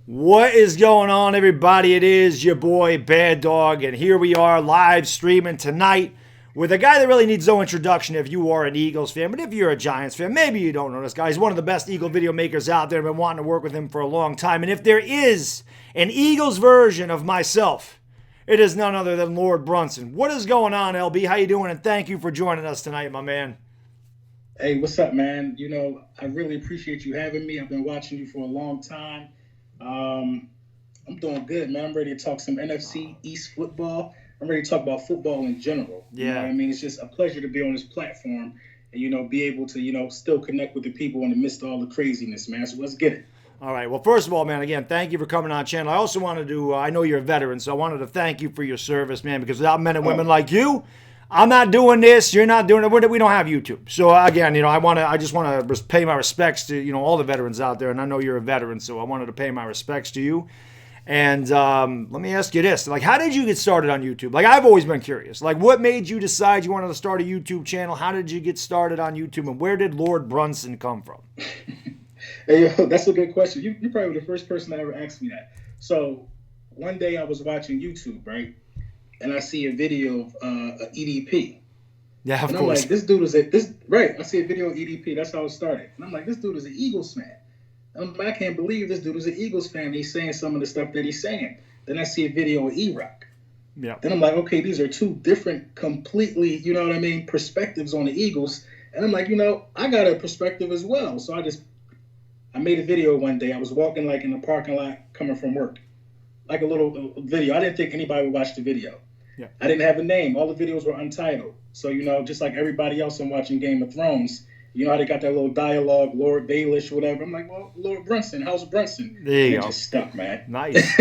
What is going on, everybody? It is your boy Baddog, and here we are live streaming tonight with a guy that really needs no introduction if you are an Eagles fan. But if you're a Giants fan, maybe you don't know this guy. He's one of the best Eagle video makers out there. I've been wanting to work with him for a long time. And if there is an Eagles version of myself, it is none other than Lord Brunson. What is going on, LB? How you doing? And thank you for joining us tonight, my man. Hey, what's up, man? You know, I really appreciate you having me. I've been watching you for a long time. I'm doing good, man. I'm ready to talk some NFC East football. I'm ready to talk about football in general. Yeah. You know what I mean? It's just a pleasure to be on this platform and, be able to, still connect with the people in the midst of all the craziness, man. So let's get it. All right. Well, first of all, man, again, thank you for coming on channel. I also wanted to, I know you're a veteran, so I wanted to thank you for your service, man, because without men and women like you, I'm not doing this. You're not doing it. We don't have YouTube. So again, I just want to pay my respects to, all the veterans out there. And I know you're a veteran, so I wanted to pay my respects to you. And let me ask you this. Like, how did you get started on YouTube? Like, I've always been curious. Like, what made you decide you wanted to start a YouTube channel? How did you get started on YouTube? And where did Lord Brunson come from? Hey, that's a good question. You're probably the first person that ever asked me that. So one day I was watching YouTube, right? And I see a video of EDP. Yeah, of and course. I'm like, this dude is right. I see a video of EDP. That's how it started. And I'm like, this dude is an Eagles fan. And I'm like, I can't believe this dude is an Eagles fan. He's saying some of the stuff that he's saying. Then I see a video of E-Rock. Yeah. Then I'm like, okay, these are two different, completely, perspectives on the Eagles. And I'm like, I got a perspective as well. So I made a video one day. I was walking like in the parking lot coming from work. Like a little video. I didn't think anybody would watch the video. Yeah. I didn't have a name. All the videos were untitled. So, just like everybody else I'm watching Game of Thrones, how they got that little dialogue, Lord Baelish, whatever. I'm like, well, Lord Brunson, how's Brunson? There you go. It just stuck, man. Nice.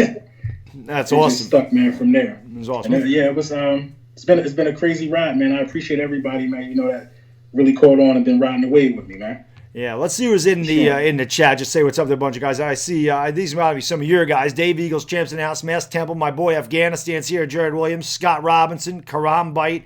That's it awesome. Just stuck, man, from there. It was awesome. And it was it's been a crazy ride, man. I appreciate everybody, man, that really caught on and been riding the wave with me, man. Yeah, let's see who's in the chat. Just say what's up to a bunch of guys. I see these might be some of your guys. Dave Eagles, Champs in the House, Mass Temple, my boy Afghanistan's here, Jared Williams, Scott Robinson, Karam Bite,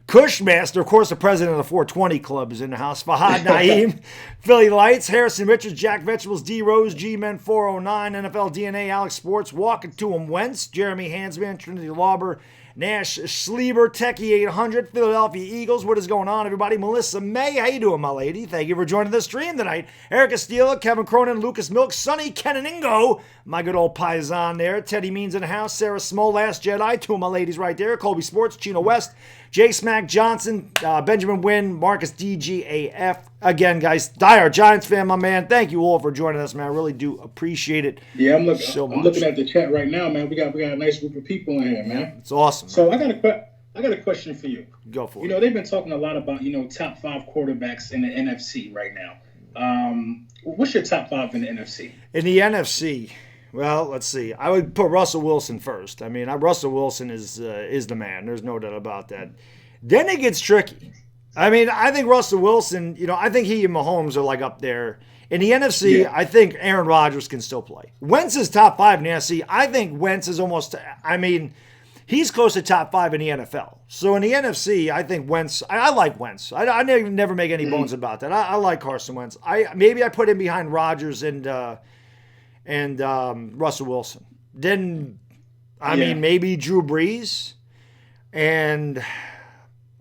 Cushmaster, of course, the president of the 420 Club is in the house. Fahad Naeem, Philly Lights, Harrison Richards, Jack Vegetables, D Rose, G-Men 409, NFL DNA, Alex Sports, Walking to Him Wentz, Jeremy Hansman, Trinity Lauber, Nash Schleber, Techie 800, Philadelphia Eagles. What is going on, everybody? Melissa May, how you doing, my lady? Thank you for joining the stream tonight. Erica Steele, Kevin Cronin, Lucas Milk, Sonny Kenaningo, my good old paisan there. Teddy Means in the house, Sarah Small, Last Jedi, two of my ladies right there. Colby Sports, Chino West, J Smack Johnson, Benjamin Wynn, Marcus DGAF. Again, guys, diehard Giants fan, my man. Thank you all for joining us, man. I really do appreciate it. Yeah, I'm looking at the chat right now, man. We got a nice group of people in here, man. It's awesome. So I got a question for you. Go for it. They've been talking a lot about top 5 quarterbacks in the NFC right now. What's your top 5 in the NFC? In the NFC. Well, let's see. I would put Russell Wilson first. I mean, Russell Wilson is the man. There's no doubt about that. Then it gets tricky. I mean, I think Russell Wilson, I think he and Mahomes are like up there. In the NFC, yeah. I think Aaron Rodgers can still play. Wentz is top 5 in the NFC. I think Wentz is he's close to top 5 in the NFL. So in the NFC, I think Wentz, I like Wentz. I never make any bones about that. I like Carson Wentz. Maybe I put him behind Rodgers and Russell Wilson. Then, maybe Drew Brees. And,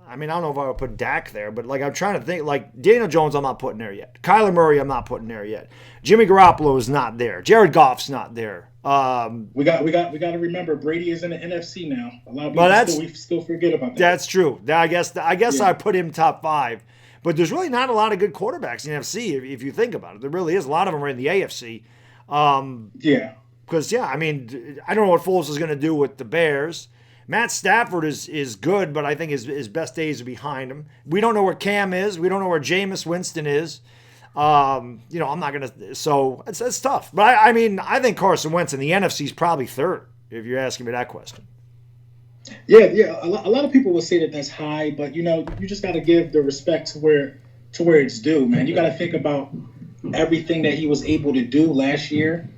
I don't know if I would put Dak there, but, I'm trying to think. Daniel Jones, I'm not putting there yet. Kyler Murray, I'm not putting there yet. Jimmy Garoppolo is not there. Jared Goff's not there. We got to remember Brady is in the NFC now. A lot of people we still forget about that. That's true. I guess I put him top 5. But there's really not a lot of good quarterbacks in the NFC if you think about it. There really is. A lot of them are in the AFC. Because, I don't know what Foles is going to do with the Bears. Matt Stafford is good, but I think his best days are behind him. We don't know where Cam is. We don't know where Jameis Winston is. I'm not going to – so it's tough. But, I think Carson Wentz in the NFC is probably third, if you're asking me that question. Yeah. A lot of people will say that that's high, but, you just got to give the respect to where it's due, man. You got to think about everything that he was able to do last year.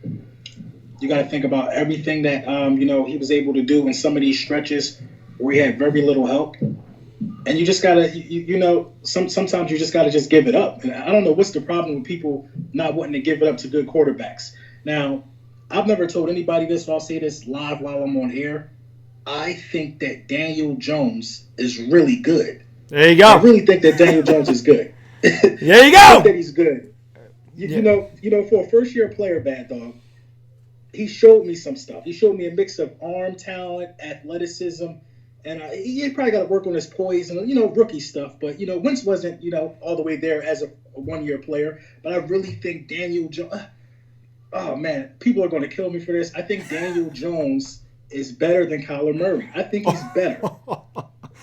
You got to think about everything that, he was able to do in some of these stretches where he had very little help. And you just got to, sometimes you just got to just give it up. And I don't know what's the problem with people not wanting to give it up to good quarterbacks. Now, I've never told anybody this, so I'll say this live while I'm on air. I think that Daniel Jones is really good. There you go. I really think that Daniel Jones is good. There you go. I think that he's good. You know, for a first-year player, Baddog, he showed me some stuff. He showed me a mix of arm talent, athleticism, and he probably got to work on his poise and, rookie stuff. But, Wentz wasn't, all the way there as a one-year player. But I really think Daniel Jones, oh, man, people are going to kill me for this. I think Daniel Jones is better than Kyler Murray. I think he's better.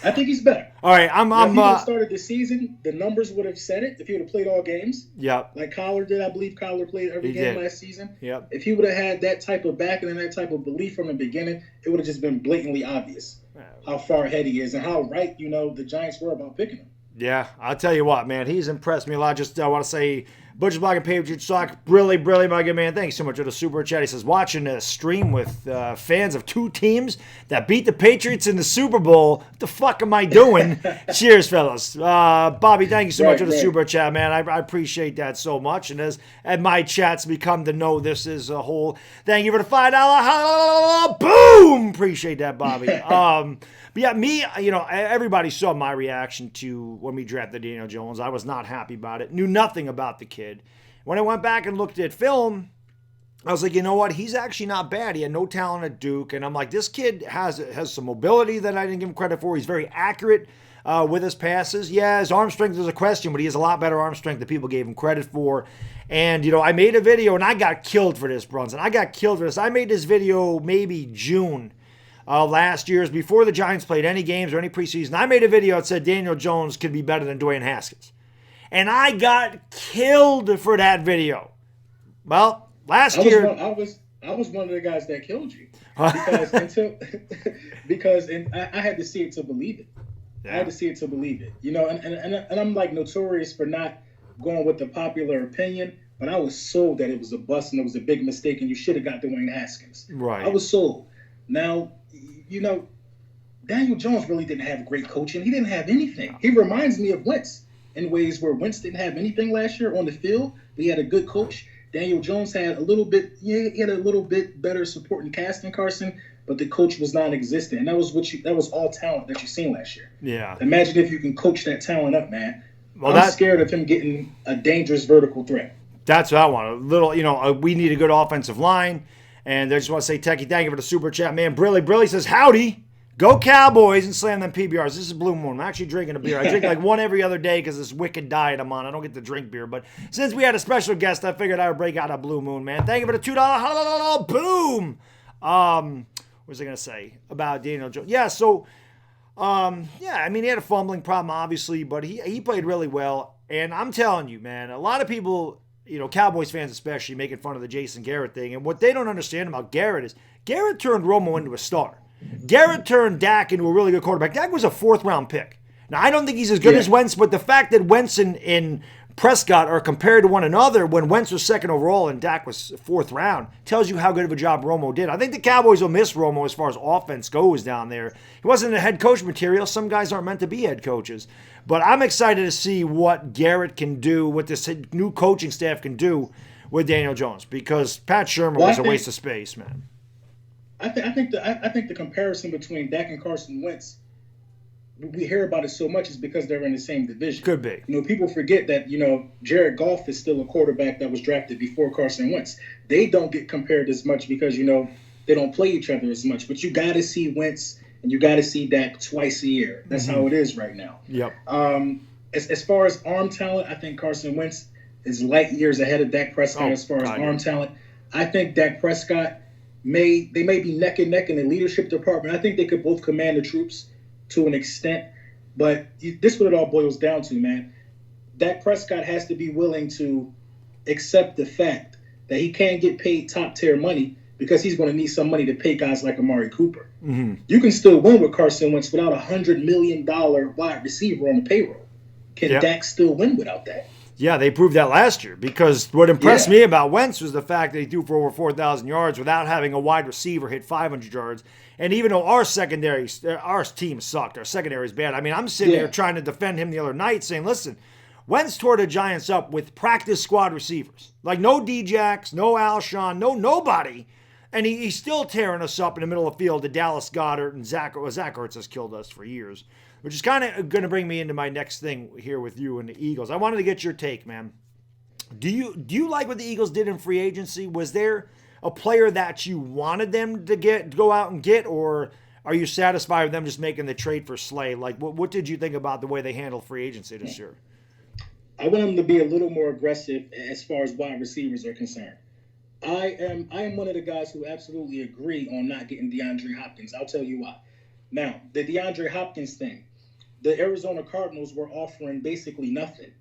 I think he's better. All right, if he would have started the season, the numbers would have said it. If he would have played all games, like Kyler did, I believe Kyler played every game last season. Yep. If he would have had that type of backing and that type of belief from the beginning, it would have just been blatantly obvious how far ahead he is and how right, the Giants were about picking him. Yeah, I'll tell you what, man, he's impressed me a lot. Just want to say, Butcher's Block and Patriots Talk, really, my good man. Thanks so much for the super chat. He says, watching a stream with fans of two teams that beat the Patriots in the Super Bowl. What the fuck am I doing? Cheers, fellas. Bobby, thank you so much for the super chat, man. I appreciate that so much. And my chats become to know this is a whole. Thank you for the $5. Boom! Appreciate that, Bobby. But yeah, me, everybody saw my reaction to when we drafted Daniel Jones. I was not happy about it. Knew nothing about the kid. When I went back and looked at film, I was like, you know what? He's actually not bad. He had no talent at Duke. And I'm like, this kid has some mobility that I didn't give him credit for. He's very accurate with his passes. Yeah, his arm strength is a question, but he has a lot better arm strength than people gave him credit for. And, I made a video, and I got killed for this, Brunson. I got killed for this. I made this video maybe June last year's before the Giants played any games or any preseason. I made a video that said Daniel Jones could be better than Dwayne Haskins. And I got killed for that video. Well, last year... I was one of the guys that killed you. Because I had to see it to believe it. Yeah. I had to see it to believe it. And I'm like notorious for not going with the popular opinion, but I was sold that it was a bust and it was a big mistake and you should have got Dwayne Haskins. Right. I was sold. Now, Daniel Jones really didn't have great coaching. He didn't have anything. He reminds me of Wentz in ways where Wentz didn't have anything last year on the field, but he had a good coach. Daniel Jones had a little bit better supporting cast than Carson, but the coach was non-existent. And that was all talent that you seen last year. Yeah. Imagine if you can coach that talent up, man. Well, I'm scared of him getting a dangerous vertical threat. That's what I want. We need a good offensive line. And I just want to say, Techie, thank you for the super chat, man. Brilly says, howdy. Go Cowboys and slam them PBRs. This is Blue Moon. I'm actually drinking a beer. I drink like one every other day because this wicked diet I'm on. I don't get to drink beer. But since we had a special guest, I figured I would break out a Blue Moon, man. Thank you for the $2. Boom. What was I going to say about Daniel Jones? Yeah, so, he had a fumbling problem, obviously, but he played really well. And I'm telling you, man, a lot of people... Cowboys fans especially making fun of the Jason Garrett thing. And what they don't understand about Garrett is Garrett turned Romo into a star. Garrett turned Dak into a really good quarterback. Dak was a fourth-round pick. Now, I don't think he's as good as Wentz, but the fact that Wentz and Prescott are compared to one another when Wentz was second overall and Dak was fourth round tells you how good of a job Romo did. I think the Cowboys will miss Romo as far as offense goes down there. He wasn't a head coach material. Some guys aren't meant to be head coaches. But I'm excited to see what Garrett can do, what this new coaching staff can do with Daniel Jones, because Pat Shermer was a waste of space, man. I think the comparison between Dak and Carson Wentz, we hear about it so much, is because they're in the same division. Could be. People forget that, Jared Goff is still a quarterback that was drafted before Carson Wentz. They don't get compared as much because, they don't play each other as much. But you got to see Wentz and you got to see Dak twice a year. That's how it is right now. Yep. As far as arm talent, I think Carson Wentz is light years ahead of Dak Prescott as far as arm talent. I think Dak Prescott may be neck and neck in the leadership department. I think they could both command the troops to an extent. But this is what it all boils down to, man. Dak Prescott has to be willing to accept the fact that he can't get paid top-tier money because he's going to need some money to pay guys like Amari Cooper. Mm-hmm. You can still win with Carson Wentz without a $100 million wide receiver on the payroll. Can Dak still win without that? Yeah, they proved that last year, because what impressed me about Wentz was the fact that he threw for over 4,000 yards without having a wide receiver hit 500 yards. And even though our team sucked, our secondary is bad. I mean, I'm sitting there trying to defend him the other night saying, listen, Wentz tore the Giants up with practice squad receivers. Like no D-Jacks, no Alshon, nobody. And he's still tearing us up in the middle of the field. The Dallas Goedert and Zach Ertz has killed us for years, which is kind of going to bring me into my next thing here with you and the Eagles. I wanted to get your take, man. Do you like what the Eagles did in free agency? Was there a player that you wanted them to go out and get, or are you satisfied with them just making the trade for Slay? Like, what did you think about the way they handled free agency this year? I want them to be a little more aggressive as far as wide receivers are concerned. I am one of the guys who absolutely agree on not getting DeAndre Hopkins. I'll tell you why. Now, the DeAndre Hopkins thing, the Arizona Cardinals were offering basically nothing,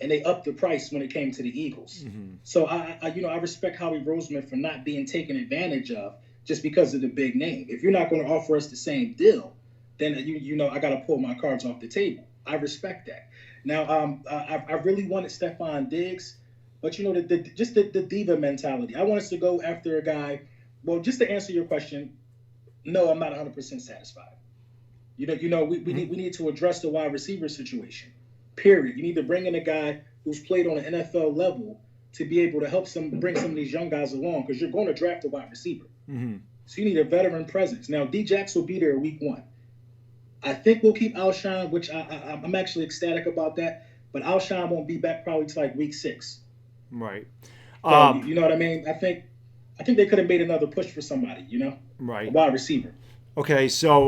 and they upped the price when it came to the Eagles. Mm-hmm. So I respect Howie Roseman for not being taken advantage of just because of the big name. If you're not going to offer us the same deal, then I got to pull my cards off the table. I respect that. Now, I really wanted Stephon Diggs. But, the diva mentality. I want us to go after a guy. Well, just to answer your question, no, I'm not 100% satisfied. We need to address the wide receiver situation, period. You need to bring in a guy who's played on an NFL level to be able to help bring some of these young guys along, because you're going to draft a wide receiver. Mm-hmm. So you need a veteran presence. Now, D-Jax will be there week 1. I think we'll keep Alshon, which I'm actually ecstatic about that. But Alshon won't be back probably till like week 6. Right. So, you know what I mean? I think they could have made another push for somebody, Right. A wide receiver. Okay, so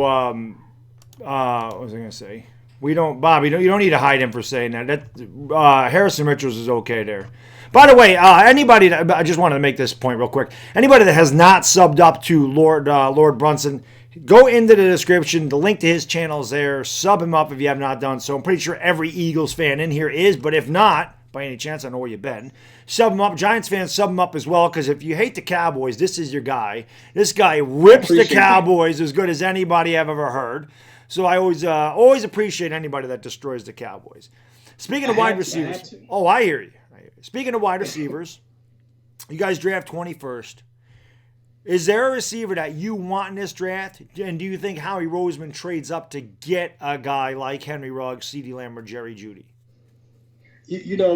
what was I going to say? Bobby, you don't need to hide him for saying that. Harrison Richards is okay there. By the way, anybody that, I just wanted to make this point real quick. Anybody that has not subbed up to Lord Brunson, go into the description. The link to his channel is there. Sub him up if you have not done so. I'm pretty sure every Eagles fan in here is, but if not, by any chance, I know where you've been. Sub him up. Giants fans, sub him up as well, because if you hate the Cowboys, this is your guy. This guy rips the Cowboys as good as anybody I've ever heard. So I always appreciate anybody that destroys the Cowboys. Speaking of wide receivers. I hear you. Speaking of wide receivers, you guys draft 21st. Is there a receiver that you want in this draft? And do you think Howie Roseman trades up to get a guy like Henry Ruggs, CeeDee Lamb, or Jerry Jeudy?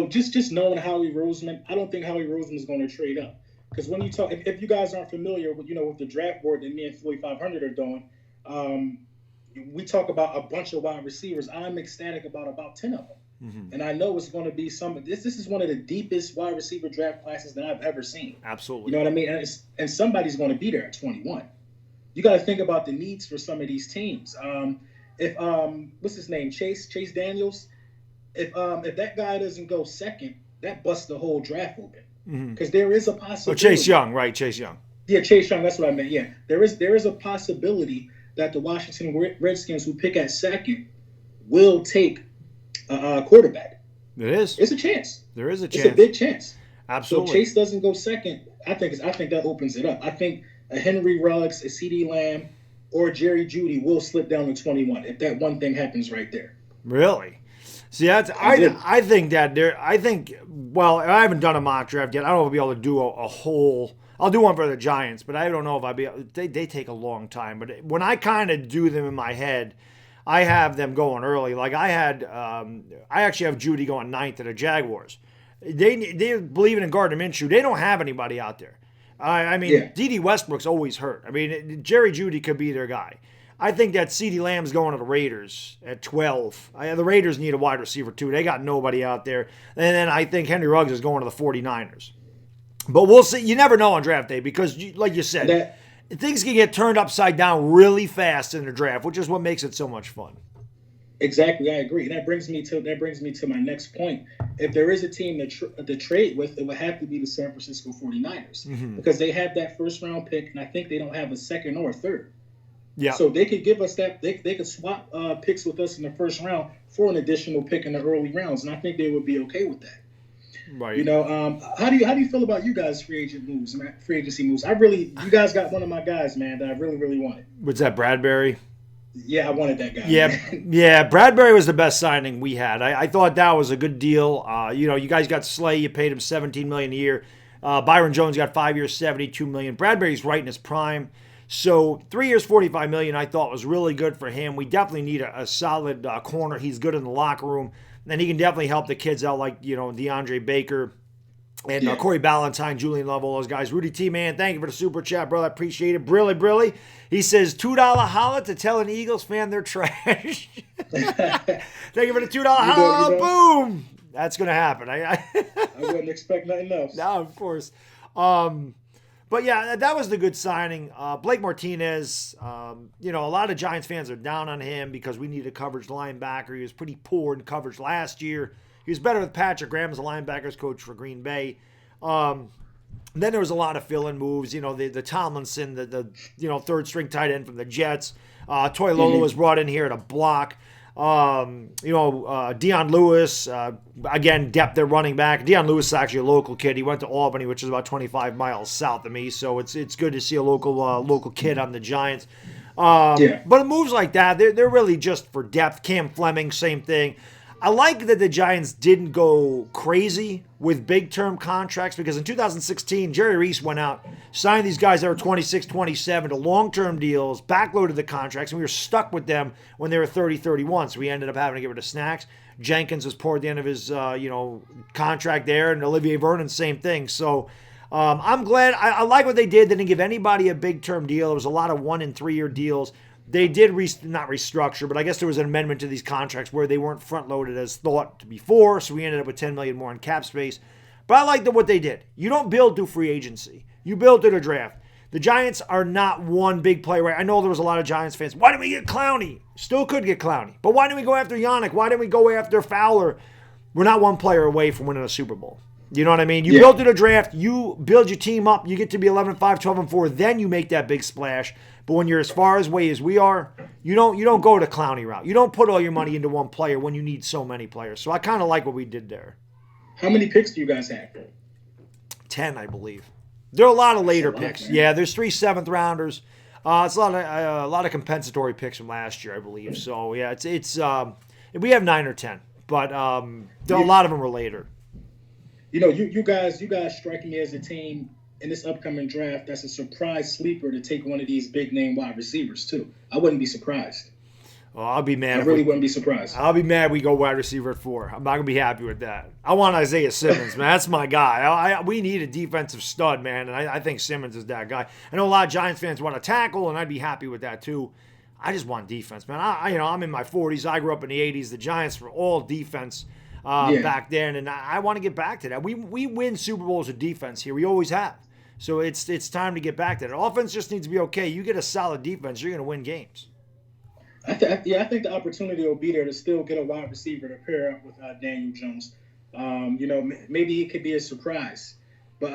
Just knowing Howie Roseman, I don't think Howie Roseman is going to trade up. Because when you talk, if you guys aren't familiar with, with the draft board that me and Philly 500 are doing, we talk about a bunch of wide receivers. I'm ecstatic about 10 of them. Mm-hmm. And I know it's going to be this is one of the deepest wide receiver draft classes that I've ever seen. Absolutely. You know what I mean? And somebody's going to be there at 21. You got to think about the needs for some of these teams. If what's his name? Chase Daniels. If that guy doesn't go second, that busts the whole draft open. Because there is a possibility. Chase Young, right? Chase Young. Yeah, Chase Young. That's what I meant. Yeah, there is a possibility that the Washington Redskins, who pick at second, will take a quarterback. It is. It's a chance. There is a chance. It's a big chance. Absolutely. So Chase doesn't go second. I think that opens it up. I think a Henry Ruggs, a CeeDee Lamb, or Jerry Jeudy will slip down to 21 if that one thing happens right there. Really? See, I think well, I haven't done a mock draft yet. I don't know if I'll be able to do a whole. I'll do one for the Giants, but I don't know if I'll be able. They take a long time. But when I kind of do them in my head, I have them going early. Like I actually have Jeudy going 9th to the Jaguars. They're believing in Gardner Minshew. They don't have anybody out there. D.D. Westbrook's always hurt. Jerry Jeudy could be their guy. I think that CeeDee Lamb's going to the Raiders at 12. The Raiders need a wide receiver, too. They got nobody out there. And then I think Henry Ruggs is going to the 49ers. But we'll see. You never know on draft day because, like you said, things can get turned upside down really fast in the draft, which is what makes it so much fun. Exactly, I agree. And that brings me to my next point. If there is a team to trade with, it would have to be the San Francisco 49ers because they have that first-round pick, and I think they don't have a second or a third. Yeah. So they could give us that. They could swap picks with us in the first round for an additional pick in the early rounds, and I think they would be okay with that. Right. How do you feel about you guys' free agency moves? You guys got one of my guys, man, that I really, really wanted. Was that Bradbury? Yeah, I wanted that guy. Yeah. Bradbury was the best signing we had. I thought that was a good deal. You guys got Slay. You paid him $17 million a year. Byron Jones got 5 years, $72 million. Bradbury's right in his prime. So 3 years, $45 million, I thought was really good for him. We definitely need a solid corner. He's good in the locker room, and he can definitely help the kids out, like DeAndre Baker And Corey Ballantyne, Julian Love, all those guys. Rudy T, man, thank you for the super chat, brother. I appreciate it. Brilly. He says, $2 holla to tell an Eagles fan they're trash. Thank you for the $2 holla. Boom. That's going to happen. I wouldn't expect nothing else. No, of course. But yeah, that was the good signing. Blake Martinez, a lot of Giants fans are down on him because we need a coverage linebacker. He was pretty poor in coverage last year. He was better with Patrick Graham as a linebackers coach for Green Bay. Then there was a lot of fill-in moves. The Tomlinson, the third string tight end from the Jets. Toy Lolo was brought in here to block. Dion Lewis, again, depth at running back. Dion Lewis is actually a local kid. He went to Albany, which is about 25 miles south of me. So it's good to see a local kid on the Giants. But moves like that, they're really just for depth. Cam Fleming, same thing. I like that the Giants didn't go crazy with big-term contracts because in 2016, Jerry Reese went out, signed these guys that were 26, 27 to long-term deals, backloaded the contracts, and we were stuck with them when they were 30, 31. So we ended up having to get rid of Snacks. Jenkins was toward the end of his contract there, and Olivier Vernon, same thing. So I'm glad. I like what they did. They didn't give anybody a big-term deal. There was a lot of 1- and 3-year deals. They did not restructure, but I guess there was an amendment to these contracts where they weren't front-loaded as thought before, so we ended up with $10 million more in cap space. But I like what they did. You don't build through free agency. You build through the draft. The Giants are not one big play. Right? I know there was a lot of Giants fans. Why didn't we get Clowney? Still could get Clowney. But why didn't we go after Yannick? Why didn't we go after Fowler? We're not one player away from winning a Super Bowl. You know what I mean? You build through the draft. You build your team up. You get to be 11-5, 12-4. Then you make that big splash. But when you're as far away as we are, you don't go the Clowney route. You don't put all your money into one player when you need so many players. So I kind of like what we did there. How many picks do you guys have? 10, I believe. There are a lot of later lot, picks. Man. Yeah, there's 3 7th-rounders. It's a lot of compensatory picks from last year, I believe. So yeah, it's we have 9 or 10, but a lot of them were later. You guys strike me as a team in this upcoming draft that's a surprise sleeper to take one of these big name wide receivers too. I wouldn't be surprised. Oh, I'll be mad. I really wouldn't be surprised. I'll be mad we go wide receiver at 4. I'm not gonna be happy with that. I want Isaiah Simmons, man. That's my guy. We need a defensive stud, man, and I think Simmons is that guy. I know a lot of Giants fans want to tackle, and I'd be happy with that too. I just want defense, man. I'm in my 40s. I grew up in the 80s. The Giants were all defense back then, and I want to get back to that. We win Super Bowls with defense here. We always have. So it's time to get back to that. Offense just needs to be okay. You get a solid defense, you're going to win games. I think the opportunity will be there to still get a wide receiver to pair up with Daniel Jones. Maybe it could be a surprise. But,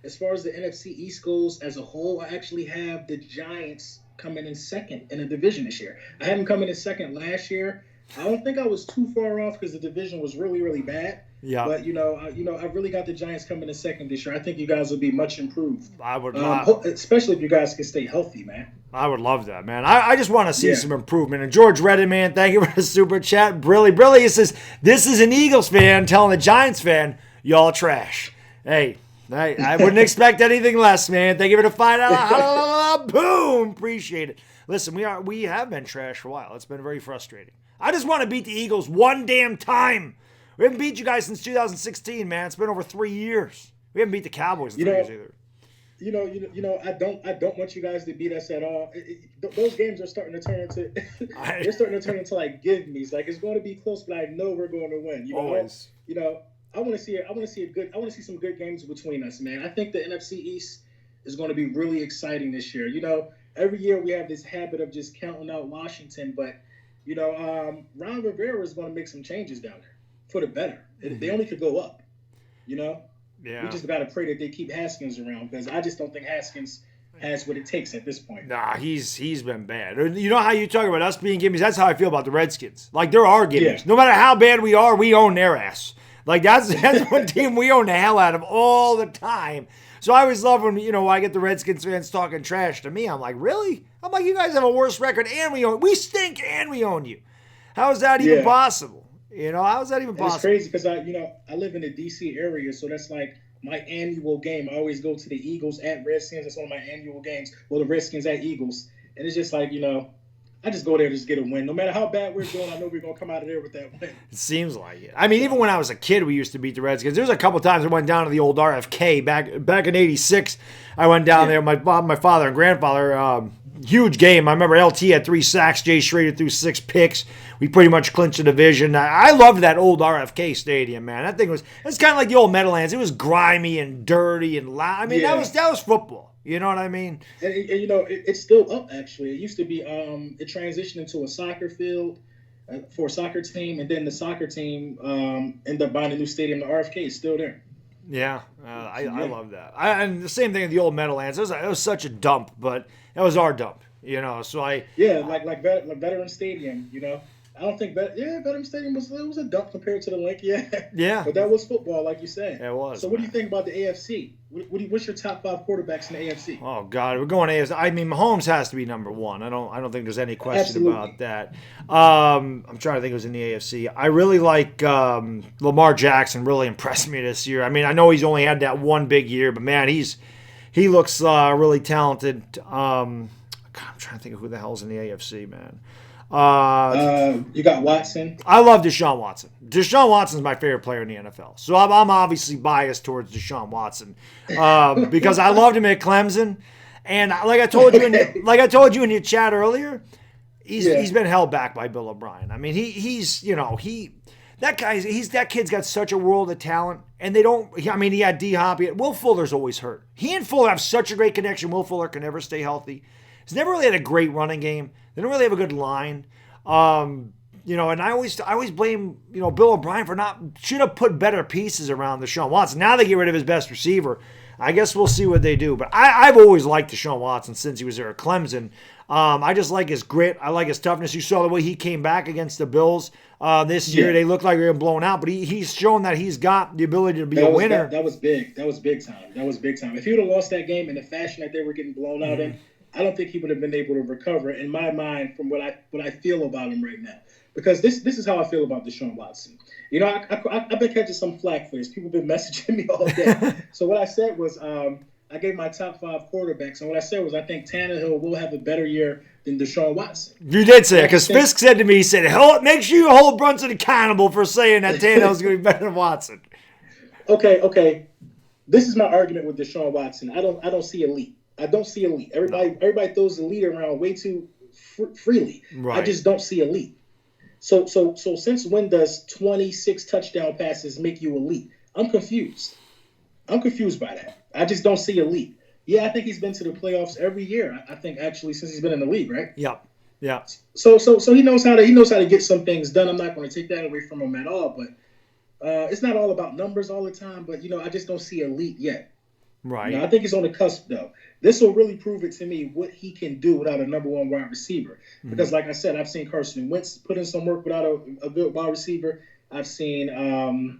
as far as the NFC East goes as a whole, I actually have the Giants coming in second in the division this year. I had them coming in second last year. I don't think I was too far off because the division was really, really bad. Yeah. But I really got the Giants coming in second this year. I think you guys will be much improved. I would, especially if you guys can stay healthy, man. I would love that, man. I just want to see some improvement. And George Redden, man, thank you for the super chat. Brilly, he says this is an Eagles fan telling a Giants fan, y'all trash. Hey, I wouldn't expect anything less, man. Thank you for the $5. Boom, appreciate it. Listen, we have been trash for a while. It's been very frustrating. I just want to beat the Eagles one damn time. We haven't beat you guys since 2016, man. It's been over 3 years. We haven't beat the Cowboys in 3 years either. I don't want you guys to beat us at all. Those games are starting to turn into they're starting to turn into like give me's. Like it's going to be close, but I know we're going to win. Always. I want to see some good games between us, man. I think the NFC East is going to be really exciting this year. Every year we have this habit of just counting out Washington, but Ron Rivera is going to make some changes down there for the better. They only could go up, Yeah. We just got to pray that they keep Haskins around because I just don't think Haskins has what it takes at this point. Nah, he's been bad. You know how you talk about us being gimmies? That's how I feel about the Redskins. Like, there are gimmies. Yeah. No matter how bad we are, we own their ass. Like, that's one team we own the hell out of all the time. So I always love when, I get the Redskins fans talking trash to me. I'm like, really? I'm like, you guys have a worse record and we stink and we own you. How is that even possible? How is that even possible? It's crazy because I live in the D.C. area, so that's like my annual game. I always go to the Eagles at Redskins. That's one of my annual games. Well, the Redskins at Eagles. And it's just like, I I just go there to just get a win. No matter how bad we're doing, I know we're going to come out of there with that win. It seems like it. I mean, even when I was a kid, we used to beat the Redskins. There's a couple times I went down to the old RFK back in '86. I went down there. My father and grandfather. Huge game. I remember LT had 3 sacks. Jay Schrader threw 6 picks. We pretty much clinched the division. I loved that old RFK stadium, man. That thing it's kind of like the old Meadowlands. It was grimy and dirty and loud. I mean, that was football. You know what I mean? And it's still up, actually. It used to be, it transitioned into a soccer field for a soccer team, and then the soccer team ended up buying a new stadium. The RFK is still there. Yeah, I love that. And the same thing in the old Meadowlands. It was such a dump, but that was our dump, So like Veteran Stadium, I don't think Veteran Stadium was a dump compared to the link, yeah. But that was football, like you said. It was. So what do you think about the AFC? What's your top 5 quarterbacks in the AFC? Oh God, we're going AFC. I mean, Mahomes has to be number 1. I don't think there's any question about that. I'm trying to think who's in the AFC. I really like Lamar Jackson. Really impressed me this year. I mean, I know he's only had that one big year, but man, he looks really talented. I'm trying to think of who the hell's in the AFC, man. You got Watson. I love Deshaun Watson. Deshaun Watson's my favorite player in the NFL. So I'm obviously biased towards Deshaun Watson because I loved him at Clemson, and like I told you in your chat earlier, he's been held back by Bill O'Brien. I mean, that kid's got such a world of talent, and they don't. I mean, he had D-Hop. Will Fuller's always hurt. He and Fuller have such a great connection. Will Fuller can never stay healthy. He's never really had a great running game. They don't really have a good line. And I always blame, Bill O'Brien should have put better pieces around Deshaun Watson. Now they get rid of his best receiver. I guess we'll see what they do. But I've always liked Deshaun Watson since he was there at Clemson. I just like his grit. I like his toughness. You saw the way he came back against the Bills this year. They looked like they were blown out, but he's shown that he's got the ability to be a winner. That was big. That was big time. If he would have lost that game in the fashion that they were getting blown out in, I don't think he would have been able to recover, in my mind, from what I feel about him right now. Because this is how I feel about Deshaun Watson. I've been catching some flack for this. People have been messaging me all day. So what I said was I gave my top 5 quarterbacks, and what I said was I think Tannehill will have a better year than Deshaun Watson. You did say that, because Fisk said to me, he said, make sure you hold Brunson accountable for saying that Tannehill's going to be better than Watson. Okay. This is my argument with Deshaun Watson. I don't see elite. I don't see elite. Everybody throws elite around way too freely. Right. I just don't see elite. So since when does 26 touchdown passes make you elite? I'm confused. I'm confused by that. I just don't see elite. Yeah, I think he's been to the playoffs every year. I think actually since he's been in the league, right? Yeah. Yeah. So he knows how to get some things done. I'm not going to take that away from him at all, but it's not all about numbers all the time. But I just don't see elite yet. Right. I think he's on the cusp though. This will really prove it to me what he can do without a number 1 wide receiver. Because like I said, I've seen Carson Wentz put in some work without a good wide receiver. I've seen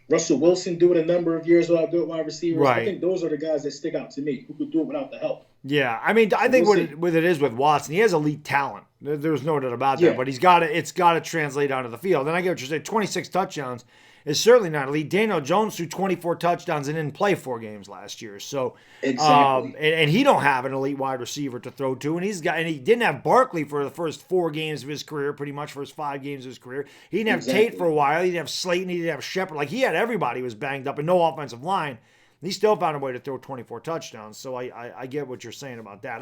Russell Wilson do it a number of years without good wide receivers. Right. I think those are the guys that stick out to me who could do it without the help. Yeah, I mean, I think what it is with Watson, he has elite talent. There's no doubt about that. But it's got to translate onto the field. And I get what you're saying. 26 touchdowns is certainly not elite. Daniel Jones threw 24 touchdowns and didn't play 4 games last year. So exactly. And he don't have an elite wide receiver to throw to. And he didn't have Barkley for the first 4 games of his career, pretty much first 5 games of his career. He didn't have Tate for a while. He didn't have Slayton. He didn't have Shepard. Like, he had everybody was banged up and no offensive line. And he still found a way to throw 24 touchdowns. So I get what you're saying about that.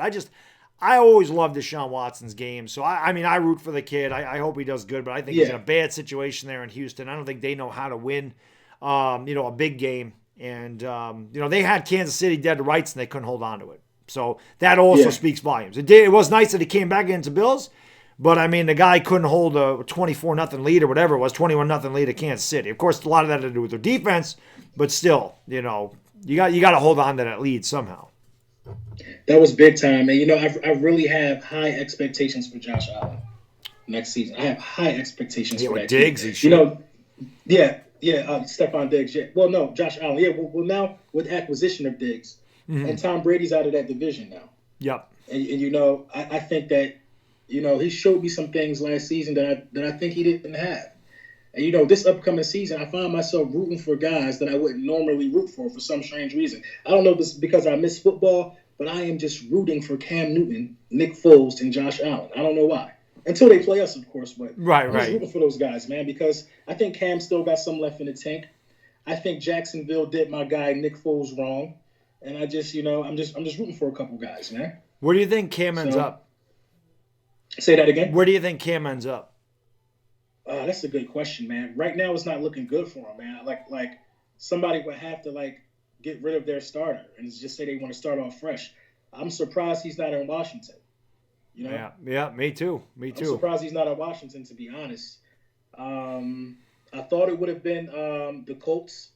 I always loved Deshaun Watson's game. So, I mean, I root for the kid. I hope he does good, but I think he's in a bad situation there in Houston. I don't think they know how to win, a big game. And, they had Kansas City dead to rights and they couldn't hold on to it. So that also speaks volumes. It was nice that he came back against the Bills, but, I mean, the guy couldn't hold a 24-0 lead or whatever it was, 21-0 lead at Kansas City. Of course, a lot of that had to do with their defense, but still, you got to hold on to that lead somehow. That was big time, and I really have high expectations for Josh Allen next season. I have high expectations for that. Diggs, Stephon Diggs. Yeah. Well, no, Josh Allen. Yeah. Well, now with acquisition of Diggs, and Tom Brady's out of that division now. Yep. And I think that he showed me some things last season that I think he didn't have. And this upcoming season, I find myself rooting for guys that I wouldn't normally root for some strange reason. I don't know if it's because I miss football, but I am just rooting for Cam Newton, Nick Foles, and Josh Allen. I don't know why. Until they play us, of course, but I'm just rooting for those guys, man, because I think Cam still got some left in the tank. I think Jacksonville did my guy Nick Foles wrong, and I just, I'm just rooting for a couple guys, man. Where do you think Cam ends up? Say that again. Where do you think Cam ends up? That's a good question, man. Right now, it's not looking good for him, man. Like somebody would have to get rid of their starter and just say they want to start off fresh. I'm surprised he's not in Washington. Yeah, me too. I'm surprised he's not in Washington, to be honest. I thought it would have been the Colts,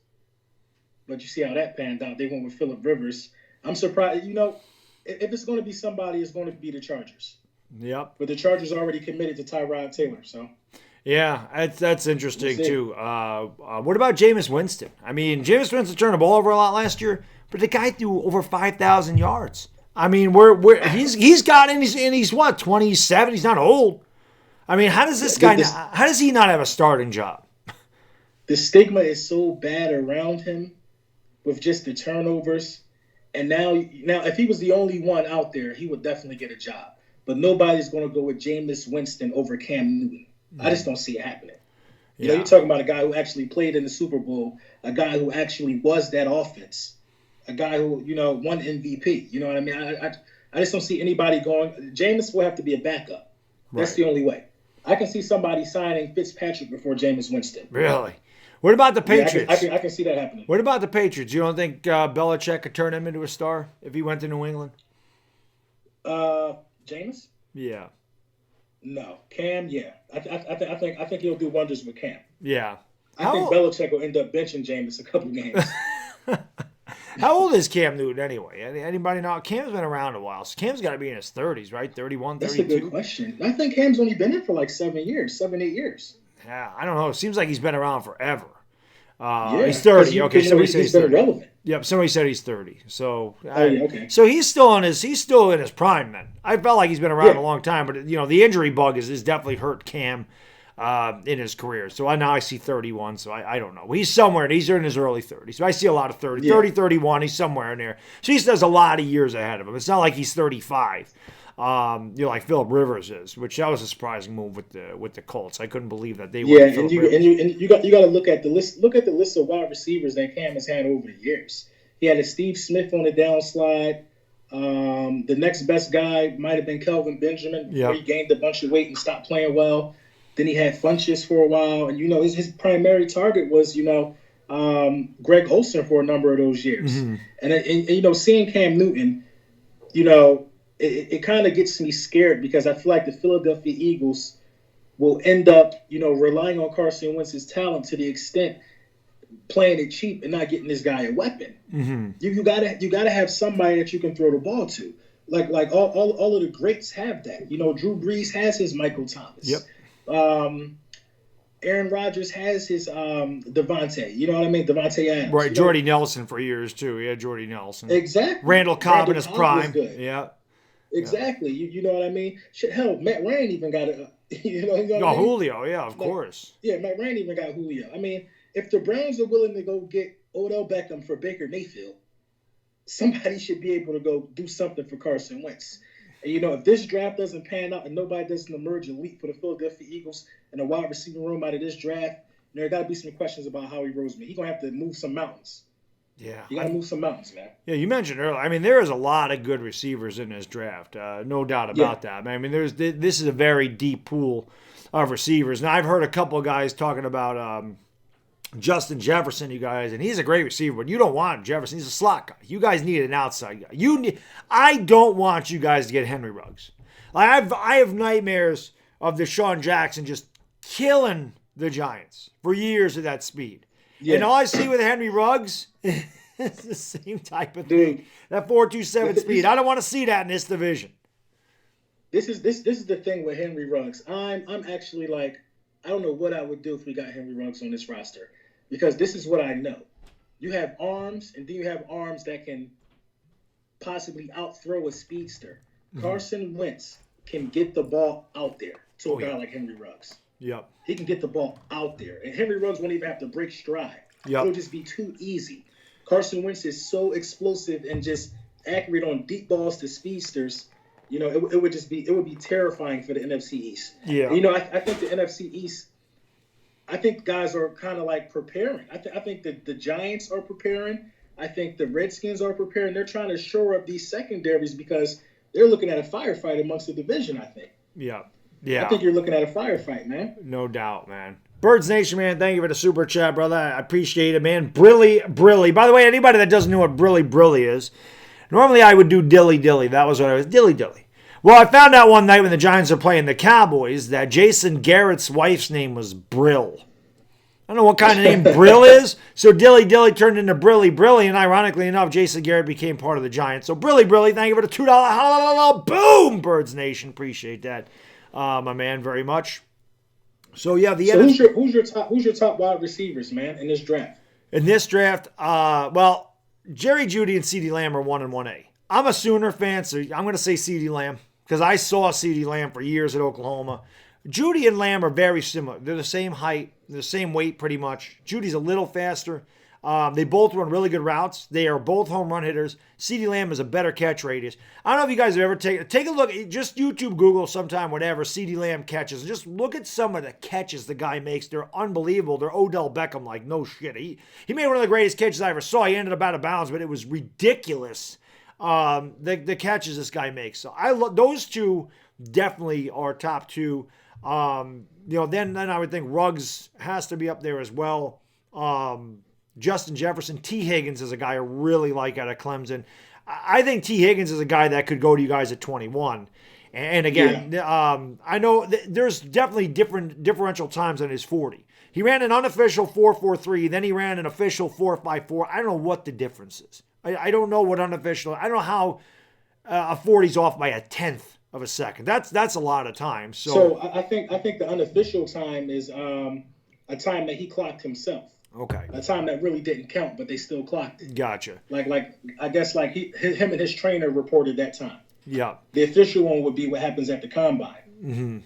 but you see how that panned out. They went with Phillip Rivers. I'm surprised. If it's going to be somebody, it's going to be the Chargers. Yep. But the Chargers already committed to Tyrod Taylor, so. Yeah, that's interesting too. What about Jameis Winston? I mean, Jameis Winston turned the ball over a lot last year, but the guy threw over 5,000 yards. I mean, he's got and he's what, 27? He's not old. I mean, how does this guy? How does he not have a starting job? The stigma is so bad around him with just the turnovers, and now if he was the only one out there, he would definitely get a job. But nobody's going to go with Jameis Winston over Cam Newton. I just don't see it happening. You're talking about a guy who actually played in the Super Bowl, a guy who actually was that offense, a guy who, won MVP. You know what I mean? I just don't see anybody going. Jameis will have to be a backup. That's the only way. I can see somebody signing Fitzpatrick before Jameis Winston. Really? What about the Patriots? I can see that happening. What about the Patriots? You don't think Belichick could turn him into a star if he went to New England? Jameis? Yeah. No. Cam, yeah. I think he'll do wonders with Cam. Yeah. I think Belichick will end up benching Jameis a couple games. How old is Cam Newton anyway? Anybody know? Cam's been around a while. So Cam's got to be in his 30s, right? 31, 32? That's a good question. I think Cam's only been in for like 7, 8 years. Yeah, I don't know. It seems like he's been around forever. Yeah, he's 30. Okay, somebody said he's 30. Relevant. Yep, somebody said he's 30. So, okay. So he's still in his prime then. I felt like he's been around a long time, but the injury bug is definitely hurt Cam in his career. So now I see 31. So I don't know. He's somewhere. He's in his early 30s. So I see a lot of 30, 31. He's somewhere in there. So he still has a lot of years ahead of him. It's not like he's 35. Like Phillip Rivers is, which that was a surprising move with the Colts. I couldn't believe that they were. Yeah, and you got to look at the list. Look at the list of wide receivers that Cam has had over the years. He had a Steve Smith on the downslide. The next best guy might have been Kelvin Benjamin. Before he gained a bunch of weight and stopped playing well. Then he had Funchess for a while, and his primary target was Greg Olsen for a number of those years. Mm-hmm. And seeing Cam Newton, it kind of gets me scared because I feel like the Philadelphia Eagles will end up, relying on Carson Wentz's talent to the extent playing it cheap and not getting this guy a weapon. Mm-hmm. You gotta have somebody that you can throw the ball to. Like all of the greats have that. Drew Brees has his Michael Thomas. Yep. Aaron Rodgers has his Devontae. You know what I mean? Devontae Adams. Right. Jordy Nelson for years too. Yeah, Jordy Nelson. Exactly. Randall Cobb in his prime. Yeah. Exactly. You know what I mean? Shit, hell, Matt Ryan even got a Julio, yeah, of course. Yeah, Matt Ryan even got Julio. I mean, if the Browns are willing to go get Odell Beckham for Baker Mayfield, somebody should be able to go do something for Carson Wentz. And, if this draft doesn't pan out and nobody doesn't emerge elite for the Philadelphia Eagles and a wide receiver room out of this draft, there got to be some questions about Howie Roseman. He's going to have to move some mountains. Yeah. You got to move some mountains, man. Yeah, you mentioned earlier. I mean, there is a lot of good receivers in this draft. No doubt about that. I mean, this is a very deep pool of receivers. And I've heard a couple of guys talking about Justin Jefferson, you guys, and he's a great receiver, but you don't want Jefferson. He's a slot guy. You guys need an outside guy. I don't want you guys to get Henry Ruggs. I have nightmares of Deshaun Jackson just killing the Giants for years at that speed. Yeah. And all I see with Henry Ruggs is the same type of thing. That 4.27 speed. I don't want to see that in this division. This is the thing with Henry Ruggs. I'm actually like, I don't know what I would do if we got Henry Ruggs on this roster. Because this is what I know. You have arms, and then you have arms that can possibly outthrow a speedster. Mm-hmm. Carson Wentz can get the ball out there to a guy like Henry Ruggs. Yep. He can get the ball out there. And Henry Ruggs won't even have to break stride. Yep. It'll just be too easy. Carson Wentz is so explosive and just accurate on deep balls to speedsters, it would be terrifying for the NFC East. Yeah. And, I think the NFC East, I think guys are kind of like preparing. I think that the Giants are preparing. I think the Redskins are preparing. They're trying to shore up these secondaries because they're looking at a firefight amongst the division, I think. Yeah. Yeah. I think you're looking at a firefight, man. No doubt, man. Birds Nation, man, thank you for the super chat, brother. I appreciate it, man. Brilly. By the way, anybody that doesn't know what Brilly is, normally I would do Dilly. That was what I was. Dilly. Well, I found out one night when the Giants are playing the Cowboys that Jason Garrett's wife's name was Brill. I don't know what kind of name Brill is. So Dilly turned into Brilly. And ironically enough, Jason Garrett became part of the Giants. So Brilly, thank you for the $2 boom, Birds Nation. Appreciate that, my man, very much. So yeah, who's your top wide receivers, man, in this draft? In this draft, well, Jerry Jeudy and CeeDee Lamb are 1 and 1A. I'm a Sooner fan, so I'm going to say CeeDee Lamb because I saw CeeDee Lamb for years at Oklahoma. Jeudy and Lamb are very similar. They're the same height, they're the same weight pretty much. Judy's a little faster. They both run really good routes. They are both home run hitters. CeeDee Lamb has a better catch radius. I don't know if you guys have ever take a look. Just YouTube, Google sometime, whatever, CeeDee Lamb catches. And just look at some of the catches the guy makes. They're unbelievable. They're Odell Beckham, like no shit. He made one of the greatest catches I ever saw. He ended up out of bounds, but it was ridiculous. The catches this guy makes. So those two definitely are top two. Then I would think Ruggs has to be up there as well. Justin Jefferson, T. Higgins is a guy I really like out of Clemson. I think T. Higgins is a guy that could go to you guys at 21. And again, I know there's definitely differential times on his 40. He ran an unofficial 4.43, then he ran an official 4.54. I don't know what the difference is. I don't know what unofficial. I don't know how a 40's off by a tenth of a second. That's a lot of time. So I think the unofficial time is a time that he clocked himself. Okay. A time that really didn't count, but they still clocked it. Gotcha. Like I guess like him and his trainer reported that time. Yeah. The official one would be what happens at the combine.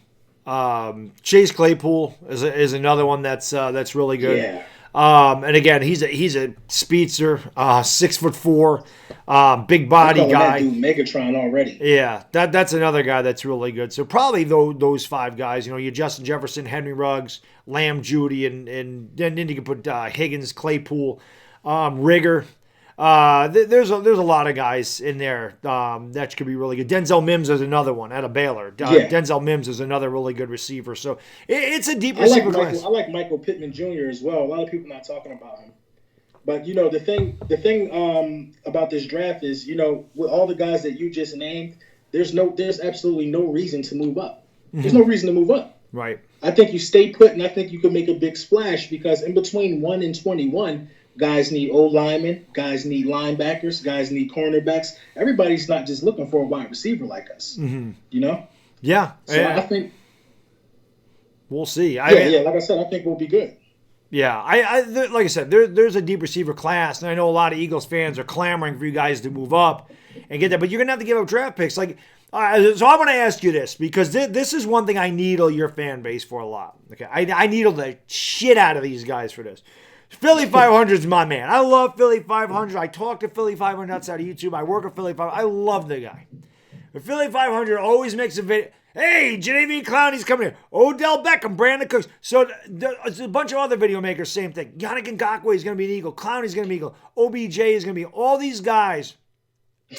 Mm-hmm. Chase Claypool is another one that's really good. Yeah. And again, he's a speedster, 6'4", big body guy. That dude Megatron already. Yeah, that's another guy that's really good. So probably those five guys. You Justin Jefferson, Henry Ruggs, Lamb, Jeudy, and then you can put Higgins, Claypool, Rigger. There's a lot of guys in there that could be really good. Denzel Mims is another one out of Baylor. Denzel Mims is another really good receiver. So it's a deep receiver class. I like Michael Pittman Jr. as well. A lot of people not talking about him. But the thing about this draft is with all the guys that you just named, there's absolutely no reason to move up. There's no reason to move up. Right. I think you stay put, and I think you can make a big splash because in between 1 and 21. Guys need O-linemen. Guys need linebackers. Guys need cornerbacks. Everybody's not just looking for a wide receiver like us. Mm-hmm. Yeah. So yeah. I think we'll see. Like I said, I think we'll be good. Yeah, like I said, there's a deep receiver class, and I know a lot of Eagles fans are clamoring for you guys to move up and get that, but you're gonna have to give up draft picks. So I want to ask you this because this is one thing I needle your fan base for a lot. Okay, I needle the shit out of these guys for this. Philly 500 is my man. I love Philly 500. I talk to Philly 500 outside of YouTube. I work with Philly 500. I love the guy. But Philly 500 always makes a video. Hey, Jadeveon Clowney's coming here. Odell Beckham, Brandon Cooks. So there's a bunch of other video makers, same thing. Yannick Ngakoue is going to be an Eagle. Clowney's going to be an Eagle. OBJ is going to be. All these guys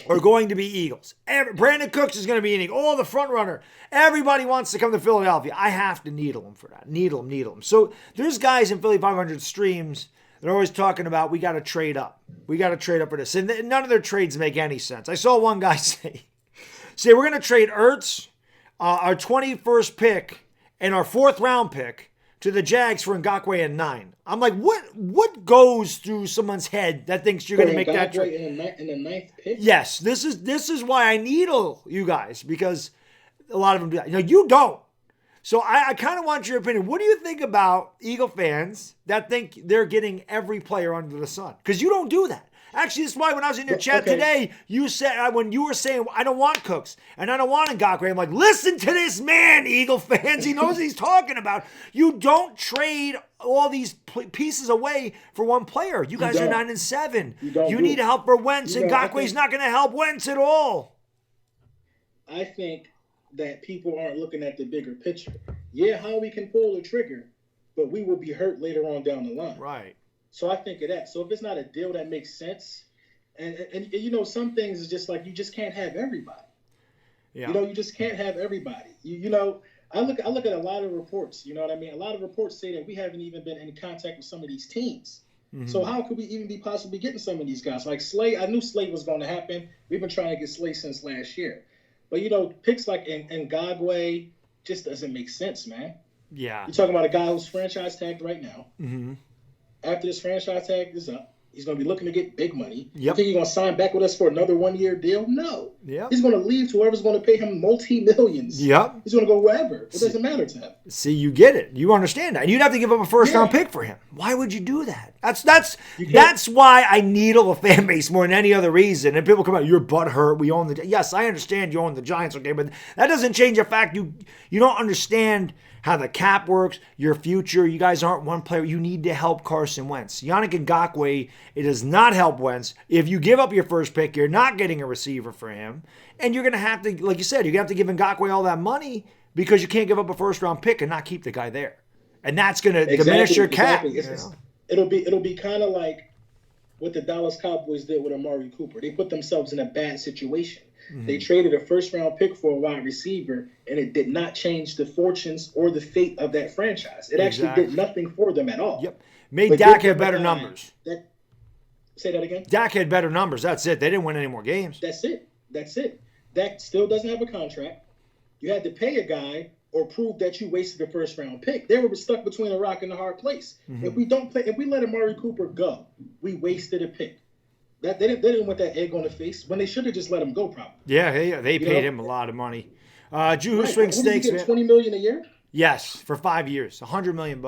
are going to be Eagles. Brandon Cooks is going to be an Eagle. Oh, the front runner. Everybody wants to come to Philadelphia. I have to needle them for that. Needle them. So there's guys in Philly 500 streams that are always talking about we got to trade up. We got to trade up for this. And none of their trades make any sense. I saw one guy say we're going to trade Ertz, our 21st pick, and our 4th round pick to the Jags for Ngakoue and 9. I'm like, what goes through someone's head that thinks you're going to make that trade? In the 9th pick? Yes, this is why I needle you guys, because a lot of them do that. You don't. So I kind of want your opinion. What do you think about Eagle fans that think they're getting every player under the sun? Because you don't do that. Actually, this is why when I was in your chat today, you said, when you were saying, I don't want Cooks and I don't want Ngakoue, I'm like, listen to this man, Eagle fans. He knows what he's talking about. You don't trade all these pieces away for one player. You guys are 9-7. You need help for Wentz, and Ngakoue's not going to help Wentz at all. I think that people aren't looking at the bigger picture. Yeah, Howie can pull the trigger, but we will be hurt later on down the line. Right. So I think of that. So if it's not a deal that makes sense, and you know, some things is just like you just can't have everybody. Yeah. You know, you just can't have everybody. You know, I look at a lot of reports. You know what I mean? A lot of reports say that we haven't even been in contact with some of these teams. Mm-hmm. So how could we even be possibly getting some of these guys? Like Slay, I knew Slay was going to happen. We've been trying to get Slay since last year. But, you know, picks like Ngakoue just doesn't make sense, man. Yeah. You're talking about a guy who's franchise tagged right now. Mm-hmm. After this franchise tag is up, he's going to be looking to get big money. Yep. You think he's going to sign back with us for another 1-year deal? No. Yep. He's going to leave to whoever's going to pay him multi-millions. Yep. He's going to go wherever. It doesn't matter to him. See, you get it. You understand that. And you'd have to give up a first-round pick for him. Why would you do that? That's why I needle a fan base more than any other reason. And people come out, you're butthurt. We own the... Yes, I understand you own the Giants, okay, but that doesn't change the fact you don't understand how the cap works, your future. You guys aren't one player. You need to help Carson Wentz. Yannick Ngakoue, it does not help Wentz. If you give up your first pick, you're not getting a receiver for him. And you're going to have to, like you said, you're going to have to give Ngakoue all that money because you can't give up a first-round pick and not keep the guy there. And that's going to diminish your cap. Exactly. It'll be kind of like what the Dallas Cowboys did with Amari Cooper. They put themselves in a bad situation. Mm-hmm. They traded a first-round pick for a wide receiver, and it did not change the fortunes or the fate of that franchise. It actually did nothing for them at all. Yep. Made Dak have better numbers. Say that again? Dak had better numbers. That's it. They didn't win any more games. That's it. Dak still doesn't have a contract. You had to pay a guy or prove that you wasted a first-round pick. They were stuck between a rock and a hard place. Mm-hmm. If we let Amari Cooper go, we wasted a pick. They didn't want that egg on the face when they should have just let him go. Probably. Yeah, they paid him a lot of money. Jew who swings stakes. $20 million a year. Yes, for 5 years, $100 million.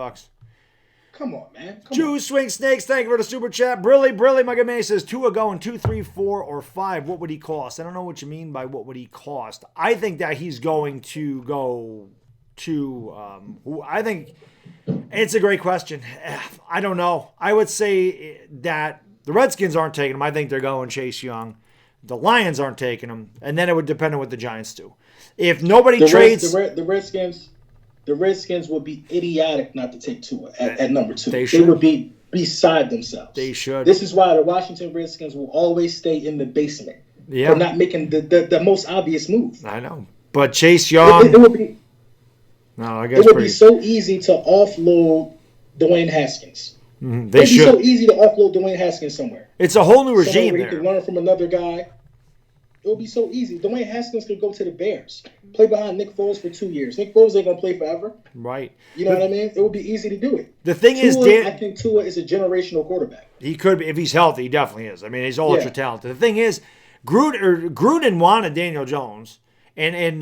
Come on, man. Jew who swings snakes. Thank you for the super chat. Brilly, my good man says Tua going 2, 3, 4, or 5. What would he cost? I don't know what you mean by what would he cost. I think that he's going to go to. I think it's a great question. I don't know. I would say that. The Redskins aren't taking him. I think they're going Chase Young. The Lions aren't taking him. And then it would depend on what the Giants do. If nobody trades... The Redskins would be idiotic not to take Tua at number 2. They would be beside themselves. They should. This is why the Washington Redskins will always stay in the basement. For not making the most obvious move. I know. But Chase Young... It would be... No, I guess it would be so easy to offload Dwayne Haskins. Mm-hmm. It'd be so easy to offload Dwayne Haskins somewhere. It's a whole new regime there. You can learn from another guy. It would be so easy. Dwayne Haskins could go to the Bears, play behind Nick Foles for 2 years. Nick Foles ain't gonna play forever. Right. You know what I mean? It would be easy to do it. The thing is, I think Tua is a generational quarterback. He could be if he's healthy. He definitely is. I mean, he's ultra talented. The thing is, Gruden wanted Daniel Jones. And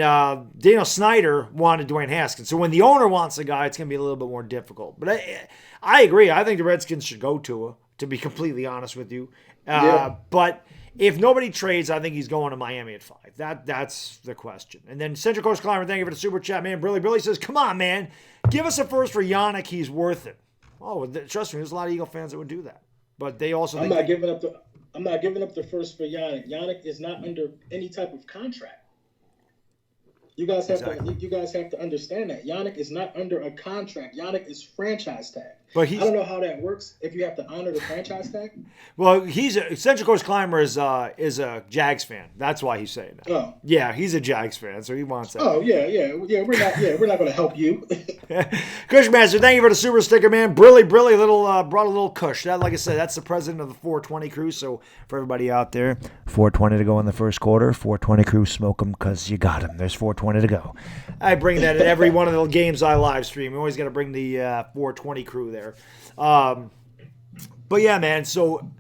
Daniel Snyder wanted Dwayne Haskins. So when the owner wants a guy, it's going to be a little bit more difficult. But I agree. I think the Redskins should go to be completely honest with you. But if nobody trades, I think he's going to Miami at 5. That's the question. And then Central Coast Climber, thank you for the super chat, man. Billy says, come on, man. Give us a first for Yannick. He's worth it. Oh, trust me, there's a lot of Eagle fans that would do that. But they also I'm not giving up the first for Yannick. Yannick is not under any type of contract. You guys have to understand that Yannick is not under a contract. Yannick is franchise tag. But I don't know how that works if you have to honor the franchise tag. Well, he's a Central Coast Climber is a Jags fan. That's why he's saying that. Oh. Yeah, he's a Jags fan, so he wants that. Oh yeah. We're not going to help you. Cushmaster, thank you for the super sticker, man. Brilly, brought a little Kush. That, like I said, that's the president of the 420 crew. So for everybody out there, 420 to go in the first quarter. 420 crew, smoke them because you got them. There's 420 to go. I bring that at every one of the games I live stream. We always got to bring the 420 crew there. But yeah, man, so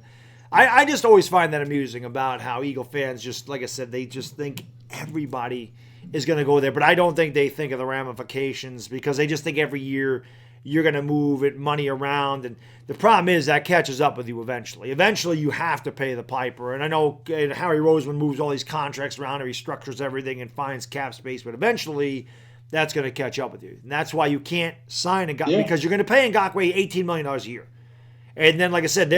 I just always find that amusing about how Eagle fans just, like I said, they just think everybody is going to go there. But I don't think they think of the ramifications because they just think every year you're going to move money around. And the problem is that catches up with you eventually. Eventually, you have to pay the piper. And I know Harry Roseman moves all these contracts around and restructures everything and finds cap space. But eventually, that's going to catch up with you. And that's why you can't sign Ngakoue because you're going to pay Ngakoue $18 million a year. And then, like I said,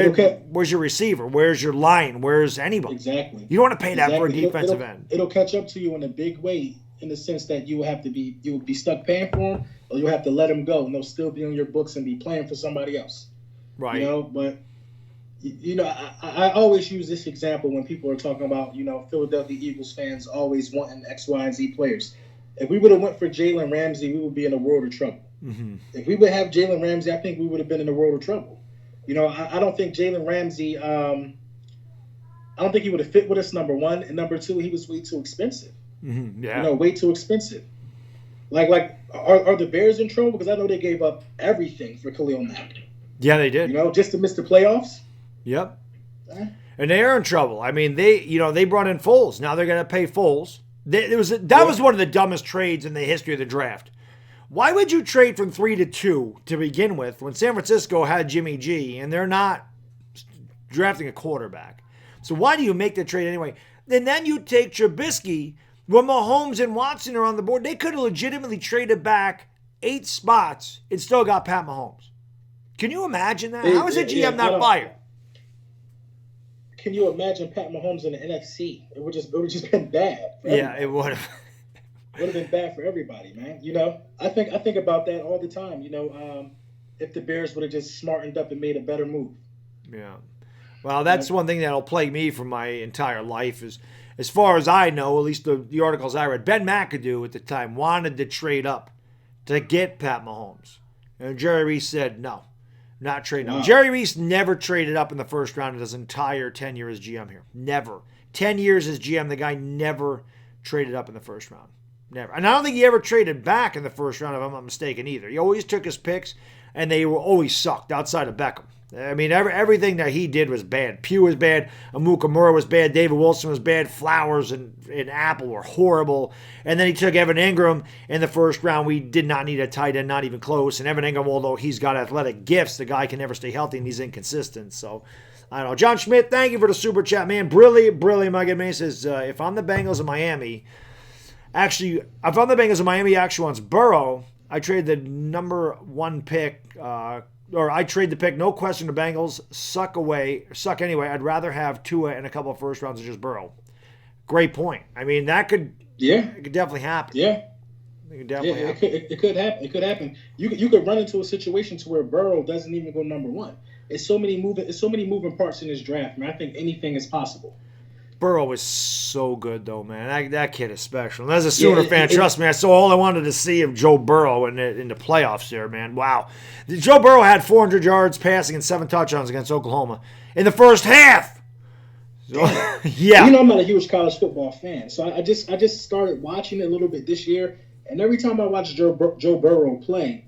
where's your receiver? Where's your line? Where's anybody? Exactly. You don't want to pay that for a defensive end. It'll catch up to you in a big way in the sense that you will be stuck paying for him, or you'll have to let him go, and they'll still be on your books and be playing for somebody else. Right. You know, but I always use this example when people are talking about Philadelphia Eagles fans always wanting X, Y, and Z players. If we would have went for Jalen Ramsey, we would be in a world of trouble. Mm-hmm. If we would have Jalen Ramsey, I think we would have been in a world of trouble. I don't think Jalen Ramsey. I don't think he would have fit with us. Number one, and number two, he was way too expensive. Mm-hmm. Yeah, way too expensive. Like, are the Bears in trouble? Because I know they gave up everything for Khalil Mack. Yeah, they did. Just to miss the playoffs. Yep. And they are in trouble. I mean, they brought in Foles. Now they're going to pay Foles. That was one of the dumbest trades in the history of the draft. Why would you trade from 3 to 2 to begin with when San Francisco had Jimmy G and they're not drafting a quarterback? So why do you make the trade anyway? And then you take Trubisky when Mahomes and Watson are on the board. They could have legitimately traded back 8 spots and still got Pat Mahomes. Can you imagine that? How is a GM not fired? Can you imagine Pat Mahomes in the NFC? It would just been bad. Yeah, it would have. Would have been bad for everybody, man. I think about that all the time. If the Bears would have just smartened up and made a better move. Yeah. Well, that's one thing that'll plague me for my entire life is, as far as I know, at least the articles I read, Ben McAdoo at the time wanted to trade up to get Pat Mahomes. And Jerry Reese said, no, not trading up. Jerry Reese never traded up in the first round of his entire tenure as GM here. Never. 10 years as GM, the guy never traded up in the first round. Never. And I don't think he ever traded back in the first round, if I'm not mistaken, either. He always took his picks, and they were always sucked outside of Beckham. I mean, everything that he did was bad. Pugh was bad. Amukamura was bad. David Wilson was bad. Flowers and Apple were horrible. And then he took Evan Ingram in the first round. We did not need a tight end, not even close. And Evan Ingram, although he's got athletic gifts, the guy can never stay healthy, and he's inconsistent. So, I don't know. John Schmidt, thank you for the super chat, man. Brilliant, my good man. He says, if I'm the Bengals of Miami... Actually, I found the Bengals in Miami actually wants Burrow. I trade the number 1 pick, or I trade the pick, no question, to Bengals. Suck anyway. I'd rather have Tua and a couple of first rounds than just Burrow. Great point. I mean, it could definitely happen. Yeah. It could definitely happen. It could happen. It could happen. You could run into a situation to where Burrow doesn't even go number 1. It's so many moving parts in this draft, man. I think anything is possible. Burrow was so good, though, man. That kid is special. And as a Sooner fan, trust me, I saw all I wanted to see of Joe Burrow in the playoffs there, man. Wow. Joe Burrow had 400 yards passing and 7 touchdowns against Oklahoma in the first half. So, yeah. I'm not a huge college football fan, so I just started watching it a little bit this year, and every time I watch Joe Burrow play,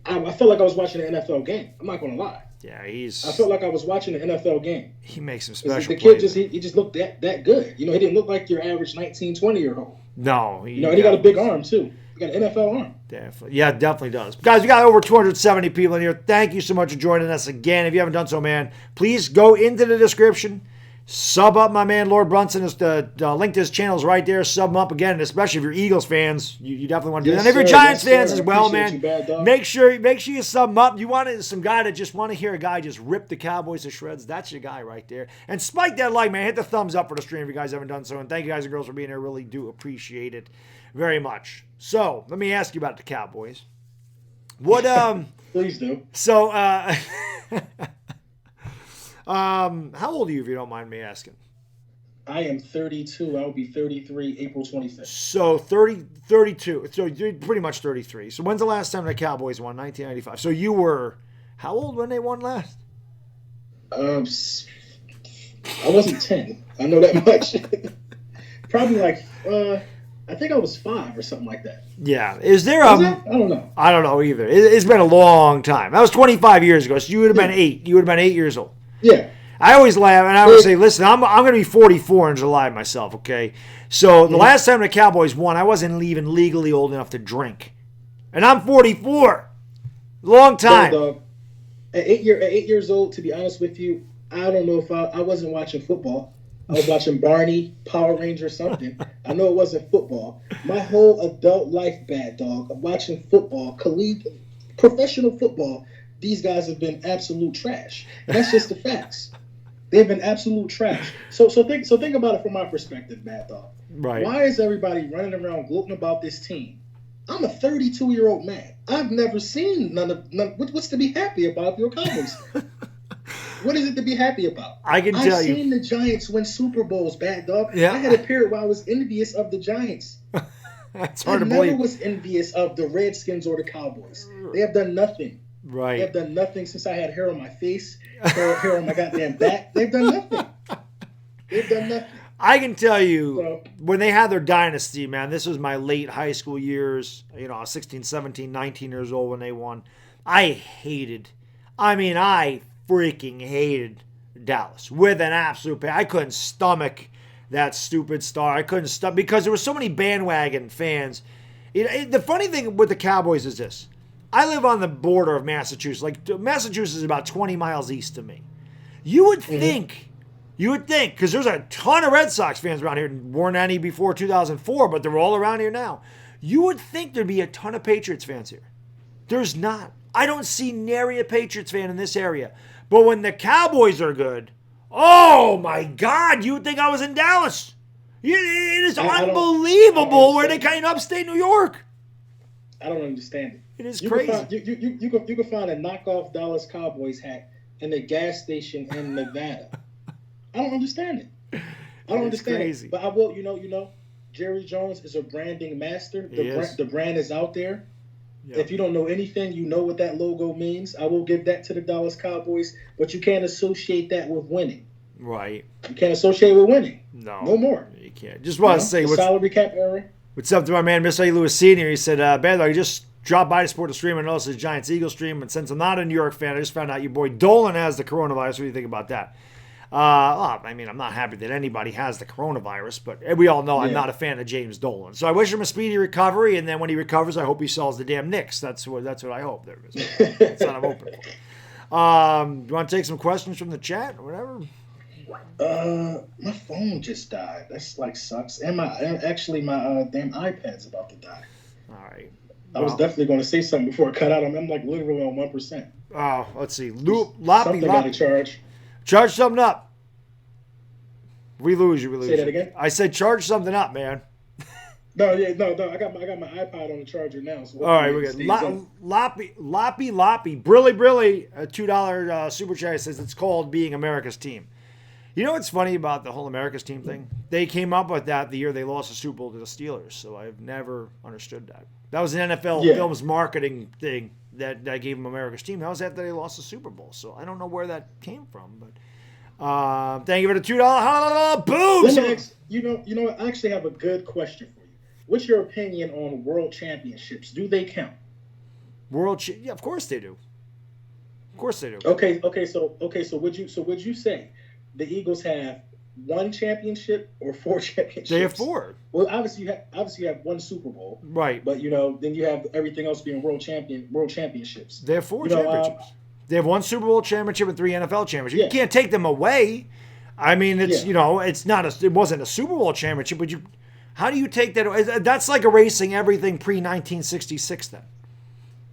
I felt like I was watching an NFL game. I'm not going to lie. Yeah, I felt like I was watching an NFL game. He makes some special plays. The kid just looked that good. He didn't look like your average 19, 20-year-old. No. And he got a big arm, too. He got an NFL arm. Definitely. Yeah, definitely does. Guys, we got over 270 people in here. Thank you so much for joining us again. If you haven't done so, man, please go into the description. Sub up my man, Lord Brunson. The link to his channel is right there. Sub him up again, and especially if you're Eagles fans, you definitely want to do that. And if you're Giants fans as well, man, make sure you sub him up. You want some guy that just want to hear a guy just rip the Cowboys to shreds. That's your guy right there. And spike that like, man. Hit the thumbs up for the stream if you guys haven't done so. And thank you guys and girls for being here. Really do appreciate it very much. So let me ask you about the Cowboys. What Please do. So how old are you, if you don't mind me asking? I am 32. I will be 33 April 25th. So 32. So you're pretty much 33. So when's the last time the Cowboys won? 1995. So you were how old when they won last? I wasn't 10. I know that much. Probably like I think I was 5 or something like that. Yeah. Is there I don't know. I don't know either. It's been a long time. That was 25 years ago. So you would have been 8. You would have been 8 years old. Yeah. I always laugh, and I always say, listen, I'm going to be 44 in July myself, okay? So the last time the Cowboys won, I wasn't even legally old enough to drink. And I'm 44. Long time. Dog. At 8 years old, to be honest with you, I don't know if I wasn't watching football. I was watching Barney, Power Rangers, something. I know it wasn't football. My whole adult life, Bad Dog, of watching football, professional football, these guys have been absolute trash. And that's just the facts. They've been absolute trash. So think about it from my perspective, Bad Dog. Right. Why is everybody running around gloating about this team? I'm a 32-year-old man. I've never seen none. What's to be happy about your Cowboys? What is it to be happy about? I've seen the Giants win Super Bowls, Bad Dog. Yeah. I had a period where I was envious of the Giants. That's hard to believe. I never was envious of the Redskins or the Cowboys. They have done nothing. Right. They have done nothing since I had hair on my face, hair on my goddamn back. They've done nothing. They've done nothing. I can tell you, when they had their dynasty, man, this was my late high school years, 16, 17, 19 years old when they won. I freaking hated Dallas with an absolute pain. I couldn't stomach that stupid star. I couldn't stomach, because there were so many bandwagon fans. The funny thing with the Cowboys is this. I live on the border of Massachusetts. Like, Massachusetts is about 20 miles east of me. You would think, because there's a ton of Red Sox fans around here. Weren't any before 2004, but they're all around here now. You would think there'd be a ton of Patriots fans here. There's not. I don't see nary a Patriots fan in this area. But when the Cowboys are good, oh my God, you would think I was in Dallas. It is unbelievable where they kind of upstate New York. I don't understand it. It is crazy. You can find a knockoff Dallas Cowboys hat in a gas station in Nevada. I don't understand it. I don't understand crazy. It. But I will, Jerry Jones is a branding master. The brand is out there. Yep. If you don't know anything, you know what that logo means. I will give that to the Dallas Cowboys, but you can't associate that with winning. Right. You can't associate with winning. No more. You can't. Just want to say the salary cap era. What's up to my man, Mr. A. Lewis Sr.? He said, Baddog, just dropped by to support the stream and noticed the Giants-Eagles stream. And since I'm not a New York fan, I just found out your boy Dolan has the coronavirus. What do you think about that? I'm not happy that anybody has the coronavirus, but we all know I'm not a fan of James Dolan. So I wish him a speedy recovery, and then when he recovers, I hope he sells the damn Knicks. That's what I hope. That's what I'm hoping for. Do you want to take some questions from the chat or whatever? My phone just died. That's sucks. And my damn iPad's about to die. All right. I was definitely going to say something before it cut out. I'm literally on 1%. Oh, let's see. Something got to charge. Charge something up. We lose you. Say that again? I said charge something up, man. No. I got my iPod on the charger now. So all right, we're good. Loppy. Brilly, a $2 super chat says it's called being America's team. You know what's funny about the whole America's team thing? They came up with that the year they lost the Super Bowl to the Steelers, so I've never understood that. That was an NFL Films marketing thing that gave them America's team. That was after they lost the Super Bowl, so I don't know where that came from. But thank you for the $2. Boom! Let me ask, you know what? I actually have a good question for you. What's your opinion on world championships? Do they count? Yeah, of course they do. Of course they do. Okay. So would you say the Eagles have one championship or four championships? They have four. Well, obviously you have one Super Bowl, right? But then you have everything else being world championships. They have four championships. They have one Super Bowl championship and 3 NFL championships. Yeah. You can't take them away. I mean, it's it wasn't a Super Bowl championship, but how do you take that? That's like erasing everything pre-1966. Then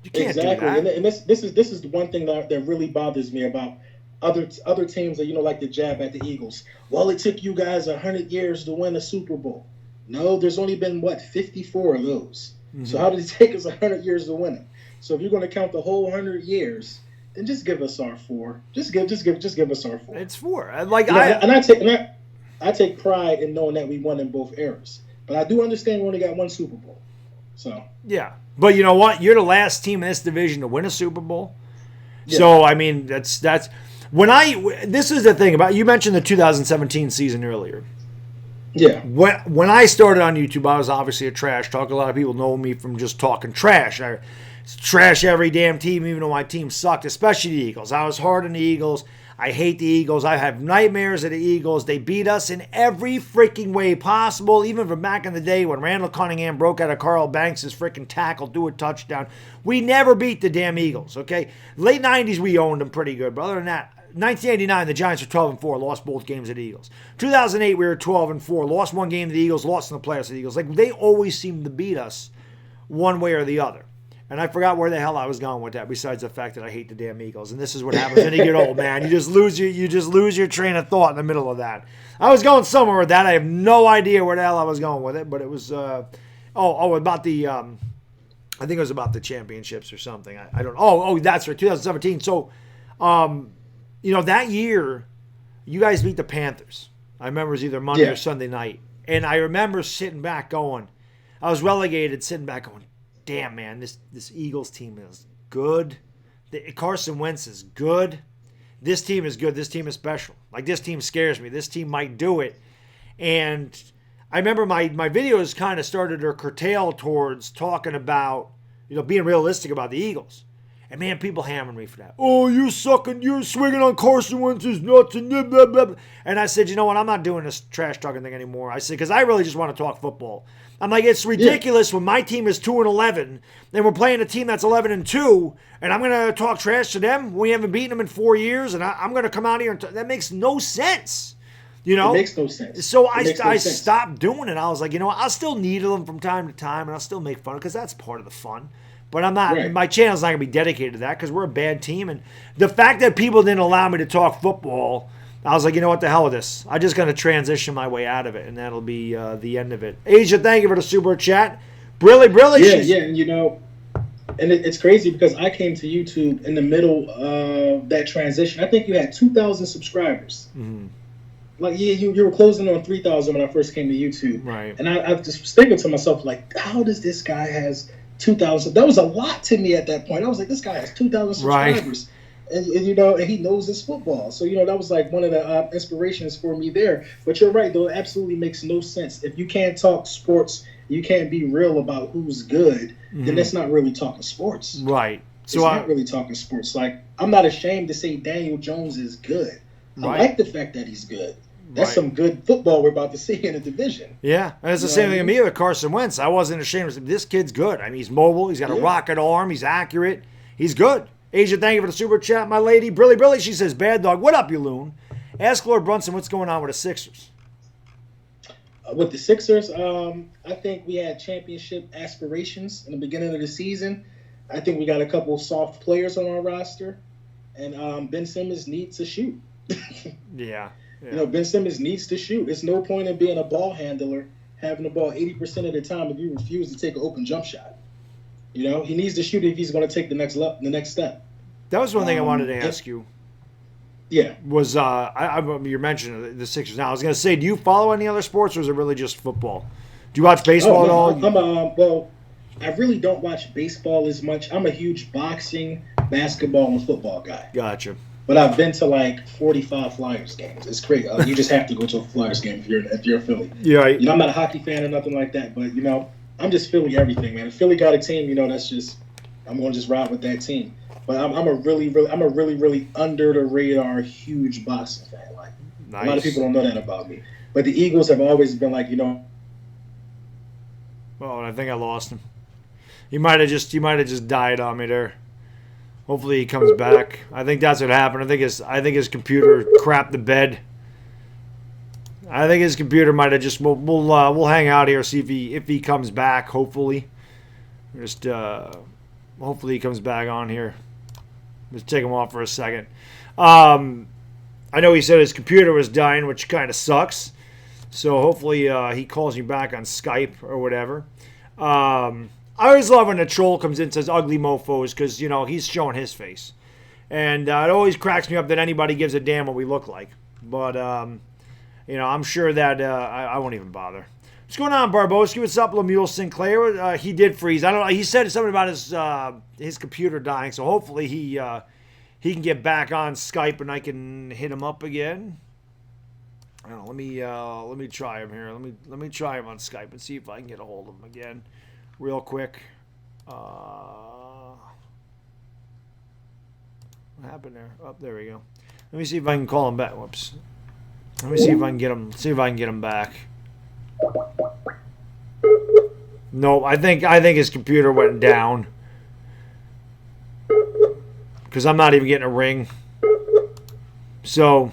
you can't do that. And this is the one thing that really bothers me about other teams that like to jab at the Eagles. Well, it took you guys 100 years to win a Super Bowl. No, there's only been 54 of those. Mm-hmm. So how did it take us 100 years to win it? So if you're going to count the whole 100 years, then just give us our 4. Just give us our 4. It's 4. I take pride in knowing that we won in both eras. But I do understand we only got one Super Bowl. So yeah, but you know what? You're the last team in this division to win a Super Bowl. Yeah. So I mean, that's. This is the thing about, you mentioned the 2017 season earlier. Yeah. When I started on YouTube, I was obviously a trash talk. A lot of people know me from just talking trash. trash every damn team, even though my team sucked, especially the Eagles. I was hard on the Eagles. I hate the Eagles. I have nightmares of the Eagles. They beat us in every freaking way possible, even from back in the day when Randall Cunningham broke out of Carl Banks' freaking tackle, threw a touchdown. We never beat the damn Eagles, okay? Late 90s, we owned them pretty good. But other than that, 1989, the Giants were 12-4, lost both games to the Eagles. 2008, we were 12-4, lost one game to the Eagles, lost in the playoffs to the Eagles. Like, they always seem to beat us one way or the other. And I forgot where the hell I was going with that, besides the fact that I hate the damn Eagles. And this is what happens when you get old, man. You just lose your train of thought in the middle of that. I was going somewhere with that. I have no idea where the hell I was going with it, but it was about the I think it was about the championships or something. I don't know. That's right, 2017. So that year you guys beat the Panthers. I remember it was either Monday or Sunday night. And I remember sitting back going, I was relegated, sitting back going, damn, man, this Eagles team is good. Carson Wentz is good. This team is good. This team is special. Like, this team scares me. This team might do it. And I remember my videos kind of started to curtail towards talking about, being realistic about the Eagles. And, man, people hammering me for that. Oh, you're swinging on Carson Wentz's nuts and blah, blah, blah. And I said, you know what, I'm not doing this trash talking thing anymore. I said, because I really just want to talk football. I'm like, it's ridiculous when my team is 2-11 and we're playing a team that's 11-2, and I'm going to talk trash to them. We haven't beaten them in 4 years, and I'm going to come out here and that makes no sense. It makes no sense. So I stopped doing it. I was like, I'll still needle them from time to time, and I'll still make fun because that's part of the fun. But I'm not. Right. My channel's not going to be dedicated to that because we're a bad team. And the fact that people didn't allow me to talk football, I was like, what the hell with this? I'm just going to transition my way out of it, and that'll be the end of it. Asia, thank you for the super chat. Brilly. Yeah, and it's crazy because I came to YouTube in the middle of that transition. I think you had 2,000 subscribers. Mm-hmm. Like, you were closing on 3,000 when I first came to YouTube. Right. And I just was thinking to myself, like, how does this guy has 2,000? That was a lot to me at that point. I was like, this guy has 2,000 subscribers. Right. And he knows his football. So, that was like one of the inspirations for me there. But you're right, though. It absolutely makes no sense. If you can't talk sports, you can't be real about who's good, then that's not really talking sports. Right. So it's not really talking sports. Like, I'm not ashamed to say Daniel Jones is good. I like the fact that he's good. That's some good football we're about to see in the division. Yeah, and it's the same thing to me with Carson Wentz. I wasn't ashamed to say, this kid's good. I mean, he's mobile. He's got a rocket arm. He's accurate. He's good. Asia, thank you for the super chat, my lady. Brilly, she says, Baddog, what up, you loon? Ask Lord Brunson what's going on with the Sixers. With the Sixers, I think we had championship aspirations in the beginning of the season. I think we got a couple of soft players on our roster, and Ben Simmons needs to shoot. Yeah. Ben Simmons needs to shoot. There's no point in being a ball handler, having the ball 80% of the time if you refuse to take an open jump shot. He needs to shoot if he's going to take the next step. That was one thing I wanted to ask you. Yeah. Was you're mentioning the Sixers now. I was going to say, do you follow any other sports, or is it really just football? Do you watch baseball at all? Well, I really don't watch baseball as much. I'm a huge boxing, basketball, and football guy. Gotcha. But I've been to like 45 Flyers games. It's great. You just have to go to a Flyers game if you're a Philly. Yeah. I'm not a hockey fan or nothing like that, but I'm just Philly everything, man. If Philly got a team, that's just I'm gonna just ride with that team. But I'm a really under the radar huge boxing fan. Like, nice. A lot of people don't know that about me. But the Eagles have always been like, Oh, I think I lost him. He might have just died on me there. Hopefully he comes back. I think that's what happened. I think his computer crapped the bed. I think his computer might have just. We'll hang out here, see if he comes back. Hopefully, hopefully he comes back on here. Just take him off for a second. I know he said his computer was dying, which kind of sucks. So hopefully he calls me back on Skype or whatever. I always love when a troll comes in and says ugly mofos because, he's showing his face. And it always cracks me up that anybody gives a damn what we look like. But, I'm sure that I won't even bother. What's going on, Barboski? What's up, Lemuel Sinclair? He did freeze. I don't know. He said something about his computer dying, so hopefully he can get back on Skype and I can hit him up again. I don't know, let me try him here. Let me try him on Skype and see if I can get a hold of him again. Real quick. What happened there? Oh, there we go. Let me see if I can call him back. Whoops. Let me see if I can get him. See if I can get him back. No, I think his computer went down because I'm not even getting a ring. So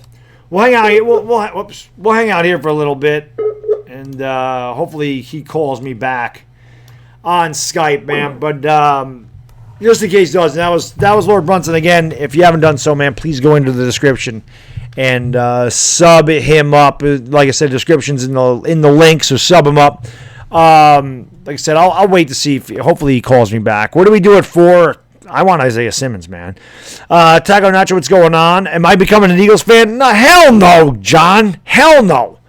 we'll hang out here. We'll hang out here for a little bit, and hopefully he calls me back on Skype, man. But just in case he doesn't, that was Lord Brunson again. If you haven't done so, man, please go into the description and sub him up. Like I said, description's in the link, so sub him up. Like I said, I'll wait to see if hopefully he calls me back. What do we do it for? I want Isaiah Simmons, man. Taco Nacho, what's going on? Am I becoming an Eagles fan? No, hell no, John. Hell no.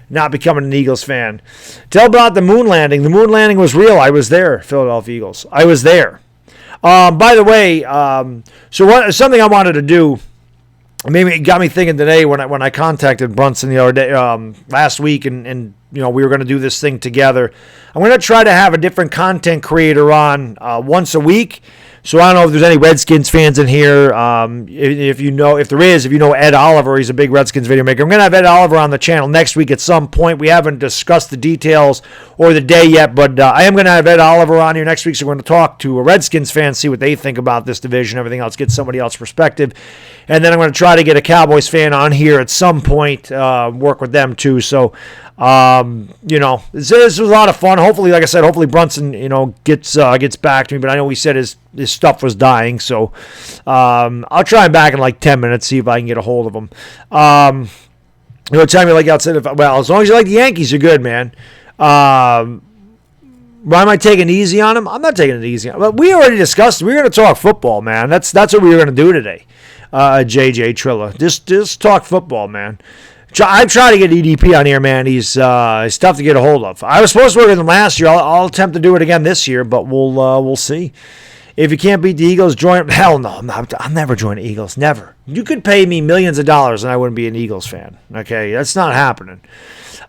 Not becoming an Eagles fan. Tell about the moon landing. The moon landing was real. I was there, Philadelphia Eagles. I was there. By the way, something I wanted to do, maybe it got me thinking today when I contacted Brunson the other day, last week, and we were going to do this thing together. I'm going to try to have a different content creator on once a week. So I don't know if there's any Redskins fans in here. If you know Ed Oliver, he's a big Redskins video maker. I'm going to have Ed Oliver on the channel next week at some point. We haven't discussed the details or the day yet, but I am going to have Ed Oliver on here next week. So we're going to talk to a Redskins fan, see what they think about this division, everything else, get somebody else's perspective. And then I'm going to try to get a Cowboys fan on here at some point, work with them too. So, this was a lot of fun. Hopefully, like I said, Brunson, gets back to me. But I know he said his stuff was dying, so I'll try him back in like 10 minutes, see if I can get a hold of him. Tell me like outside of, well, as long as you like the Yankees, you're good, man. Why am I taking it easy on him? I'm not taking it easy on him. But we already discussed it. We're going to talk football, man. That's what we were going to do today. JJ Trilla. Just talk football, man. I try to get EDP on here, man. He's tough to get a hold of. I was supposed to work with him last year. I'll attempt to do it again this year, but we'll see. If you can't beat the Eagles, join. Hell no, I'll never join the Eagles. Never. You could pay me millions of dollars and I wouldn't be an Eagles fan. Okay, that's not happening.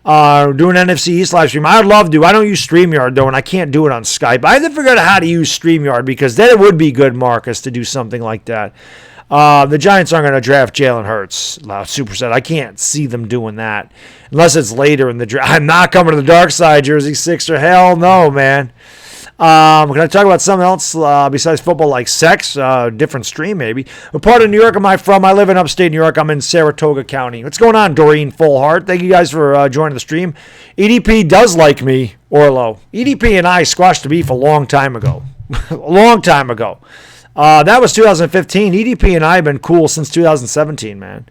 Doing NFC East live stream. I'd love to. I don't use StreamYard though, and I can't do it on Skype. I have to figure out how to use StreamYard because then it would be good, Marcus, to do something like that. The Giants aren't going to draft Jalen Hurts, superset. I can't see them doing that unless it's later in the draft. I'm not coming to the dark side, Jersey Sixer. Hell no, man. Can I talk about something else besides football, like sex? Different stream, maybe. What part of New York am I from? I live in upstate New York. I'm in Saratoga County. What's going on, Doreen Fullheart? Thank you guys for joining the stream. EDP does like me, Orlo. EDP and I squashed the beef a long time ago. A long time ago. That was 2015. EDP and I have been cool since 2017, man.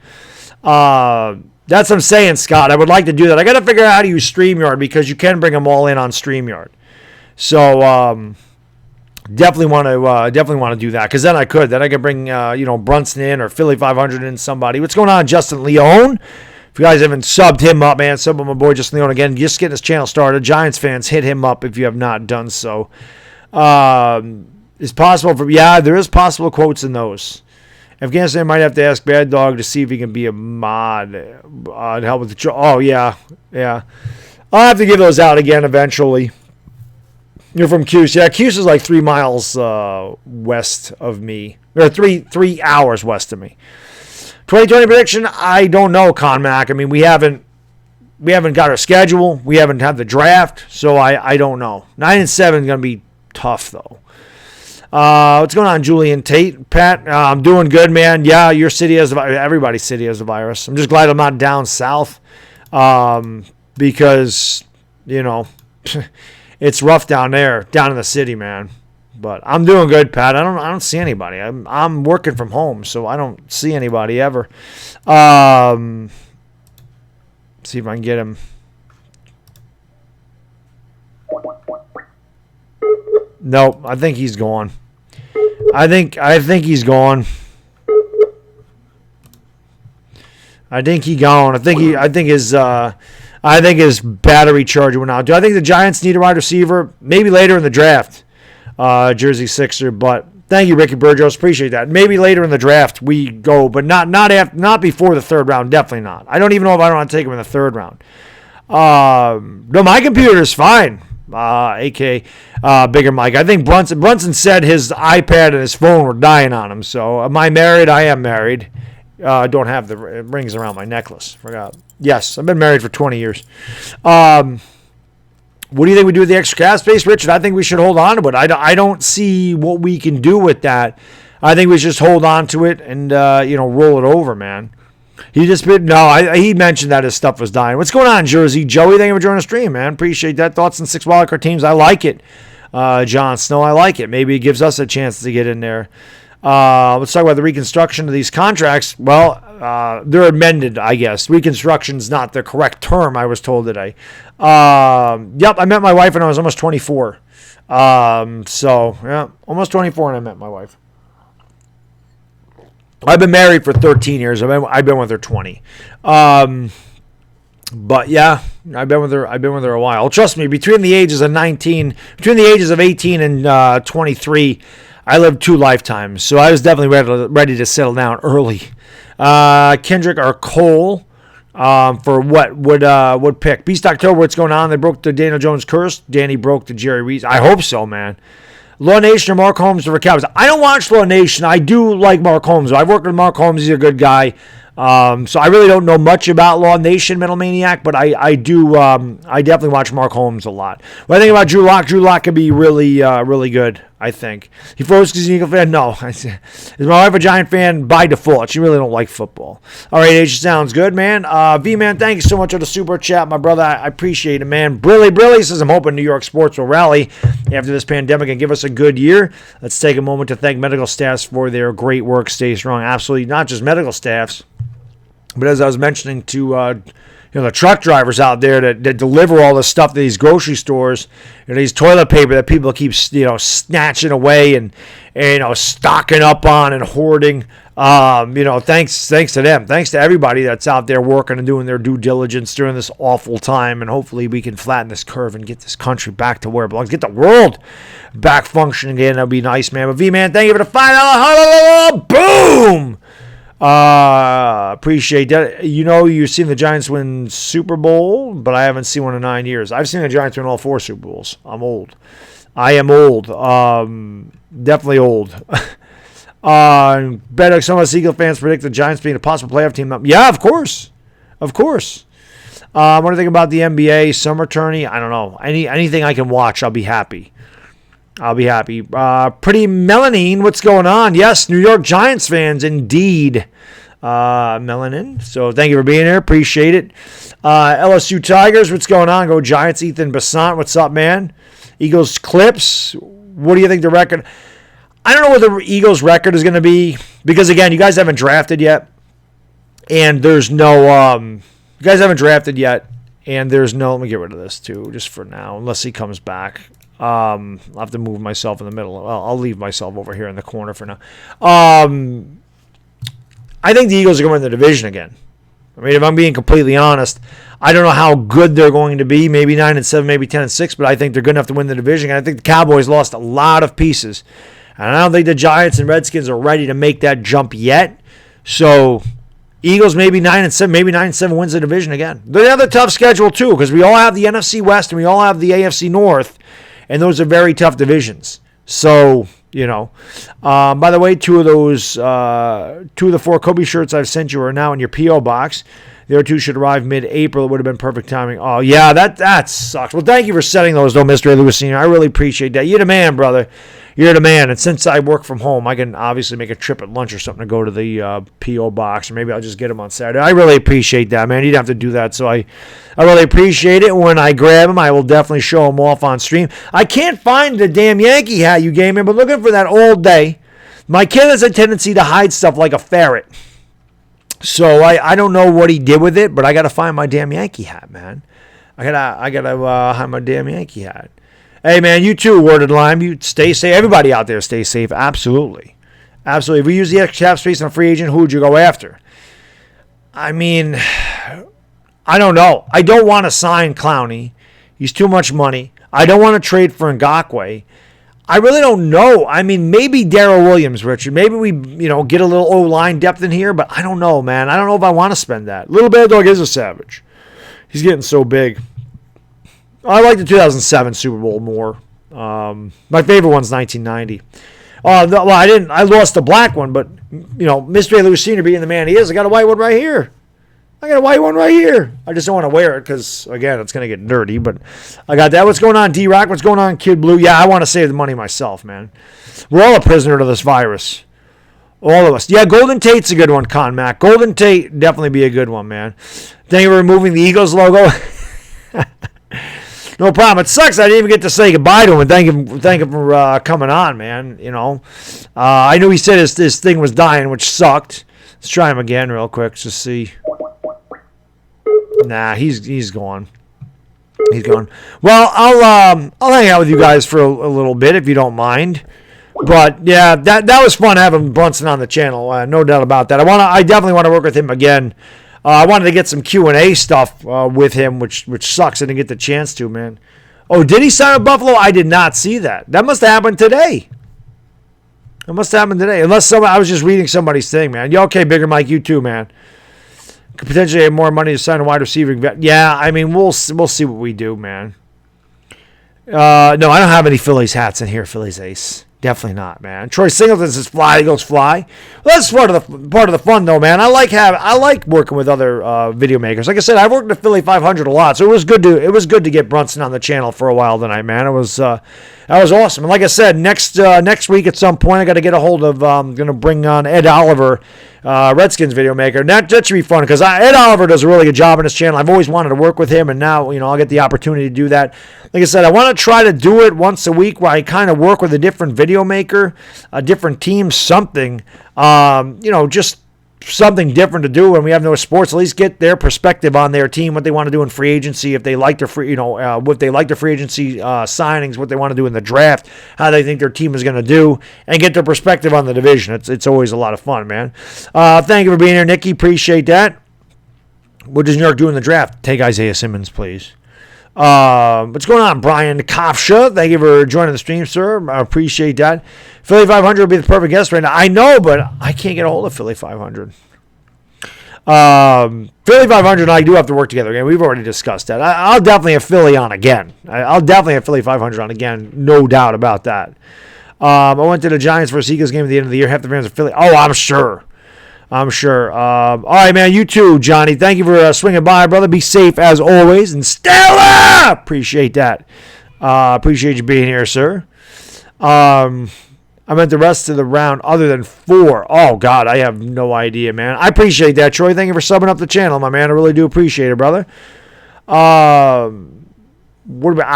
That's what I'm saying, Scott. I would like to do that. I got to figure out how to use StreamYard because you can bring them all in on StreamYard. So definitely want to do that because then I could bring Brunson in or Philly 500 in somebody. What's going on, Justin Leone? If you guys haven't subbed him up, man, sub my boy Justin Leone again. Just getting his channel started. Giants fans, hit him up if you have not done so. It's possible there is possible quotes in those. Afghanistan might have to ask Baddog to see if he can be a mod to help with the. Oh yeah. I'll have to give those out again eventually. You're from Cuse. Yeah, Cuse is like 3 miles west of me. Or 3 hours west of me. 2020 prediction, I don't know, Conmac. I mean, we haven't got our schedule. We haven't had the draft, so I don't know. 9-7 is going to be tough, though. What's going on, Julian Tate? Pat, I'm doing good, man. Yeah, your city has the virus. Everybody's city has the virus. I'm just glad I'm not down south because, it's rough down there, down in the city, man. But I'm doing good, Pat. I don't see anybody. I'm working from home, so I don't see anybody ever. See if I can get him. Nope, I think he's gone. I think he's gone. I think he gone. I think his battery charger went out. Do I think the Giants need a wide receiver? Maybe later in the draft, Jersey Sixer. But thank you, Ricky Burgos. Appreciate that. Maybe later in the draft we go, but not before the third round. Definitely not. I don't even know if I want to take him in the third round. No, my computer is fine. a.k.a. Bigger Mike. I think Brunson said his iPad and his phone were dying on him. So am I married? I am married. Don't have the rings around my necklace. Forgot. Yes, I've been married for 20 years. What do you think we do with the extra cap space, Richard? I think we should hold on to it. I don't see what we can do with that. I think we should just hold on to it and roll it over, man. He mentioned that his stuff was dying. What's going on, Jersey? Joey, thank you for joining the stream, man. Appreciate that. Thoughts on 6 wildcard teams? I like it. John Snow, I like it. Maybe it gives us a chance to get in there. Let's talk about the reconstruction of these contracts. Well, they're amended, I guess. Reconstruction is not the correct term, I was told today. Yep, I met my wife when I was almost 24. Almost 24 and I met my wife. I've been married for 13 years. I've been with her 20. But yeah, I've been with her a while. Trust me, between the ages of 18 and 23, I lived 2 lifetimes. So I was definitely ready to settle down early. Kendrick or Cole for what would pick? Beast October, what's going on? They broke the Daniel Jones curse. Danny broke the Jerry Reese. I hope so, man. Law Nation or Mark Holmes for Cowboys? I don't watch Law Nation. I do like Mark Holmes. I've worked with Mark Holmes. He's a good guy. So I really don't know much about Law Nation, Metal Maniac, but I do. I definitely watch Mark Holmes a lot. What I think about Drew Lock? Drew Lock could be really, really good. I think he froze because he's an Eagle fan. No, is my wife a Giant fan by default? She really don't like football. All right, H sounds good, man. V man, thank you so much for the super chat, my brother. I appreciate it, man. Brilly says I'm hoping New York sports will rally after this pandemic and give us a good year. Let's take a moment to thank medical staffs for their great work. Stay strong. Absolutely, not just medical staffs. But as I was mentioning to the truck drivers out there that deliver all this stuff to these grocery stores, these toilet paper that people keep snatching away and stocking up on and hoarding. Thanks to them. Thanks to everybody that's out there working and doing their due diligence during this awful time. And hopefully we can flatten this curve and get this country back to where it belongs. Get the world back functioning again. That'd be nice, man. But V-Man, thank you for the $5 boom. Appreciate that. You've seen the Giants win Super Bowl, but I haven't seen one in 9 years. I've seen the Giants win all 4 Super Bowls. I'm old. I am old. Definitely old. Baddog, some of us Eagle fans predict the Giants being a possible playoff team. Yeah, of course. What do you think about the NBA summer tourney? I don't know. Anything I can watch, I'll be happy. Pretty Melanin, what's going on? Yes, New York Giants fans, indeed. Melanin. So thank you for being here. Appreciate it. LSU Tigers, what's going on? Go Giants. Ethan Bassant, what's up, man? Eagles Clips, what do you think the record? I don't know what the Eagles record is going to be because, again, you guys haven't drafted yet. And there's no, let me get rid of this too, just for now, unless he comes back. I'll have to move myself in the middle. Well, I'll leave myself over here in the corner for now. I think the Eagles are going to win the division again. I mean, if I'm being completely honest, I don't know how good they're going to be. Maybe 9-7, maybe 10-6, but I think they're good enough to win the division. And I think the Cowboys lost a lot of pieces. And I don't think the Giants and Redskins are ready to make that jump yet. So Eagles maybe 9-7, maybe 9-7 wins the division again. They have a tough schedule too, because we all have the NFC West and we all have the AFC North. And those are very tough divisions. So, by the way, 2 of the 4 Kobe shirts I've sent you are now in your P.O. box. The other 2 should arrive mid-April. It would have been perfect timing. Oh, yeah, that sucks. Well, thank you for sending those, though, Mr. Lewis Sr. I really appreciate that. You're the man, brother. You're the man. And since I work from home, I can obviously make a trip at lunch or something to go to the P.O. box, or maybe I'll just get them on Saturday. I really appreciate that, man. You'd have to do that. So I really appreciate it. When I grab them, I will definitely show them off on stream. I can't find the damn Yankee hat you gave me, but looking for that all day. My kid has a tendency to hide stuff like a ferret. So I don't know what he did with it, but I got to find my damn Yankee hat, man. I gotta hide my damn Yankee hat. Hey, man, you too, Worded Lime. You stay safe. Everybody out there stay safe. Absolutely. Absolutely. If we use the extra cap space on a free agent, who would you go after? I mean, I don't know. I don't want to sign Clowney. He's too much money. I don't want to trade for Ngakoue. I really don't know. I mean, maybe Darrell Williams, Richard. Maybe we, get a little O-line depth in here, but I don't know, man. I don't know if I want to spend that. Little Baddog is a savage. He's getting so big. I like the 2007 Super Bowl more. My favorite one's 1990. Well, I didn't. I lost the black one, but Mr. A. Lewis Sr. being the man he is, I got a white one right here. I just don't want to wear it because, again, it's going to get dirty. But I got that. What's going on, D-Rock? What's going on, Kid Blue? Yeah, I want to save the money myself, man. We're all a prisoner to this virus. All of us. Yeah, Golden Tate's a good one, Con Mac. Golden Tate definitely be a good one, man. Thank you for removing the Eagles logo. No problem. It sucks I didn't even get to say goodbye to him and thank him for coming on, man. I knew he said his thing was dying, which sucked. Let's try him again real quick to see. Nah, he's gone. He's gone. Well, I'll hang out with you guys for a little bit if you don't mind. But yeah, that was fun having Brunson on the channel. No doubt about that. I definitely want to work with him again. I wanted to get some Q&A stuff with him, which sucks. I didn't get the chance to, man. Oh, did he sign with Buffalo? I did not see that. That must have happened today. Unless I was just reading somebody's thing, man. Yeah, okay, Bigger Mike, you too, man. Could potentially have more money to sign a wide receiver. Yeah, I mean, we'll see what we do, man. No, I don't have any Phillies hats in here, Phillies ace. Definitely not, man. Troy Singleton says fly, Eagles fly. Well, that's part of the fun, though, man. I like working with other video makers. Like I said, I've worked the Philly 500 a lot, so it was good to get Brunson on the channel for a while tonight, man. It was that was awesome. And like I said, next week at some point, I got to get a hold of. I'm gonna bring on Ed Oliver, Redskins video maker. And that should be fun because Ed Oliver does a really good job on his channel. I've always wanted to work with him, and now I'll get the opportunity to do that. Like I said, I want to try to do it once a week where I kind of work with a different video maker, a different team, something. Just something different to do when we have no sports. At least get their perspective on their team, what they want to do in free agency, if they like their free, what they like their free agency signings, what they want to do in the draft, how they think their team is going to do, and get their perspective on the division. It's always a lot of fun, man. Thank you for being here, Nikki. Appreciate that. What does New York do in the draft? Take Isaiah Simmons, please. What's going on, Brian Kafsha? Thank you for joining the stream, sir. I appreciate that. Philly 500 would be the perfect guest right now. I know, but I can't get a hold of Philly 500. Philly 500 and I do have to work together again. We've already discussed that. I'll definitely have Philly on again. I'll definitely have Philly 500 on again. No doubt about that. I went to the Giants versus Eagles game at the end of the year. Half the fans are Philly. Oh, I'm sure. All right, man. You too, Johnny. Thank you for swinging by, brother. Be safe as always. And Stella! Appreciate that. Appreciate you being here, sir. I meant the rest of the round other than 4. Oh, God, I have no idea, man. I appreciate that, Troy. Thank you for subbing up the channel, my man. I really do appreciate it, brother. What about,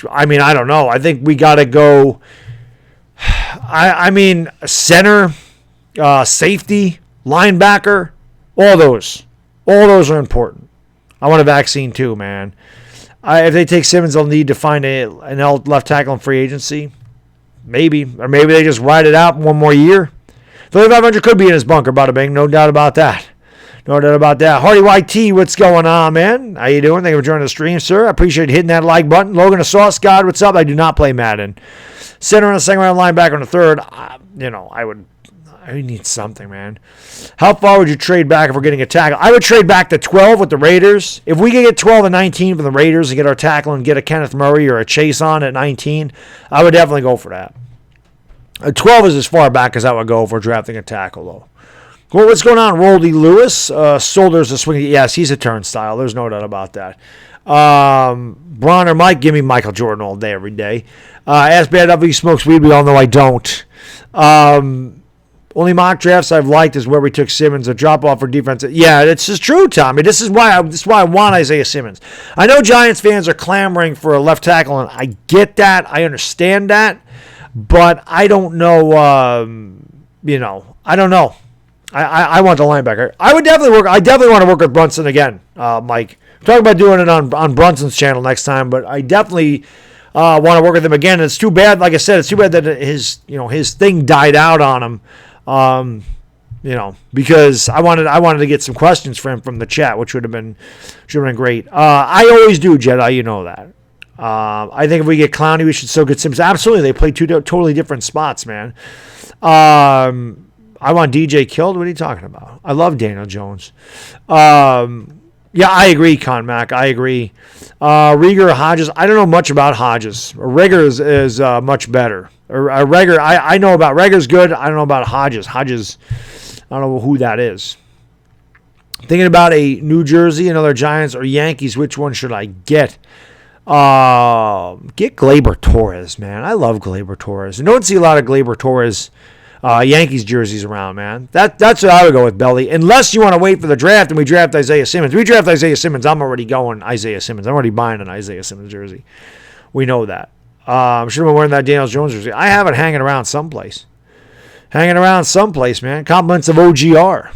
I mean, I don't know. I think we got to go. I mean, center, safety, linebacker, all those are important. I want a vaccine too, man. If they take Simmons, they'll need to find an left tackle in free agency. Maybe. Or maybe they just ride it out one more year. Philly 500 could be in his bunker, bada bing. No doubt about that. Hardy YT, what's going on, man? How you doing? Thank you for joining the stream, sir. I appreciate hitting that like button. Logan the Sauce God, what's up? I do not play Madden. Center on the second round, linebacker on the third. I would need something, man. How far would you trade back if we're getting a tackle? I would trade back to 12 with the Raiders. If we could get 12 and 19 from the Raiders and get our tackle and get a Kenneth Murray or a Chase on at 19, I would definitely go for that. 12 is as far back as I would go for drafting a tackle, though. Well, what's going on, Roldy Lewis? Solder's a swing. Yes, he's a turnstile. There's no doubt about that. Bron or Mike, give me Michael Jordan all day, every day. Ask Baddog if he smokes weed. We all know I don't. Only mock drafts I've liked is where we took Simmons, a drop-off for defense. Yeah, this is true, Tommy. This is why I want Isaiah Simmons. I know Giants fans are clamoring for a left tackle, and I get that. I understand that. But I don't know, I don't know. I want the linebacker. I definitely want to work with Brunson again, Mike. We're talking about doing it on Brunson's channel next time, but I definitely want to work with him again. And it's too bad, like I said, it's too bad that his thing died out on him. Because I wanted to get some questions for him from the chat, which should have been great. I always do, Jedi. You know that. I think if we get Clowney, we should still get Sims. Absolutely, they play two totally different spots, man. I want DJ killed. What are you talking about? I love Daniel Jones. Yeah, I agree, Con Mac. I agree. Rieger or Hodges. I don't know much about Hodges. Rieger is much better. Rieger, I know about Rieger's good. I don't know about Hodges. Hodges, I don't know who that is. Thinking about a New Jersey, another Giants or Yankees. Which one should I get? Get Gleyber Torres, man. I love Gleyber Torres. You don't see a lot of Gleyber Torres Yankees jerseys around, man. That's what I would go with, Belly. Unless you want to wait for the draft and we draft Isaiah Simmons. We draft Isaiah Simmons, I'm already going Isaiah Simmons. I'm already buying an Isaiah Simmons jersey. We know that. Should have been wearing that Daniels Jones jersey. I have it hanging around someplace. Man. Compliments of OGR.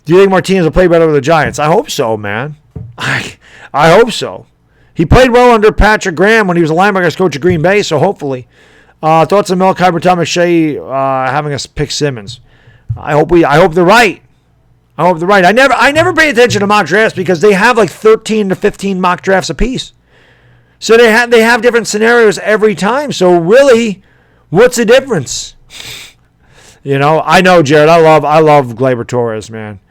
Do you think Martinez will play better with the Giants? I hope so, man. I hope so. He played well under Patrick Graham when he was a linebackers coach at Green Bay, so hopefully. Thoughts on Mel Kiper, Tom McShay having us pick Simmons? I hope they're right. I never pay attention to mock drafts because they have like 13 to 15 mock drafts apiece. So they have different scenarios every time. So really, what's the difference? I know, Jared. I love Gleyber Torres, man.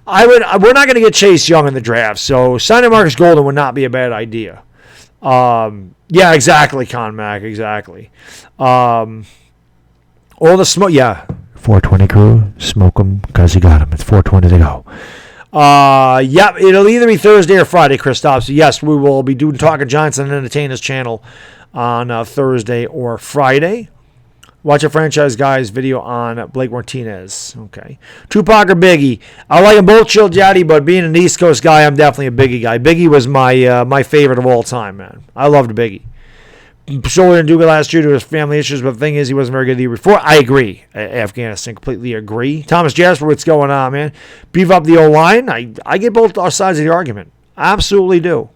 We're not going to get Chase Young in the draft, so signing Marcus Golden would not be a bad idea. Yeah, exactly, Con Mac, exactly. All the smoke, yeah. 420 crew, smoke them because you got them. It's 420 to go. Yeah, it'll either be Thursday or Friday, Christoph. So yes, we will be doing Talking Giants on Entertainers channel on Thursday or Friday. Watch a Franchise Guys video on Blake Martinez. Okay. Tupac or Biggie? I like them both, Chill Daddy, but being an East Coast guy, I'm definitely a Biggie guy. Biggie was my favorite of all time, man. I loved Biggie. Shoulder and Duga last year to his family issues, but the thing is, he wasn't very good the year before. I agree. Afghanistan, completely agree. Thomas Jasper, what's going on, man? Beef up the O-line. I get both sides of the argument. Absolutely do.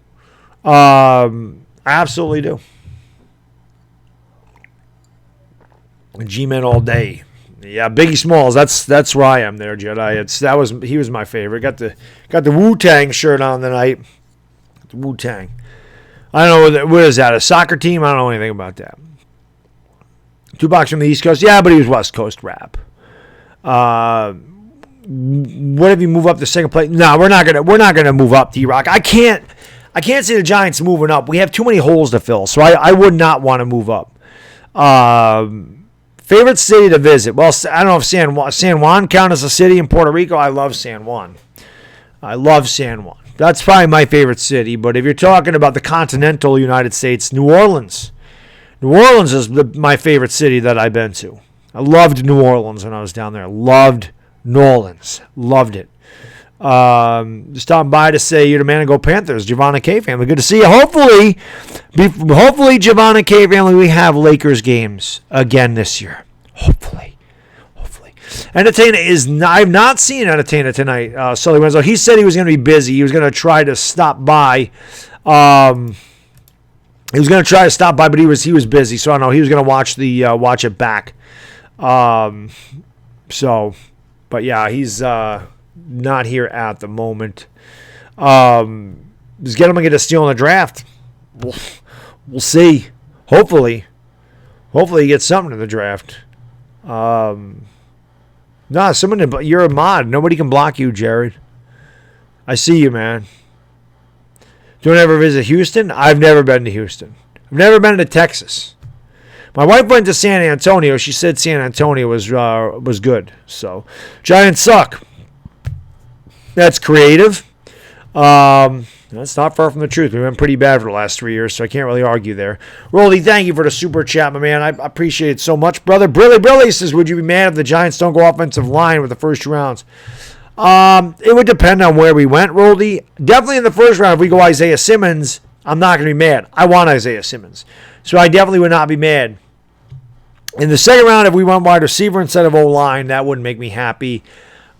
Absolutely do. G-Men all day. Yeah, Biggie Smalls. That's where I am there, Jedi. He was my favorite. Got the Wu-Tang shirt on tonight. The Wu-Tang. I don't know what is that? A soccer team? I don't know anything about that. Tupac's from the East Coast. Yeah, but he was West Coast rap. What if you move up to second place? No, we're not gonna move up, D-Rock. I can't see the Giants moving up. We have too many holes to fill, so I would not want to move up. Favorite city to visit? Well, I don't know if San Juan count as a city in Puerto Rico. I love San Juan. That's probably my favorite city. But if you're talking about the continental United States, New Orleans. New Orleans is my favorite city that I've been to. I loved New Orleans when I was down there. Loved New Orleans. Loved it. Just stopping by to say you're the man and go Panthers. Giovanna K family. Good to see you. Hopefully, Giovanna K family, we have Lakers games again this year. Hopefully. Entertainer I've not seen Entertainer tonight. Sully Winslow. He said he was going to be busy. He was going to try to stop by. But he was busy. So I don't know. He was going to watch it back. But yeah, he's not here at the moment. Just get him and get a steal in the draft. We'll see. Hopefully he gets something in the draft. You're a mod. Nobody can block you, Jared. I see you, man. Don't ever visit Houston? I've never been to Houston. I've never been to Texas. My wife went to San Antonio. She said San Antonio was good. So, Giants suck. That's creative. That's not far from the truth. We've been pretty bad for the last 3 years, so I can't really argue there. Rolly, thank you for the super chat, my man. I appreciate it so much, brother. Brilly says, would you be mad if the Giants don't go offensive line with the first 2 rounds? It would depend on where we went, Rolly. Definitely in the first round, if we go Isaiah Simmons, I'm not going to be mad. I want Isaiah Simmons. So I definitely would not be mad. In the second round, if we went wide receiver instead of O-line, that wouldn't make me happy.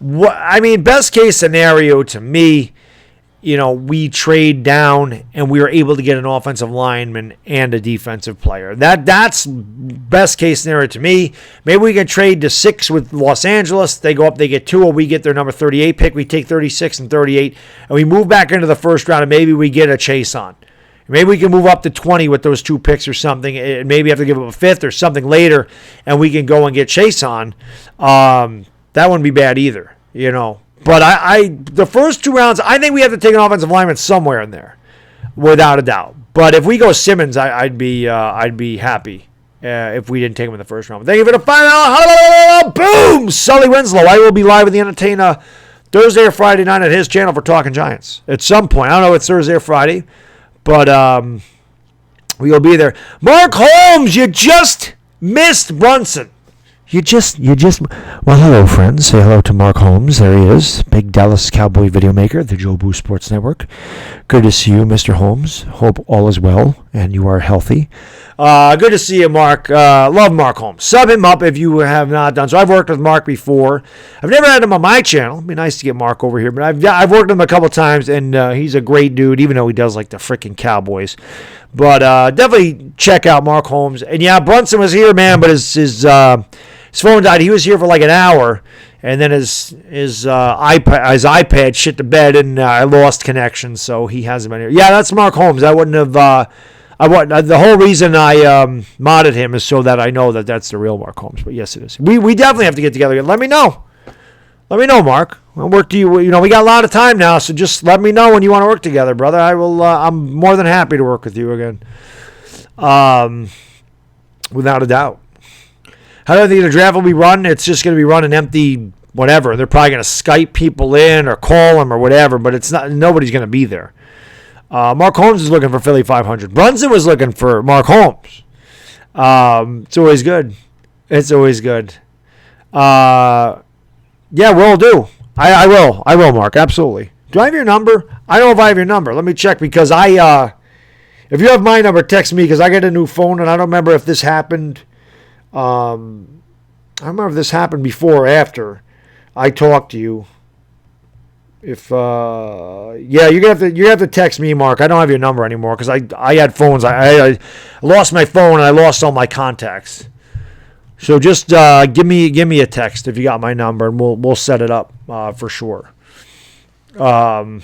Best case scenario to me, we trade down and we were able to get an offensive lineman and a defensive player. That's best case scenario to me. Maybe we can trade to 6 with Los Angeles. They go up, they get 2, or we get their number 38 pick. We take 36 and 38, and we move back into the first round, and maybe we get a chase on. Maybe we can move up to 20 with those 2 picks or something. And maybe have to give up a 5th or something later, and we can go and get chase on. That wouldn't be bad either, But the first 2 rounds, I think we have to take an offensive lineman somewhere in there. without a doubt. But if we go Simmons, I'd be happy if we didn't take him in the first round. Thank you for the final. Boom! Sully Winslow. I will be live with the Entertainer Thursday or Friday night at his channel for Talking Giants at some point. I don't know if it's Thursday or Friday, but we will be there. Mark Holmes, you just missed Brunson. You just, well, hello, friends. Say hello to Mark Holmes. There he is, big Dallas Cowboy video maker, the Joe Boo Sports Network. Good to see you, Mr. Holmes. Hope all is well and you are healthy. Good to see you, Mark. Love Mark Holmes. Sub him up if you have not done so. I've worked with Mark before. I've never had him on my channel. It'd be nice to get Mark over here, but I've worked with him a couple times, and he's a great dude, even though he does like the freaking Cowboys. But definitely check out Mark Holmes. And yeah, Brunson was here, man, but his phone died. He was here for like an hour, and then his iPad shit to bed, and I lost connection, so he hasn't been here. Yeah, that's Mark Holmes. I wouldn't have. The whole reason I modded him is so that I know that that's the real Mark Holmes. But yes, it is. We definitely have to get together. Let me know. Let me know, Mark. I'll work to you. You know, we got a lot of time now, so just let me know when you want to work together, brother. I will. I'm more than happy to work with you again. Without a doubt. How do I think the draft will be run? It's just going to be run an empty whatever. They're probably going to Skype people in or call them or whatever, but it's not. Nobody's going to be there. Mark Holmes is looking for Philly 500. Brunson was looking for Mark Holmes. It's always good. It's always good. Yeah, will do. I will, Mark. Absolutely. Do I have your number? I don't know if I have your number. Let me check because if you have my number, text me because I got a new phone and I don't remember if this happened. I don't remember if this happened before or after I talked to you. If yeah, you have to text me, Mark. I don't have your number anymore because I had phones. I lost my phone and I lost all my contacts. So just give me a text if you got my number and we'll set it up for sure. Yeah,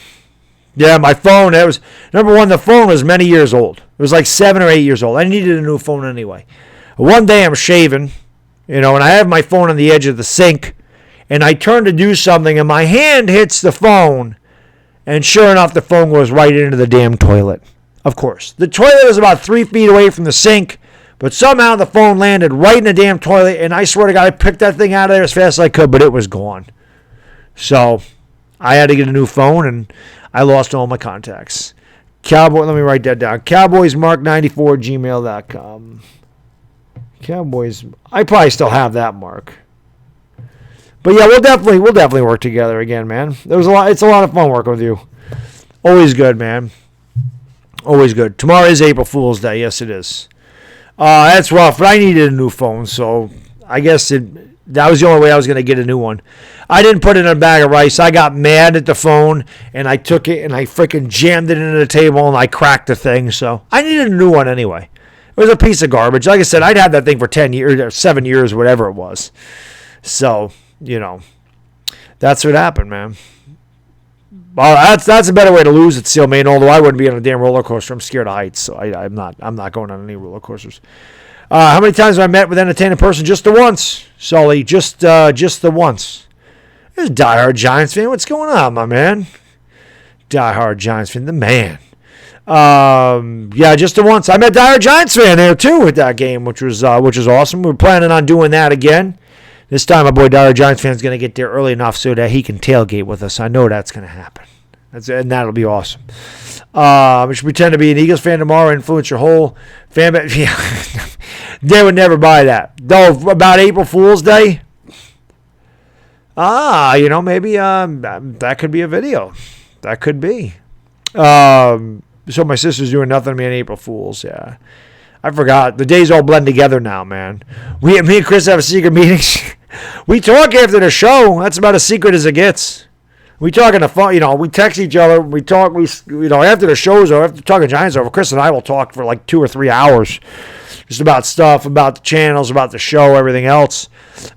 my phone. That was number one. The phone was many years old. It was like 7 or 8 years old. I needed a new phone anyway. One day I'm shaving, and I have my phone on the edge of the sink. And I turn to do something, and my hand hits the phone, and sure enough, the phone goes right into the damn toilet. Of course. The toilet was about 3 feet away from the sink, but somehow the phone landed right in the damn toilet, and I swear to God, I picked that thing out of there as fast as I could, but it was gone. So I had to get a new phone, and I lost all my contacts. Cowboy, let me write that down. CowboysMark94@gmail.com. Cowboys, I probably still have that, Mark. But yeah, we'll definitely work together again, man. It's a lot of fun working with you. Always good, man. Always good. Tomorrow is April Fool's Day. Yes, it is. That's rough, but I needed a new phone, so I guess that was the only way I was going to get a new one. I didn't put it in a bag of rice. I got mad at the phone, and I took it, and I freaking jammed it into the table, and I cracked the thing, so I needed a new one anyway. It was a piece of garbage. Like I said, I'd had that thing for 10 years, or 7 years, whatever it was. So, that's what happened, man. Well, that's a better way to lose it, still, man. Although I wouldn't be on a damn roller coaster. I'm scared of heights, so I'm not going on any roller coasters. How many times have I met with an entertaining person? Just the once, Sully. Just the once. There's DieHard Giants fan. What's going on, my man? DieHard Giants fan, the man. Yeah, just the once. I met DieHard Giants fan there too at that game, which was awesome. We're planning on doing that again. This time, my boy DieHard Giants fan is going to get there early enough so that he can tailgate with us. I know that's going to happen. And that'll be awesome. I should pretend to be an Eagles fan tomorrow, influence your whole fan base. Yeah. They would never buy that. Though, about April Fool's Day, maybe that could be a video. That could be. So my sister's doing nothing to me on April Fool's, yeah. I forgot. The days all blend together now, man. Me and Chris have a secret meeting. We talk after the show. That's about as secret as it gets. We talk on the phone, we text each other. We talk, after the show's over, after Talking Giants over, Chris and I will talk for like 2 or 3 hours. Just about stuff, about the channels, about the show, everything else.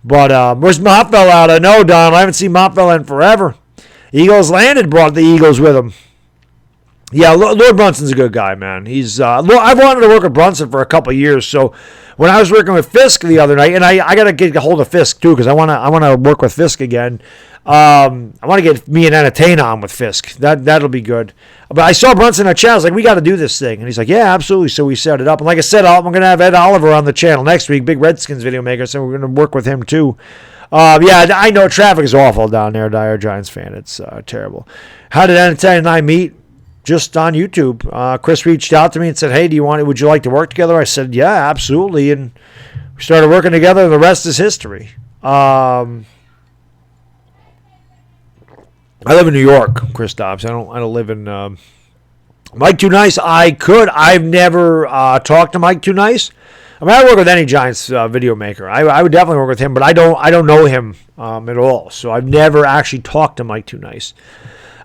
But where's Montfell out? I know, Don. I haven't seen Montfell in forever. Eagles landed, brought the Eagles with them. Yeah, Lord Brunson's a good guy, man. I've wanted to work with Brunson for a couple of years. So when I was working with Fisk the other night, and I got to get a hold of Fisk too, because I want to work with Fisk again. I want to get me and Entertain on with Fisk. That'll be good. But I saw Brunson in a chat. I was like, we got to do this thing. And he's like, yeah, absolutely. So we set it up. And like I said, I'm going to have Ed Oliver on the channel next week, big Redskins video maker. So we're going to work with him too. Yeah, I know traffic is awful down there, DieHardGiantsFan. It's terrible. How did Entertain and I meet? Just on YouTube. Chris reached out to me and said, hey, would you like to work together? I said, yeah, absolutely. And we started working together, and the rest is history. I live in New York, Chris Dobbs. I don't live in Mike Too Nice. I've never talked to Mike Too Nice. I mean, I work with any Giants video maker. I would definitely work with him, but I don't know him at all. So I've never actually talked to Mike Too Nice.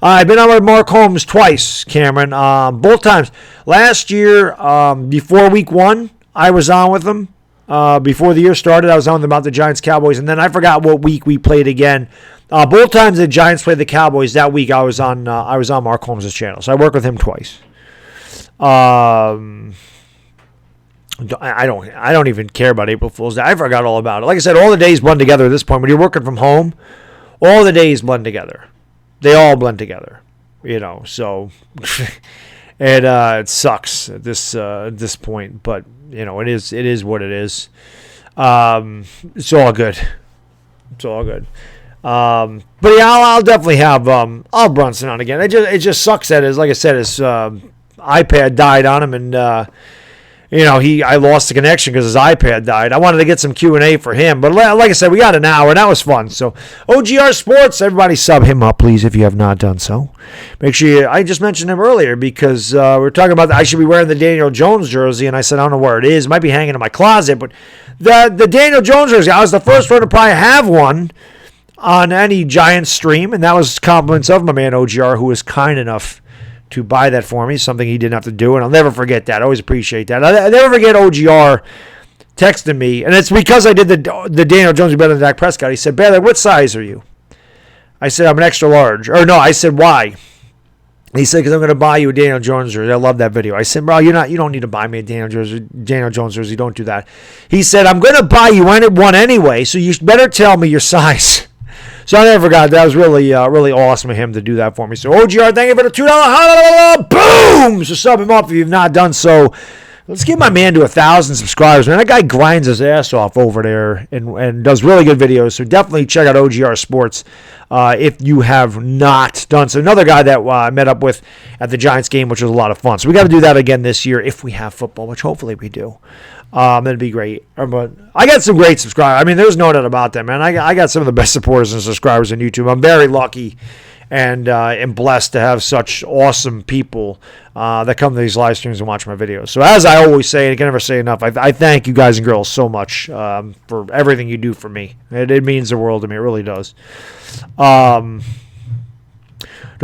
I've been on with Mark Holmes twice, Cameron. Both times. Last year, before week 1, I was on with him. Before the year started, I was on with him about the Giants-Cowboys, and then I forgot what week we played again. Both times the Giants played the Cowboys that week, I was on Mark Holmes' channel, so I worked with him twice. I don't even care about April Fool's Day. I forgot all about it. Like I said, all the days blend together at this point. When you're working from home, all the days blend together. They all blend together, so it sucks at this point, but it is what it is. It's all good. But yeah, I'll definitely have Brunson on again. It just sucks that like I said, his iPad died on him, and I lost the connection because his iPad died. I wanted to get some Q&A for him, but like I said, we got an hour, and that was fun. So, OGR Sports, everybody sub him up, please, if you have not done so. Make sure I just mentioned him earlier because we were talking about I should be wearing the Daniel Jones jersey, and I said, I don't know where it is. It might be hanging in my closet, but the Daniel Jones jersey, I was the first one to probably have one on any Giants stream, and that was compliments of my man OGR, who was kind enough to buy that for me, something he didn't have to do, and I'll never forget that. I always appreciate that. I'll never forget OGR texting me, and it's because I did the Daniel Jones better than Dak Prescott. He said, Baddog, what size are you? I said, I'm an extra large. Or no, I said, why? He said, because I'm going to buy you a Daniel Jones jersey. I love that video. I said, bro, you don't need to buy me a Daniel Jones jersey. Don't do that. He said, I'm going to buy you one anyway, so you better tell me your size. So I never forgot. That was really awesome of him to do that for me. So OGR, thank you for the $2 boom. So sub him up if you've not done so. Let's get my man to 1,000 subscribers, man. That guy grinds his ass off over there and does really good videos. So definitely check out OGR Sports if you have not done so. Another guy that I met up with at the Giants game, which was a lot of fun. So we got to do that again this year if we have football, which hopefully we do. That'd be great. But I got some great subscribers. I mean, there's no doubt about that, man. I got some of the best supporters and subscribers on YouTube. I'm very lucky and am blessed to have such awesome people that come to these live streams and watch my videos. So as I always say, and I can never say enough, I thank you guys and girls so much for everything you do for me. It means the world to me. It really does. Do I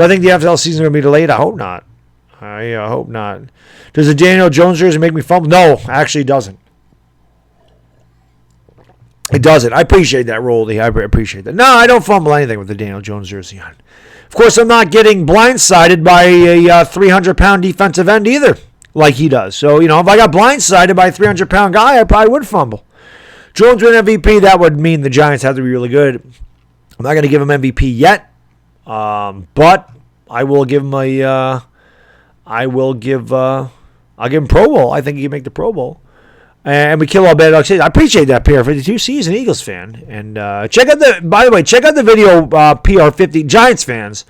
think the NFL season is going to be delayed? I hope not. I hope not. Does the Daniel Jones jersey make me fumble? No, actually it doesn't. It doesn't. I appreciate that, Roldy. I appreciate that. No, I don't fumble anything with the Daniel Jones jersey on. Of course, I'm not getting blindsided by a 300-pound defensive end either, like he does. So, if I got blindsided by a 300-pound guy, I probably would fumble. Jones win MVP, that would mean the Giants have to be really good. I'm not going to give him MVP yet, but I will give him I'll give him Pro Bowl. I think he can make the Pro Bowl. And we kill all Baddog. I appreciate that, PR52. See, he's an Eagles fan. And check out the video PR50 Giants fans.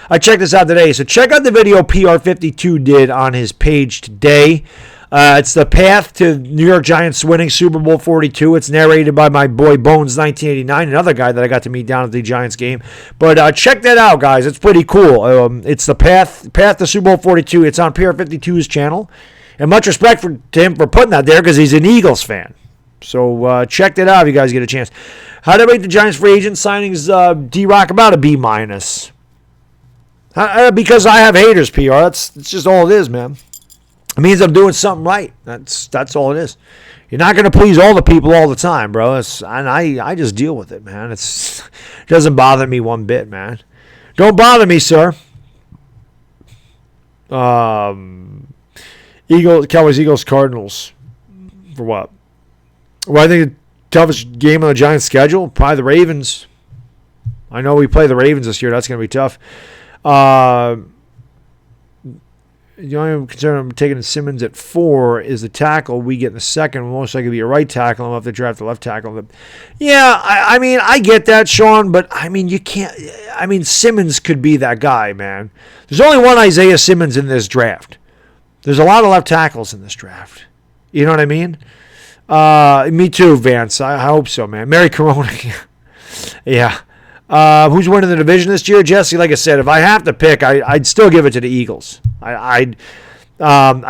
I checked this out today. So check out the video PR52 did on his page today. It's the path to New York Giants winning Super Bowl 42. It's narrated by my boy Bones 1989, another guy that I got to meet down at the Giants game. But check that out, guys. It's pretty cool. It's the path to Super Bowl 42. It's on PR52's channel. And much respect to him for putting that there because he's an Eagles fan. So check that out if you guys get a chance. How do I rate the Giants free agent signings? D-Rock about a B-. Because I have haters, PR. That's just all it is, man. It means I'm doing something right. That's all it is. You're not going to please all the people all the time, bro. And I just deal with it, man. It doesn't bother me one bit, man. Don't bother me, sir. Cowboys, Eagles, Cardinals. For what? Well, I think the toughest game on the Giants' schedule, probably the Ravens. I know we play the Ravens this year. That's going to be tough. The only concern I'm taking Simmons at 4 is the tackle we get in the second. Most likely be a right tackle. I'm going to have to draft the left tackle. Yeah, I mean, I get that, Sean, but I mean, you can't. I mean, Simmons could be that guy, man. There's only one Isaiah Simmons in this draft. There's a lot of left tackles in this draft. You know what I mean? Me too, Vance. I hope so, man. Mary Corona. Yeah. Who's winning the division this year, Jesse? Like I said, if I have to pick, I'd still give it to the Eagles. I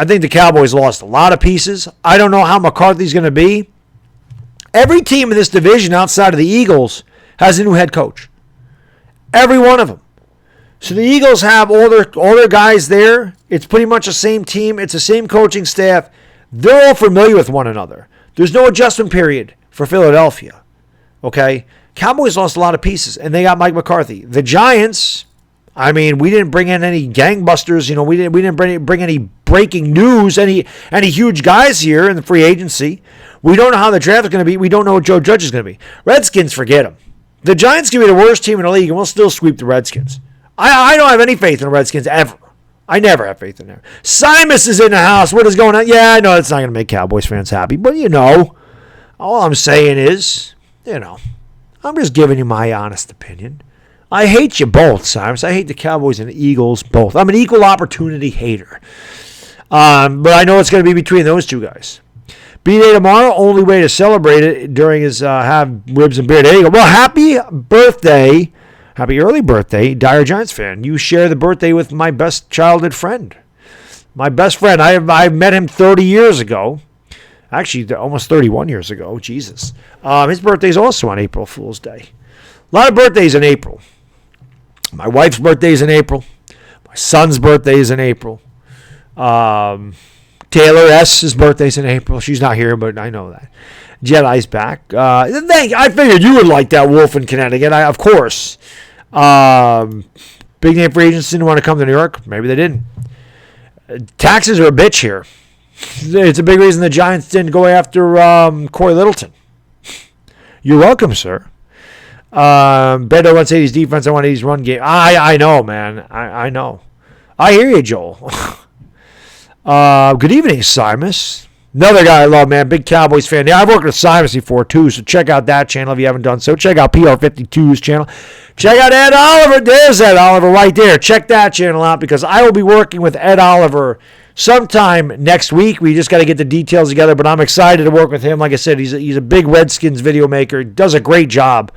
think the Cowboys lost a lot of pieces. I don't know how McCarthy's going to be. Every team in this division outside of the Eagles has a new head coach. Every one of them. So the Eagles have all their guys there. It's pretty much the same team. It's the same coaching staff. They're all familiar with one another. There's no adjustment period for Philadelphia. Okay? Cowboys lost a lot of pieces, and they got Mike McCarthy. The Giants, I mean, we didn't bring in any gangbusters. You know, we didn't bring any breaking news, any huge guys here in the free agency. We don't know how the draft is going to be. We don't know what Joe Judge is going to be. Redskins, forget them. The Giants can be the worst team in the league, and we'll still sweep the Redskins. I don't have any faith in the Redskins ever. I never have faith in them. Simus is in the house. What is going on? Yeah, I know it's not going to make Cowboys fans happy, but you know, all I'm saying is, you know, I'm just giving you my honest opinion. I hate you both, Simus. I hate the Cowboys and the Eagles both. I'm an equal opportunity hater. But I know it's going to be between those two guys. B-Day tomorrow, only way to celebrate it during his have ribs and beer. There you go. Well, happy birthday. Happy early birthday, DieHardGiantsFan fan. You share the birthday with my best childhood friend. My best friend. I met him 30 years ago. Actually, almost 31 years ago. Jesus. His birthday's also on April Fool's Day. A lot of birthdays in April. My wife's birthday's in April. My son's birthday's in April. Taylor S.'s birthday's in April. She's not here, but I know that. Jedi's back. I figured you would like that Wolf in Connecticut. Of course. Big name free agents didn't want to come to New York. Maybe they didn't. Taxes are a bitch here. It's a big reason the Giants didn't go after Corey Littleton. You're welcome, sir. Baddog wants 80s defense. I want 80s run game. I know, man. I know. I hear you, Joel. Good evening, Simus. Another guy I love, man. Big Cowboys fan. Yeah, I've worked with Simus before, too, so check out that channel if you haven't done so. Check out PR52's channel. Check out Ed Oliver. There's Ed Oliver right there. Check that channel out because I will be working with Ed Oliver sometime next week. We just got to get the details together, but I'm excited to work with him. Like I said, he's a big Redskins video maker. Does a great job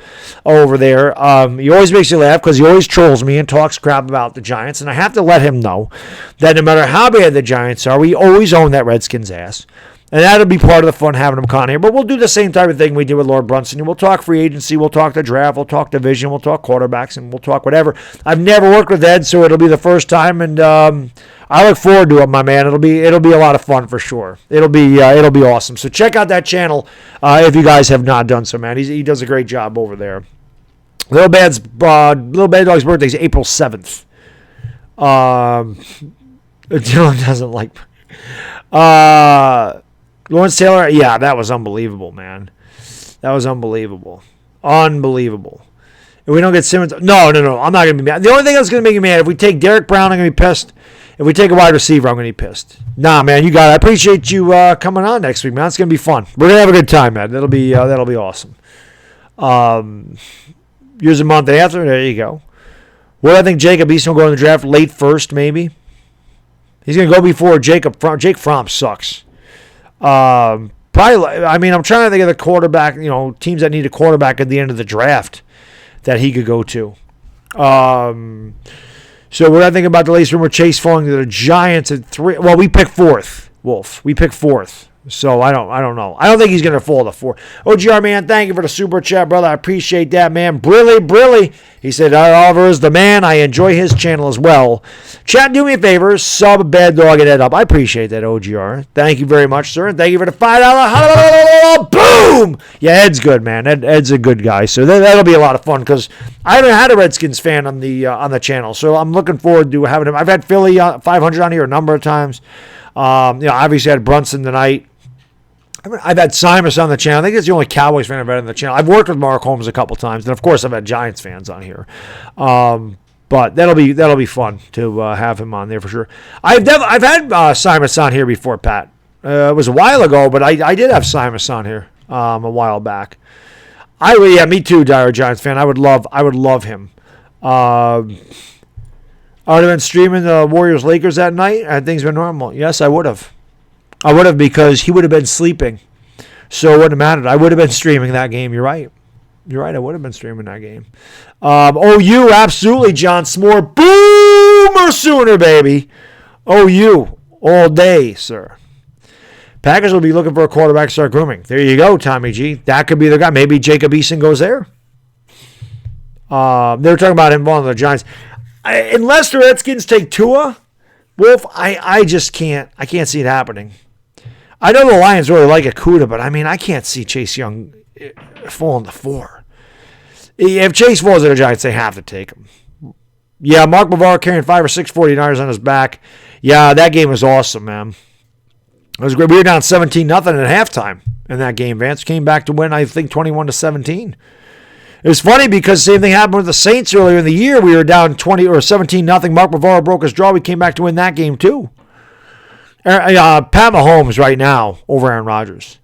over there. He always makes you laugh because he always trolls me and talks crap about the Giants, and I have to let him know that no matter how bad the Giants are, we always own that Redskins ass. And that'll be part of the fun having him on here. But we'll do the same type of thing we did with Lord Brunson. We'll talk free agency, we'll talk the draft, we'll talk division, we'll talk quarterbacks, and we'll talk whatever. I've never worked with Ed, so it'll be the first time, and I look forward to it, my man. It'll be a lot of fun for sure. It'll be awesome. So check out that channel if you guys have not done so, man. He does a great job over there. Little Bad Dog's birthday is April 7th. Dylan doesn't like. Lawrence Taylor, yeah, that was unbelievable, man. That was unbelievable. Unbelievable. If we don't get Simmons, no, I'm not going to be mad. The only thing that's going to make me mad, if we take Derek Brown, I'm going to be pissed. If we take a wide receiver, I'm going to be pissed. Nah, man, you got it. I appreciate you coming on next week, man. It's going to be fun. We're going to have a good time, man. That'll be awesome. Years a month after, there you go. What do I think Jacob Eason will go in the draft? Late first, maybe? He's going to go before Jake Fromm. Fromm sucks. Probably. I mean, I'm trying to think of the quarterback. You know, teams that need a quarterback at the end of the draft that he could go to. So what do I think about the latest rumor Chase falling to the Giants at 3? Well, we picked 4th, Wolf. We picked 4th. So I don't know. I don't think he's going to fall to 4. OGR, man, thank you for the super chat, brother. I appreciate that, man. Brilly. He said, Oliver is the man. I enjoy his channel as well. Chat, do me a favor. Sub Baddog and Ed up. I appreciate that, OGR. Thank you very much, sir. And thank you for the $5. Boom! Yeah, Ed's good, man. Ed's a good guy. So that'll be a lot of fun because I haven't had a Redskins fan on the channel. So I'm looking forward to having him. I've had Philly 500 on here a number of times. Obviously I had Brunson tonight. I've had Simus on the channel. I think it's the only Cowboys fan I've had on the channel. I've worked with Mark Holmes a couple times, and of course I've had Giants fans on here. But that'll be fun to have him on there for sure. I've had Simus on here before, Pat. It was a while ago, but I did have Simus on here a while back. Me too, DieHardGiantsFan fan. I would love him. I would have been streaming the Warriors-Lakers that night, and things been normal. Yes, I would have. Because he would have been sleeping. So it wouldn't have mattered. I would have been streaming that game. You're right. I would have been streaming that game. OU, absolutely, John Smore. Boomer Sooner, baby. OU, all day, sir. Packers will be looking for a quarterback to start grooming. There you go, Tommy G. That could be the guy. Maybe Jacob Eason goes there. They were talking about him on the Giants. Unless the Redskins take Tua, Wolf, I just can't. I can't see it happening. I know the Lions really like Akuda, but I can't see Chase Young falling to 4. If Chase falls to the Giants, they have to take him. Yeah, Mark Bavaro carrying 5 or 6 49ers on his back. Yeah, that game was awesome, man. It was great. We were down 17-0 at halftime in that game. Vance came back to win, I think, 21-17. It was funny because the same thing happened with the Saints earlier in the year. We were down 20 or 17-0. Mark Bavaro broke his jaw. We came back to win that game too. Pat Mahomes right now over Aaron Rodgers.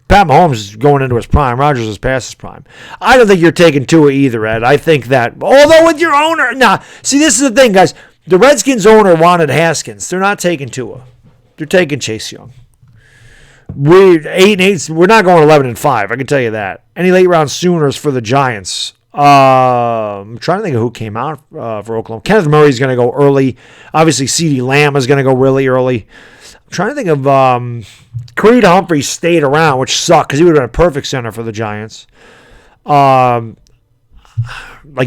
Pat Mahomes is going into his prime. Rodgers is past his prime. I don't think you're taking Tua either, Ed. I think that, although with your owner, see, this is the thing, guys. The Redskins owner wanted Haskins. They're not taking Tua. They're taking Chase Young. We're 8-8. We're not going 11-5. I can tell you that. Any late round Sooners for the Giants? I'm trying to think of who came out for Oklahoma. Kenneth Murray's going to go early. Obviously, CeeDee Lamb is going to go really early. I'm trying to think of Creed Humphrey stayed around, which sucked because he would have been a perfect center for the Giants. Like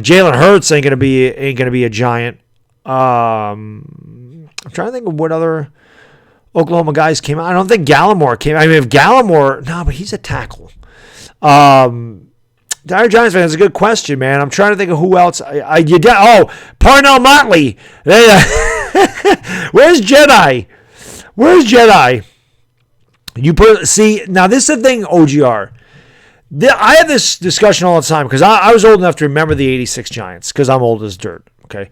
Jalen Hurts ain't gonna be a Giant. I'm trying to think of what other Oklahoma guys came out. I don't think Gallimore came. If Gallimore, but he's a tackle. DieHardGiantsFan, that's a good question, man. I'm trying to think of who else. Parnell Motley. Where's Jedi? Now this is the thing, OGR. I have this discussion all the time because I was old enough to remember the 86 Giants because I'm old as dirt, okay?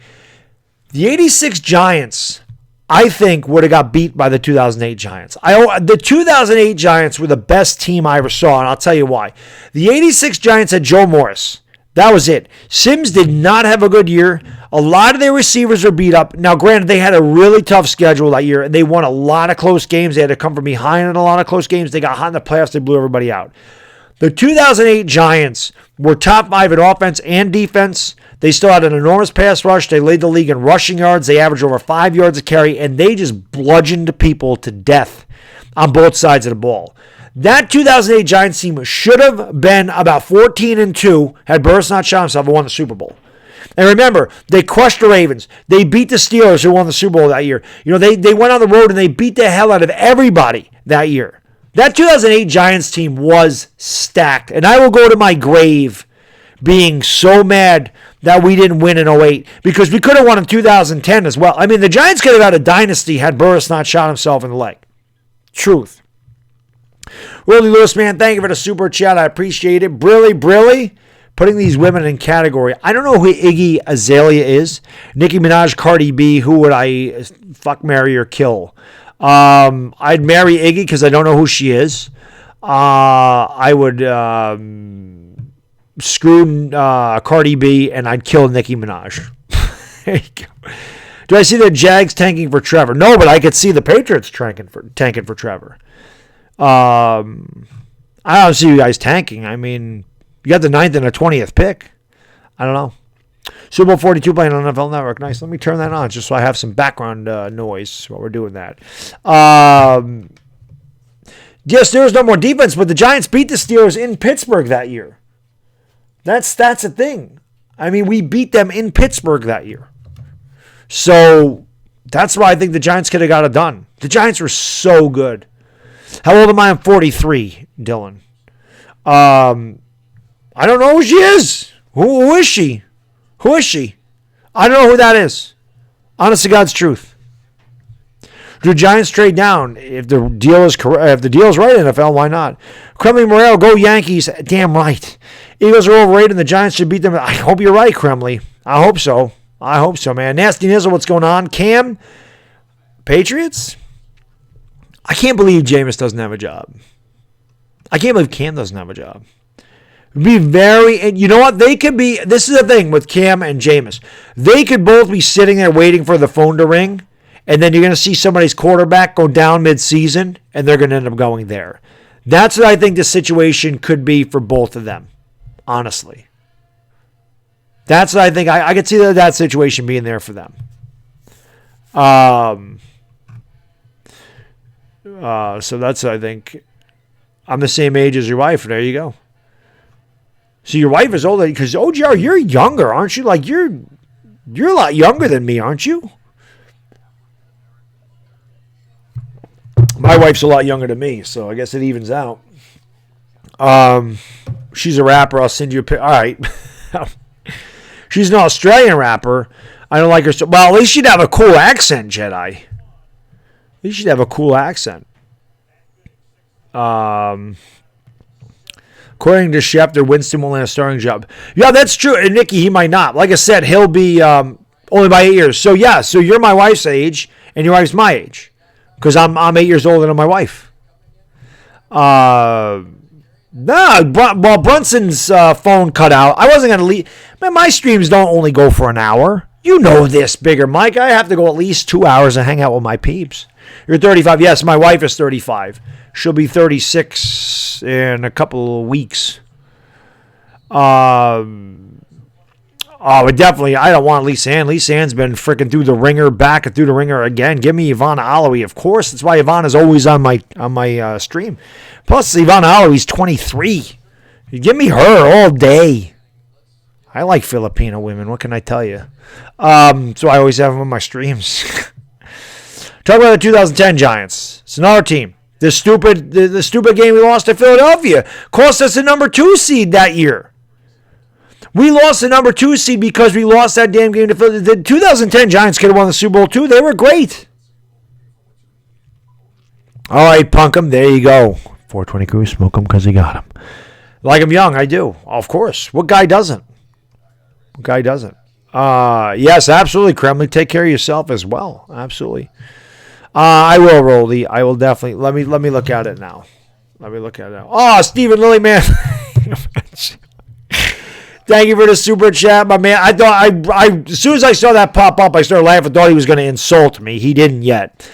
The 86 Giants, I think, would have got beat by the 2008 Giants. The 2008 Giants were the best team I ever saw, and I'll tell you why. The 86 Giants had Joe Morris. That was it. Sims did not have a good year. A lot of their receivers were beat up. Now, granted, they had a really tough schedule that year, and they won a lot of close games. They had to come from behind in a lot of close games. They got hot in the playoffs. They blew everybody out. The 2008 Giants were top 5 in offense and defense. They still had an enormous pass rush. They led the league in rushing yards. They averaged over 5 yards a carry, and they just bludgeoned people to death on both sides of the ball. That 2008 Giants team should have been about 14-2 had Burris not shot himself and won the Super Bowl. And remember, they crushed the Ravens. They beat the Steelers who won the Super Bowl that year. They went on the road and they beat the hell out of everybody that year. That 2008 Giants team was stacked. And I will go to my grave being so mad that we didn't win in 08 because we could have won in 2010 as well. The Giants could have had a dynasty had Burris not shot himself in the leg. Truth. Willie Lewis, man, thank you for the super chat. I appreciate it. Brilly, putting these women in category. I don't know who Iggy Azalea is. Nicki Minaj, Cardi B, who would I fuck, marry, or kill? I'd marry Iggy because I don't know who she is. I would screw Cardi B, and I'd kill Nicki Minaj. There you go. Do I see the Jags tanking for Trevor? No, but I could see the Patriots tanking for Trevor. I don't see you guys tanking. You got the 9th and the 20th pick. I don't know. Super Bowl 42 playing on NFL Network. Nice. Let me turn that on just so I have some background noise while we're doing that. Yes, there was no more defense, but the Giants beat the Steelers in Pittsburgh that year. That's a thing. I mean, we beat them in Pittsburgh that year. So that's why I think the Giants could have got it done. The Giants were so good. How old am I? I'm 43, Dylan. I don't know who she is. Who is she? Who is she? I don't know who that is. Honest to God's truth. Do Giants trade down if the deal is correct? If the deal is right, NFL, why not? Kremley Morel, go Yankees. Damn right. Eagles are overrated and the Giants should beat them. I hope you're right, Kremley. I hope so. I hope so, man. Nasty Nizzle, what's going on? Cam, Patriots? I can't believe Jameis doesn't have a job. I can't believe Cam doesn't have a job. It'd be very, and you know what? They could be, this is the thing with Cam and Jameis. They could both be sitting there waiting for the phone to ring, and then you're going to see somebody's quarterback go down mid-season, and they're going to end up going there. That's what I think the situation could be for both of them, honestly. That's what I think. I could see that situation being there for them. So that's, I think, I'm the same age as your wife. There you go. So your wife is older because OGR, you're younger, aren't you? Like you're a lot younger than me, aren't you? My wife's a lot younger than me, so I guess it evens out. She's a rapper. I'll send you a pic. All right. She's an Australian rapper. I don't like her. Well, at least she'd have a cool accent, Jedi. At least she'd have a cool accent. According to Schefter, Winston will land a starting job. Yeah, that's true. And Nicky, he might not. Like I said, he'll be only by 8 years. So, yeah, so you're my wife's age, and your wife's my age. Because I'm 8 years older than my wife. Well, Brunson's phone cut out. I wasn't going to leave. Man, my streams don't only go for an hour. You know this, Bigger Mike. I have to go at least 2 hours and hang out with my peeps. You're 35. Yes, my wife is 35. She'll be 36 in a couple of weeks. But definitely, I don't want Lisa Ann. Lisa Ann's been freaking through the ringer, back and through the ringer again. Give me Ivana Alawi, of course. That's why Ivana's always on my stream. Plus, Ivana Alawi's 23. You give me her all day. I like Filipino women. What can I tell you? So I always have them on my streams. Talk about the 2010 Giants. It's another team. The stupid game we lost to Philadelphia cost us a number 2 seed that year. We lost the number 2 seed because we lost that damn game to Philadelphia. The 2010 Giants could have won the Super Bowl too. They were great. All right, punk 'em. There you go. 420 Crew, smoke 'em because he got 'em. Like him young, I do. Of course. What guy doesn't? What guy doesn't? Yes, absolutely, Kremlin. Take care of yourself as well. Absolutely. I will, Roldy. I will definitely. Let me look at it now. Oh, Stephen Lilley, man. Thank you for the super chat, my man. I thought as soon as I saw that pop up, I started laughing. I thought he was going to insult me. He didn't yet.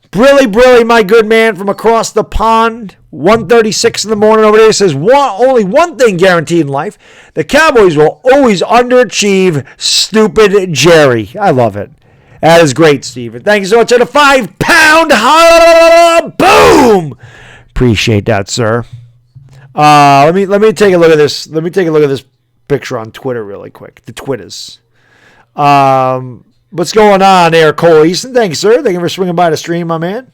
Brilly, my good man from across the pond. 1:36 in the morning over there says only one thing guaranteed in life: the Cowboys will always underachieve. Stupid Jerry. I love it. That is great, Steven. Thank you so much for the £5 boom. Appreciate that, sir. Let me take a look at this. Let me take a look at this picture on Twitter really quick. The Twitters. What's going on there, Cole Easton? Thank you, sir. Thank you for swinging by the stream, my man.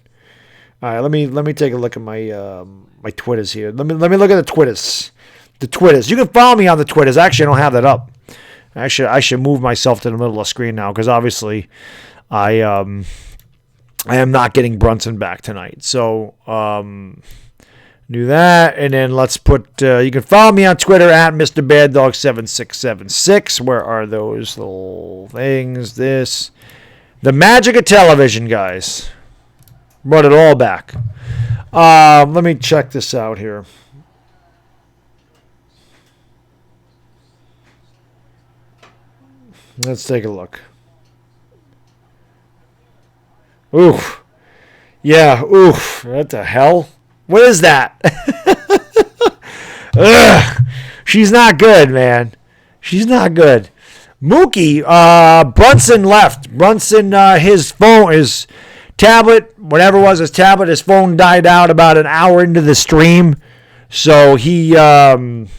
All right, let me take a look at my my Twitters here. Let me look at the Twitters. The Twitters. You can follow me on the Twitters. Actually, I don't have that up. Actually, I should move myself to the middle of the screen now because obviously I am not getting Brunson back tonight. So do that, and then let's put. You can follow me on Twitter at Mr. Baddog7676. Where are those little things? The magic of television, guys. Brought it all back. Let me check this out here. Let's take a look. Oof. Yeah, oof. What the hell? What is that? Ugh. She's not good, man. She's not good. Mookie, Brunson left. Brunson, his phone is tablet, whatever it was, his phone died out about an hour into the stream. So he's gone,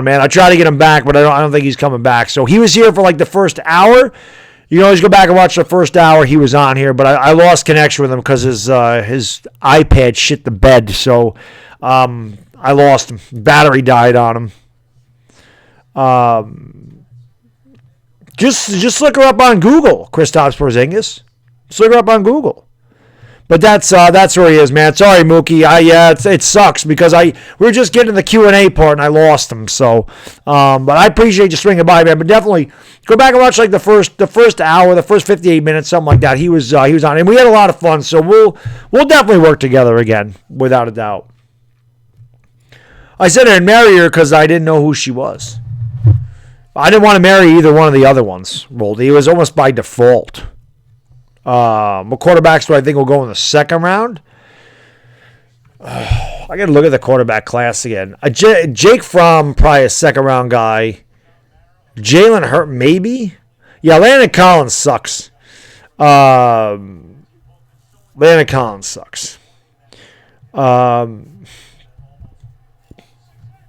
man. I tried to get him back, but I don't think he's coming back. So he was here for like the first hour. You can always go back and watch the first hour he was on here, but I lost connection with him because his iPad shit the bed. So I lost him. Battery died on him. Just look her up on Google, Kristaps Porzingis. Just look her up on Google. But that's where he is, man. Sorry, Mookie. It sucks because we were just getting the Q&A part and I lost him. So, but I appreciate you swinging by, man. But definitely go back and watch like the first hour, the first 58 minutes, something like that. He was on, and we had a lot of fun. So we'll definitely work together again, without a doubt. I said I'd marry her because I didn't know who she was. I didn't want to marry either one of the other ones, Roldy. It was almost by default. What quarterbacks do I think will go in the second round? I got to look at the quarterback class again. Jake Fromm, probably a second round guy. Jalen Hurt, maybe? Yeah, Landon Collins sucks. Landon Collins sucks.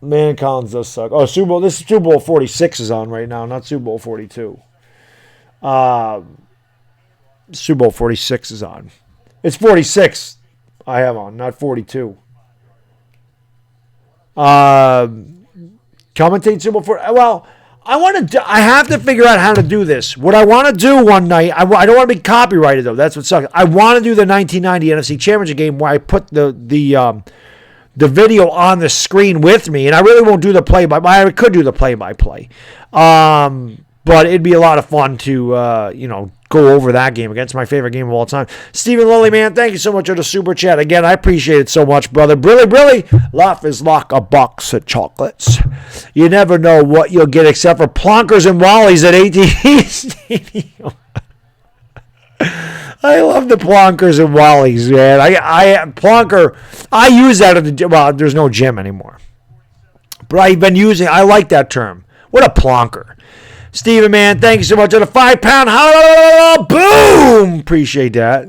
Man, Collins does suck. Oh, Super Bowl. This is Super Bowl 46 is on right now, not Super Bowl 42. Super Bowl 46 is on. It's 46 I have on, not 42. Commentate Super Bowl 40. Well, I have to figure out how to do this. What I want to do one night, I don't want to be copyrighted though. That's what sucks. I want to do the 1990 NFC Championship game where I put the video on the screen with me, and I really won't do the play-by-play. I could do the play-by-play. But it'd be a lot of fun to, go over that game again. It's my favorite game of all time. Stephen Lilley, man, thank you so much for the super chat. Again, I appreciate it so much, brother. Brilly, life is like a box of chocolates. You never know what you'll get except for plonkers and wallies at HTTR Stadium. I love the plonkers and wallies, man. Plonker, I use that at the gym. Well, there's no gym anymore. But I like that term. What a plonker. Steven, man, thank you so much for the 5-pound boom. Appreciate that.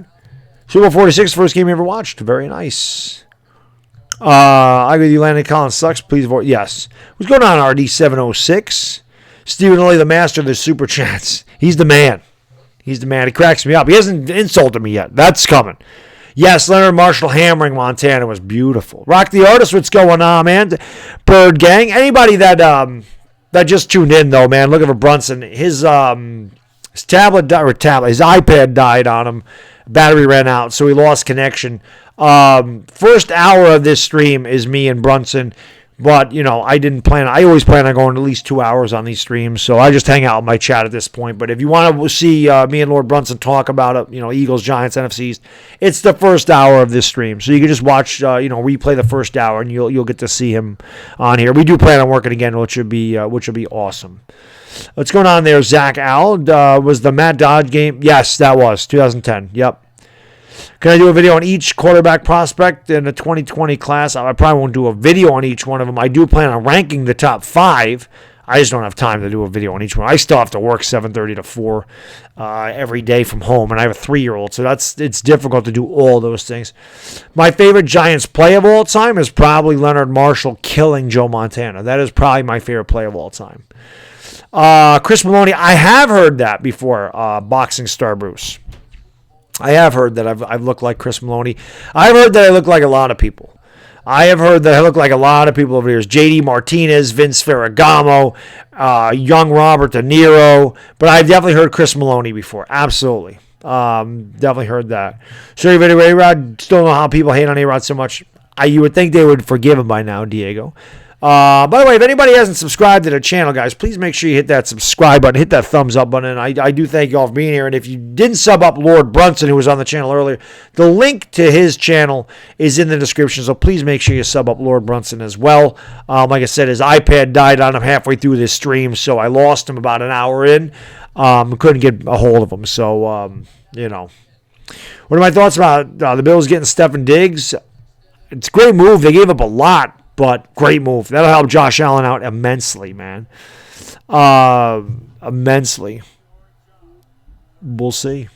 Super Bowl 46, first game you ever watched. Very nice. I agree with you, Landon Collins sucks. Please vote yes. What's going on, RD706? Stephen Lilley, the master of the super chats. He's the man. He's the man. He cracks me up. He hasn't insulted me yet. That's coming. Yes, Leonard Marshall hammering Montana was beautiful. Rock the Artist, what's going on, man? Bird Gang. Anybody that just tuned in, though, man, looking for Brunson. His iPad died on him. Battery ran out, so he lost connection. First hour of this stream is me and Brunson. But, I didn't plan. I always plan on going at least 2 hours on these streams. So I just hang out with my chat at this point. But if you want to see me and Lord Brunson talk about Eagles, Giants, NFC East, it's the first hour of this stream. So you can just watch, replay the first hour, and you'll get to see him on here. We do plan on working again, which would be awesome. What's going on there, Zach Al? Was the Matt Dodge game? Yes, that was 2010. Yep. Can I do a video on each quarterback prospect in the 2020 class? I probably won't do a video on each one of them. I do plan on ranking the top 5. I just don't have time to do a video on each one. I still have to work 7:30 to 4 every day from home, and I have a 3-year-old, so it's difficult to do all those things. My favorite Giants play of all time is probably Leonard Marshall killing Joe Montana. That is probably my favorite play of all time. Chris Maloney, I have heard that before, Boxing Star Bruce. I have heard that I've looked like Chris Maloney. I've heard that I look like a lot of people. I have heard that I look like a lot of people over here. J.D. Martinez, Vince Ferragamo, young Robert De Niro. But I've definitely heard Chris Maloney before. Absolutely. Definitely heard that. Sorry, video A-Rod. Still don't know how people hate on A-Rod so much. You would think they would forgive him by now, Diego. By the way, if anybody hasn't subscribed to the channel, guys, please make sure you hit that subscribe button, hit that thumbs up button. And I do thank you all for being here. And if you didn't sub up Lord Brunson, who was on the channel earlier, the link to his channel is in the description. So please make sure you sub up Lord Brunson as well. Like I said, his iPad died on him halfway through this stream, so I lost him about an hour in. Couldn't get a hold of him. So, What are my thoughts about the Bills getting Stefon Diggs? It's a great move. They gave up a lot. But great move. That'll help Josh Allen out immensely, man. Immensely. We'll see.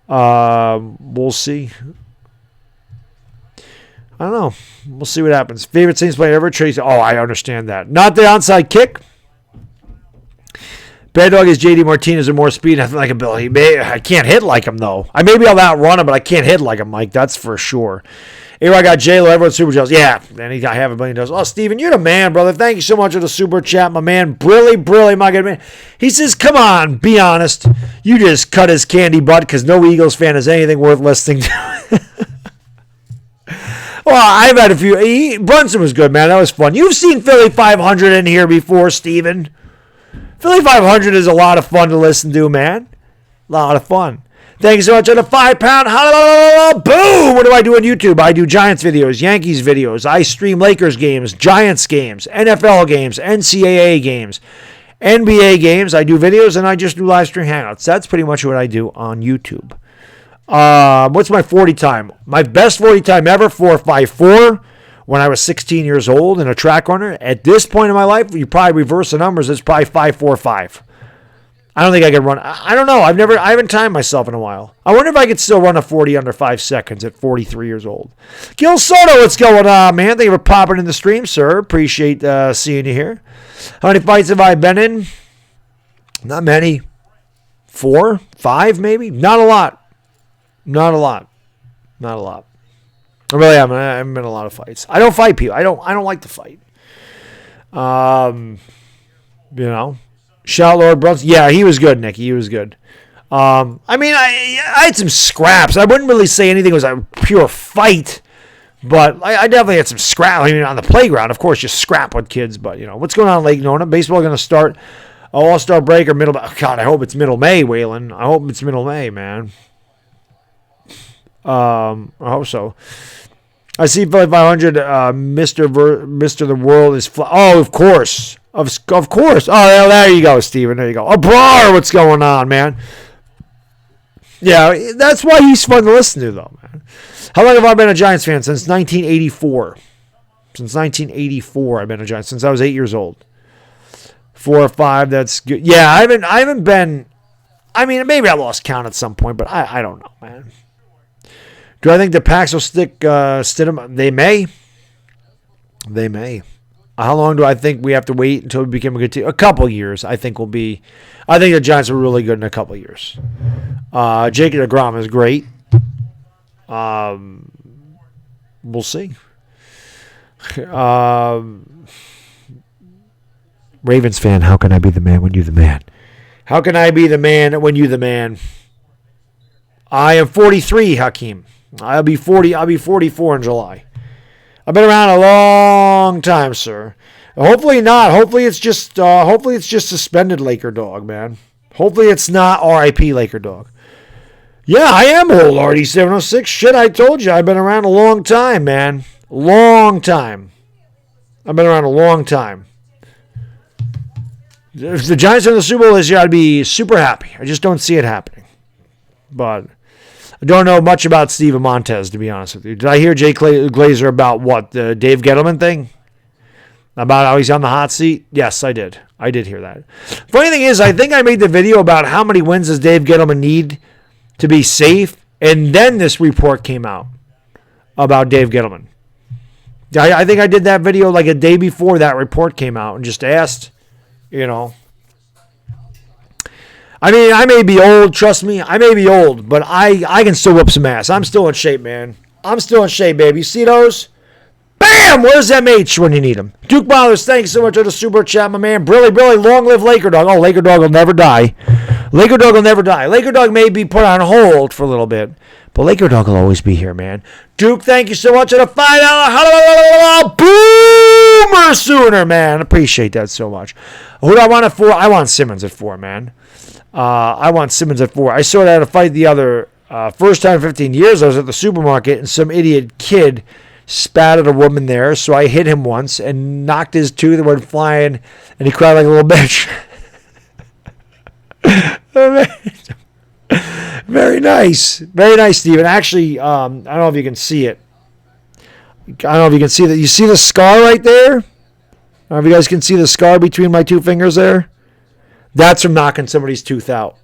We'll see. I don't know. We'll see what happens. Favorite Saints player ever? Tracy. Oh, I understand that. Not the onside kick. Baddog is J.D. Martinez with more speed and like ability. I can't hit like him, though. Maybe I'll outrun him, but I can't hit like him, Mike. That's for sure. A-Rod got J-Lo. Everyone super jealous. Yeah, and I have $1 million. Oh, Steven, you're the man, brother. Thank you so much for the super chat, my man. Brilly, my good man. He says, come on, be honest. You just cut his candy butt because no Eagles fan is anything worth listening to. Well, I've had a few. Brunson was good, man. That was fun. You've seen Philly 500 in here before, Steven. Philly 500 is a lot of fun to listen to, man. A lot of fun. Thank you so much on the £5. Boom! What do I do on YouTube? I do Giants videos, Yankees videos. I stream Lakers games, Giants games, NFL games, NCAA games, NBA games. I do videos, and I just do live stream hangouts. That's pretty much what I do on YouTube. What's my 40 time? My best 40 time ever, 4.54, when I was 16 years old and a track runner. At this point in my life, you probably reverse the numbers. It's probably 5.45. I don't think I could run. I don't know. I haven't timed myself in a while. I wonder if I could still run a 40 under 5 seconds at 43 years old. Gil Soto, what's going on, man? Thank you for popping in the stream, sir. Appreciate seeing you here. How many fights have I been in? Not many. 4, 5, maybe. Not a lot. I really haven't. I haven't been in a lot of fights. I don't fight people. I don't like to fight. Shout Lord Brunson. Yeah, he was good, Nicky. He was good. I had some scraps. I wouldn't really say anything was a pure fight, but I definitely had some scrap. On the playground, of course, you scrap with kids. But what's going on in Lake Nona? Baseball going to start All-Star break or middle? God, I hope it's middle May, Waylon. I hope it's middle May, man. I hope so. I see 500. Mr. The World is. Oh, of course. Of course. Oh, there you go, Steven. There you go. Brar, what's going on, man? Yeah, that's why he's fun to listen to, though, man. How long have I been a Giants fan? Since 1984. Since 1984, I've been a Giants. Since I was 8 years old. 4 or 5, that's good. Yeah, I haven't been. Maybe I lost count at some point, but I don't know, man. Do I think the Packs will stick Stidham? They may. They may. How long do I think we have to wait until we become a good team? A couple years, I think will be. I think the Giants are really good in a couple years. Jacob deGrom is great. We'll see. Ravens fan, how can I be the man when you're the man? How can I be the man when you're the man? I am 43, Hakeem. I'll be 40. I'll be 44 in July. I've been around a long time, sir. Hopefully not. Hopefully it's just suspended Laker dog, man. Hopefully it's not R.I.P. Laker dog. Yeah, I am old, RD706. Shit, I told you. I've been around a long time, man. Long time. I've been around a long time. If the Giants are in the Super Bowl this year, I'd be super happy. I just don't see it happening. But I don't know much about Steven Montez, to be honest with you. Did I hear Jay Glazer about what, the Dave Gettleman thing? About how he's on the hot seat? Yes, I did. I did hear that. Funny thing is, I think I made the video about how many wins does Dave Gettleman need to be safe, and then this report came out about Dave Gettleman. I think I did that video like a day before that report came out and just asked, I may be old, trust me. I may be old, but I can still whip some ass. I'm still in shape, man. I'm still in shape, baby. You see those? Bam! Where's MH when you need him? Duke Ballers, thanks so much for the super chat, my man. Brilly, long live Laker Dog. Oh, Laker Dog will never die. Laker Dog will never die. Laker Dog may be put on hold for a little bit, but Laker Dog will always be here, man. Duke, thank you so much for the $5 Boomer Sooner, man. Appreciate that so much. Who do I want at 4? I want Simmons at 4, man. I want Simmons at 4. I saw that at a fight the other first time in 15 years. I was at the supermarket, and some idiot kid spat at a woman there, so I hit him once and knocked his tooth and went flying, and he cried like a little bitch. Very nice. Very nice, Steven. Actually, I don't know if you can see it. I don't know if you can see that. You see the scar right there? I don't know if you guys can see the scar between my two fingers there. That's from knocking somebody's tooth out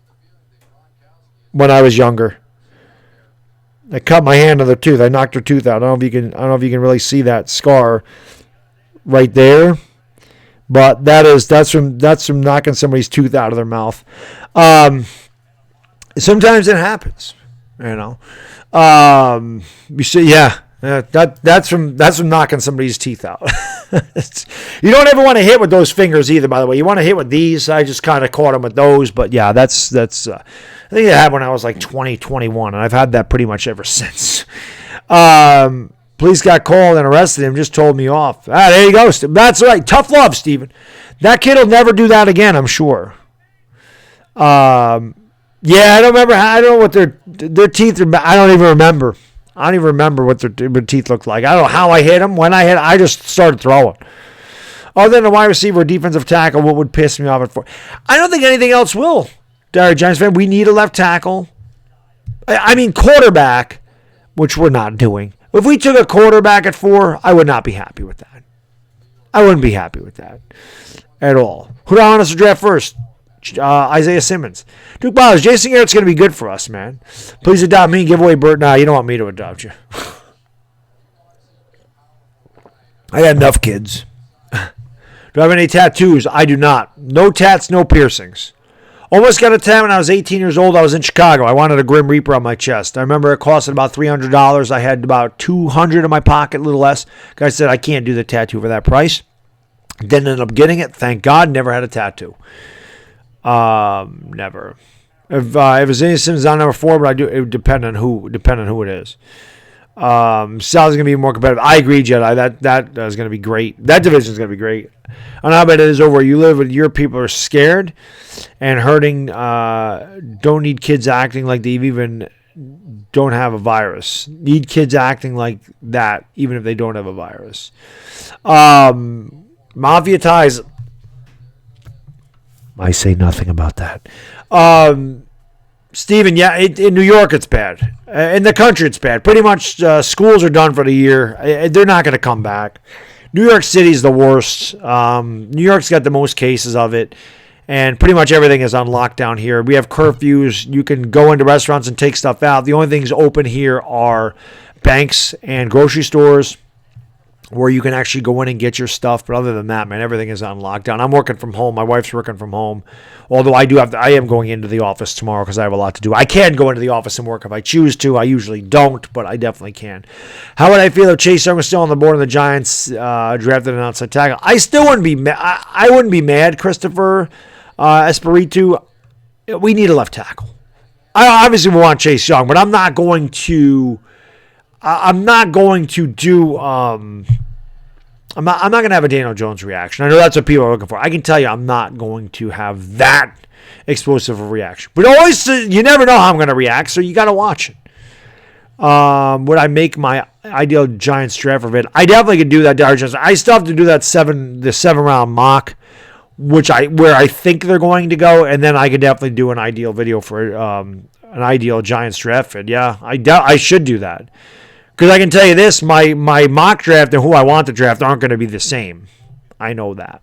when I was younger. I cut my hand on the tooth. I knocked her tooth out. I don't know if you can really see that scar right there. But that's from knocking somebody's tooth out of their mouth. Sometimes it happens, you know. You see, that's from knocking somebody's teeth out. You don't ever want to hit with those fingers either. By the way, you want to hit with these. I just kind of caught them with those, but yeah, that's. I think I had when I was like 20, 21, and I've had that pretty much ever since. Police got called and arrested him, just told me off. There you go. That's right. Tough love, Steven. That kid will never do that again, I'm sure. I don't remember. I don't know what their teeth are. I don't even remember. I don't even remember what their teeth looked like. I don't know how I hit them. When I hit, I just started throwing. Other than a wide receiver or defensive tackle, what would piss me off at 4? I don't think anything else will. DieHard Giants fan, we need a left tackle. I mean, quarterback, which we're not doing. If we took a quarterback at 4, I would not be happy with that. I wouldn't be happy with that at all. Who do I want us to draft first? Isaiah Simmons. Duke Bowers, Jason Garrett's going to be good for us, man. Please adopt me and give away Bert. Nah, you don't want me to adopt you. I got enough kids. Do I have any tattoos? I do not. No tats, no piercings. Almost got a tat when I was 18 years old. I was in Chicago. I wanted a Grim Reaper on my chest. I remember it costed about $300. I had about $200 in my pocket, a little less. Guy said, I can't do the tattoo for that price. Didn't end up getting it. Thank God. Never had a tattoo. Never. If it was any Simmons on number 4, but I do. It would depend on who it is. Sal's gonna be more competitive. I agree, Jedi. That is gonna be great. That division is gonna be great. I don't know how bad it is over where you live, but your people are scared and hurting. Don't need kids acting like they even don't have a virus. Need kids acting like that, even if they don't have a virus. Mafia ties. I say nothing about that. Steven, yeah, in New York it's bad. In the country it's bad. Pretty much schools are done for the year. They're not going to come back. New York City's the worst. New York's got the most cases of it. And pretty much everything is on lockdown here. We have curfews. You can go into restaurants and take stuff out. The only things open here are banks and grocery stores, where you can actually go in and get your stuff. But other than that, man, everything is on lockdown. I'm working from home. My wife's working from home. Although I am going into the office tomorrow because I have a lot to do. I can go into the office and work if I choose to. I usually don't, but I definitely can. How would I feel if Chase Young was still on the board and the Giants drafted an outside tackle? I still wouldn't be mad. I wouldn't be mad, Christopher Espiritu. We need a left tackle. I obviously want Chase Young, but I'm not going to do. I'm not going to have a Daniel Jones reaction. I know that's what people are looking for. I can tell you, I'm not going to have that explosive a reaction. But always, you never know how I'm going to react, so you got to watch it. Would I make my ideal Giants draft vid? I definitely could do that. I still have to do that the 7-round mock, where I think they're going to go, and then I could definitely do an ideal video for an ideal Giants draft vid. Yeah, I should do that. Because I can tell you this, my mock draft and who I want to draft aren't going to be the same. I know that.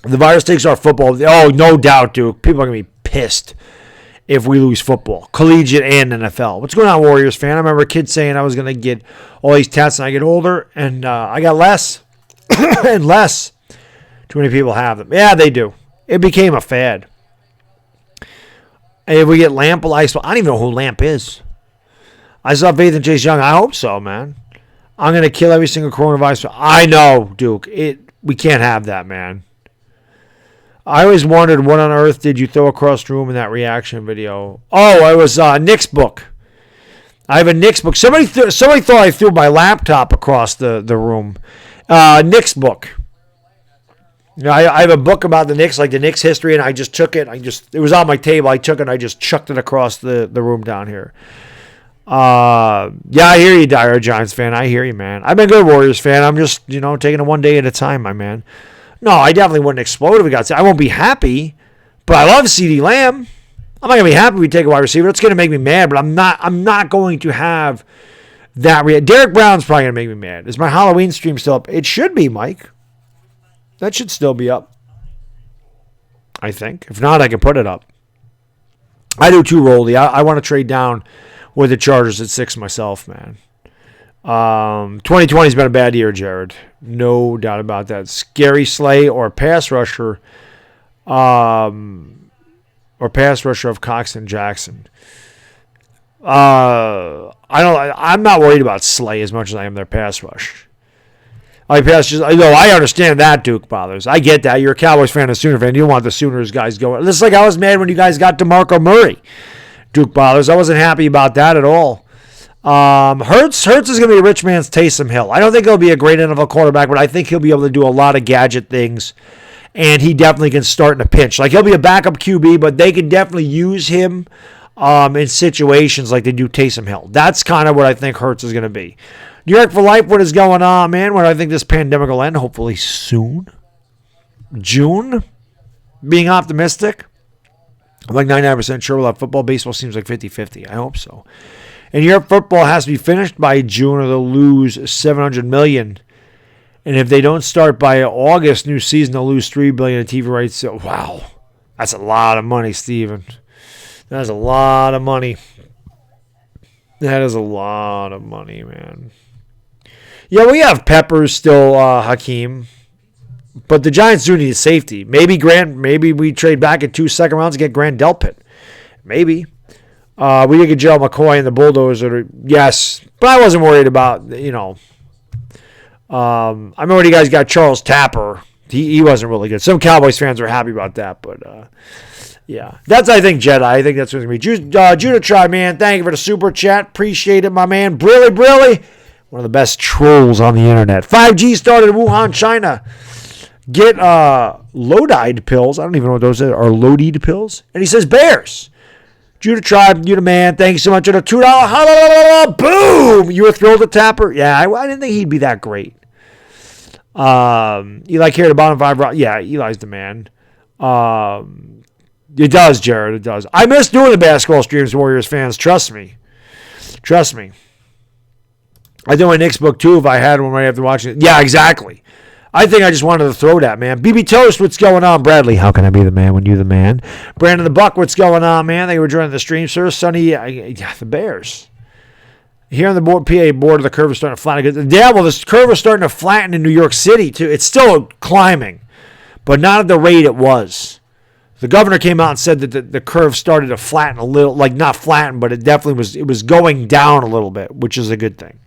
The virus takes our football. Oh, no doubt, Duke. People are going to be pissed if we lose football, collegiate and NFL. What's going on, Warriors fan? I remember a kid saying I was going to get all these tats when I get older, and I got less and less. Too many people have them. Yeah, they do. It became a fad. And if we get Lamp, I don't even know who Lamp is. I still have faith in Chase Young. I hope so, man. I'm going to kill every single coronavirus. I know, Duke. We can't have that, man. I always wondered what on earth did you throw across the room in that reaction video. Oh, it was Nick's book. I have a Nick's book. Somebody thought I threw my laptop across the room. Nick's book. You know, I have a book about the Knicks, like the Knicks history, and I just took it. It was on my table. I took it and I just chucked it across the room down here. I hear you, DieHard Giants fan. I hear you, man. I've been a good Warriors fan. I'm just, taking it one day at a time, my man. No, I definitely wouldn't explode if we got. I won't be happy, but I love CeeDee Lamb. I'm not gonna be happy if we take a wide receiver. It's gonna make me mad, but I'm not going to have that. Derek Brown's probably gonna make me mad. Is my Halloween stream still up? It should be, Mike. That should still be up. I think. If not, I can put it up. I do too, Roldy. I want to trade down with the Chargers at 6 myself, man. 2020's been a bad year, Jared. No doubt about that. Scary Slay or pass rusher, of Cox and Jackson. I'm not worried about Slay as much as I am their pass rush. I understand that Duke bothers. I get that. You're a Cowboys fan, a Sooner fan. You don't want the Sooners guys going. Just like I was mad when you guys got DeMarco Murray. Duke bothers. I wasn't happy about that at all. Hurts is going to be a rich man's Taysom Hill. I don't think he'll be a great NFL quarterback, but I think he'll be able to do a lot of gadget things, and he definitely can start in a pinch. Like, he'll be a backup QB, but they can definitely use him in situations like they do Taysom Hill. That's kind of what I think Hurts is going to be. New York for life, what is going on, man? When I think this pandemic will end, hopefully soon. June? Being optimistic? I'm like 99% sure we'll have football. Baseball seems like 50-50. I hope so. And Europe football has to be finished by June or they'll lose $700 million. And if they don't start by August, new season, they'll lose $3 billion in TV rights. So, wow. That's a lot of money, Steven. That's a lot of money. That is a lot of money, man. Yeah, we have Peppers still, Hakeem. But the Giants do need safety. Maybe we trade back in 2 second rounds to get Grant Delpit. Maybe. We did get Gerald McCoy and the Bulldozer. Yes. But I wasn't worried about, I remember when you guys got Charles Tapper. He wasn't really good. Some Cowboys fans were happy about that, but yeah. That's, I think, Jedi. I think that's what it's going to be. Judah Tribe, man, thank you for the super chat. Appreciate it, my man. Brilly. One of the best trolls on the internet. 5G started in Wuhan, China. Get Lodide pills. I don't even know what those are. Are Lodide pills? And he says Bears. Judah Tribe, you the man. Thank you so much for the $2. Boom! You were thrilled at Tapper? Yeah, I didn't think he'd be that great. Eli carried the bottom 5. Yeah, Eli's the man. It does, Jared. It does. I miss doing the basketball streams, Warriors fans. Trust me. I do my Knicks book, too, if I had one right after watching it. Yeah, exactly. I think I just wanted to throw that, man. BB Toast, what's going on? Bradley, how can I be the man when you're the man? Brandon the Buck, what's going on, man? They were joining the stream, sir. Sonny, the Bears. Here on the PA board, the curve is starting to flatten. Yeah, well, this curve is starting to flatten in New York City, too. It's still climbing, but not at the rate it was. The governor came out and said that the curve started to flatten a little, like not flatten, but it definitely was going down a little bit, which is a good thing.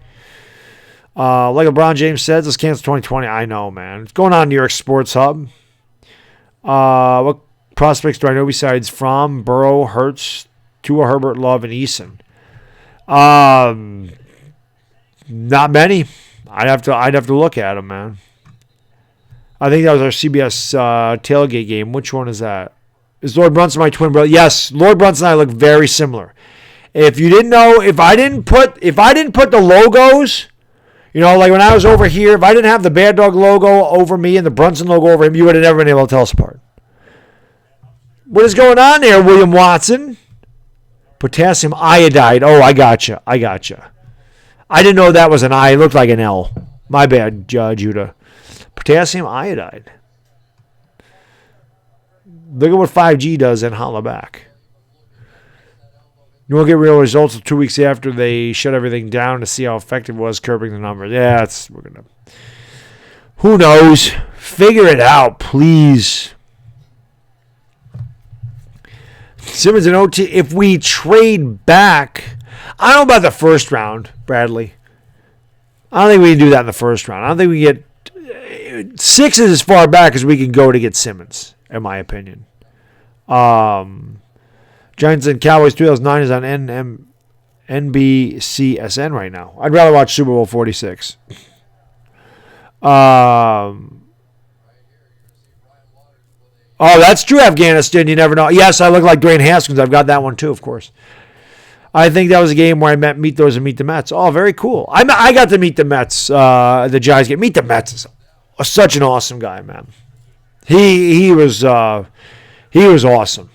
Like LeBron James says, let's cancel 2020. I know, man. It's going on in New York Sports Hub. What prospects do I know besides Fromm, Burrow, Hurts, Tua, Herbert, Love, and Eason? Not many. I'd have to look at them, man. I think that was our CBS tailgate game. Which one is that? Is Lord Brunson my twin brother? Yes, Lord Brunson and I look very similar. If you didn't know, if I didn't put the logos. Like when I was over here, if I didn't have the Baddog logo over me and the Brunson logo over him, you would have never been able to tell us apart. What is going on there, William Watson? Potassium iodide. Oh, I gotcha. I didn't know that was an I. It looked like an L. My bad, Judah. Potassium iodide. Look at what 5G does and holla back. You won't get real results until 2 weeks after they shut everything down to see how effective it was curbing the numbers. Yeah, who knows? Figure it out, please. Simmons and OT. If we trade back, I don't know about the first round, Bradley. I don't think we can do that in the first round. I don't think we get 6 is as far back as we can go to get Simmons, in my opinion. Giants and Cowboys 2009 is on NBCSN right now. I'd rather watch Super Bowl 46. Oh, that's true, Afghanistan. You never know. Yes, I look like Dwayne Haskins. I've got that one too, of course. I think that was a game where I meet those and meet the Mets. Oh, very cool. I got to meet the Mets. The Giants game. Meet the Mets is such an awesome guy, man. He was awesome.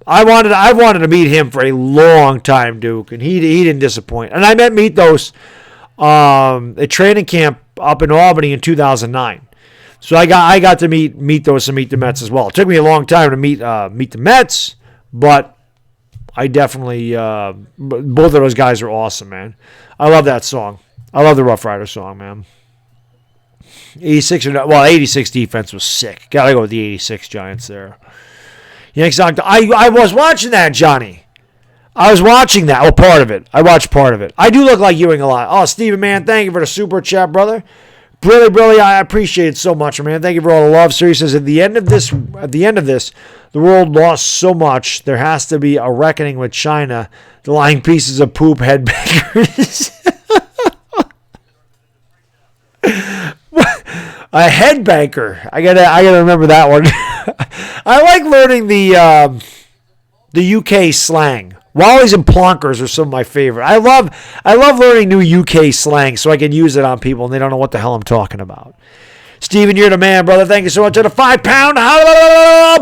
I wanted to meet him for a long time, Duke, and he didn't disappoint. And I met Mythos at training camp up in Albany in 2009. So I got to meet Mythos and meet the Mets as well. It took me a long time to meet the Mets, but I definitely, both of those guys are awesome, man. I love that song. I love the Rough Rider song, man. 86 defense was sick. Gotta go with the 86 Giants there. Yanks knocked. I was watching that, Johnny. I was watching that. Oh, part of it. I watched part of it. I do look like Ewing a lot. Oh, Steven, man, thank you for the super chat, brother. Really, I appreciate it so much, man. Thank you for all the love. So he says, at the end of this, the world lost so much. There has to be a reckoning with China, the lying pieces of poop headbangers. A headbanker. I gotta remember that one. I like learning the UK slang. Wallies and plonkers are some of my favorite. I love learning new UK slang so I can use it on people and they don't know what the hell I'm talking about. Steven, you're the man, brother. Thank you so much for the 5 pound.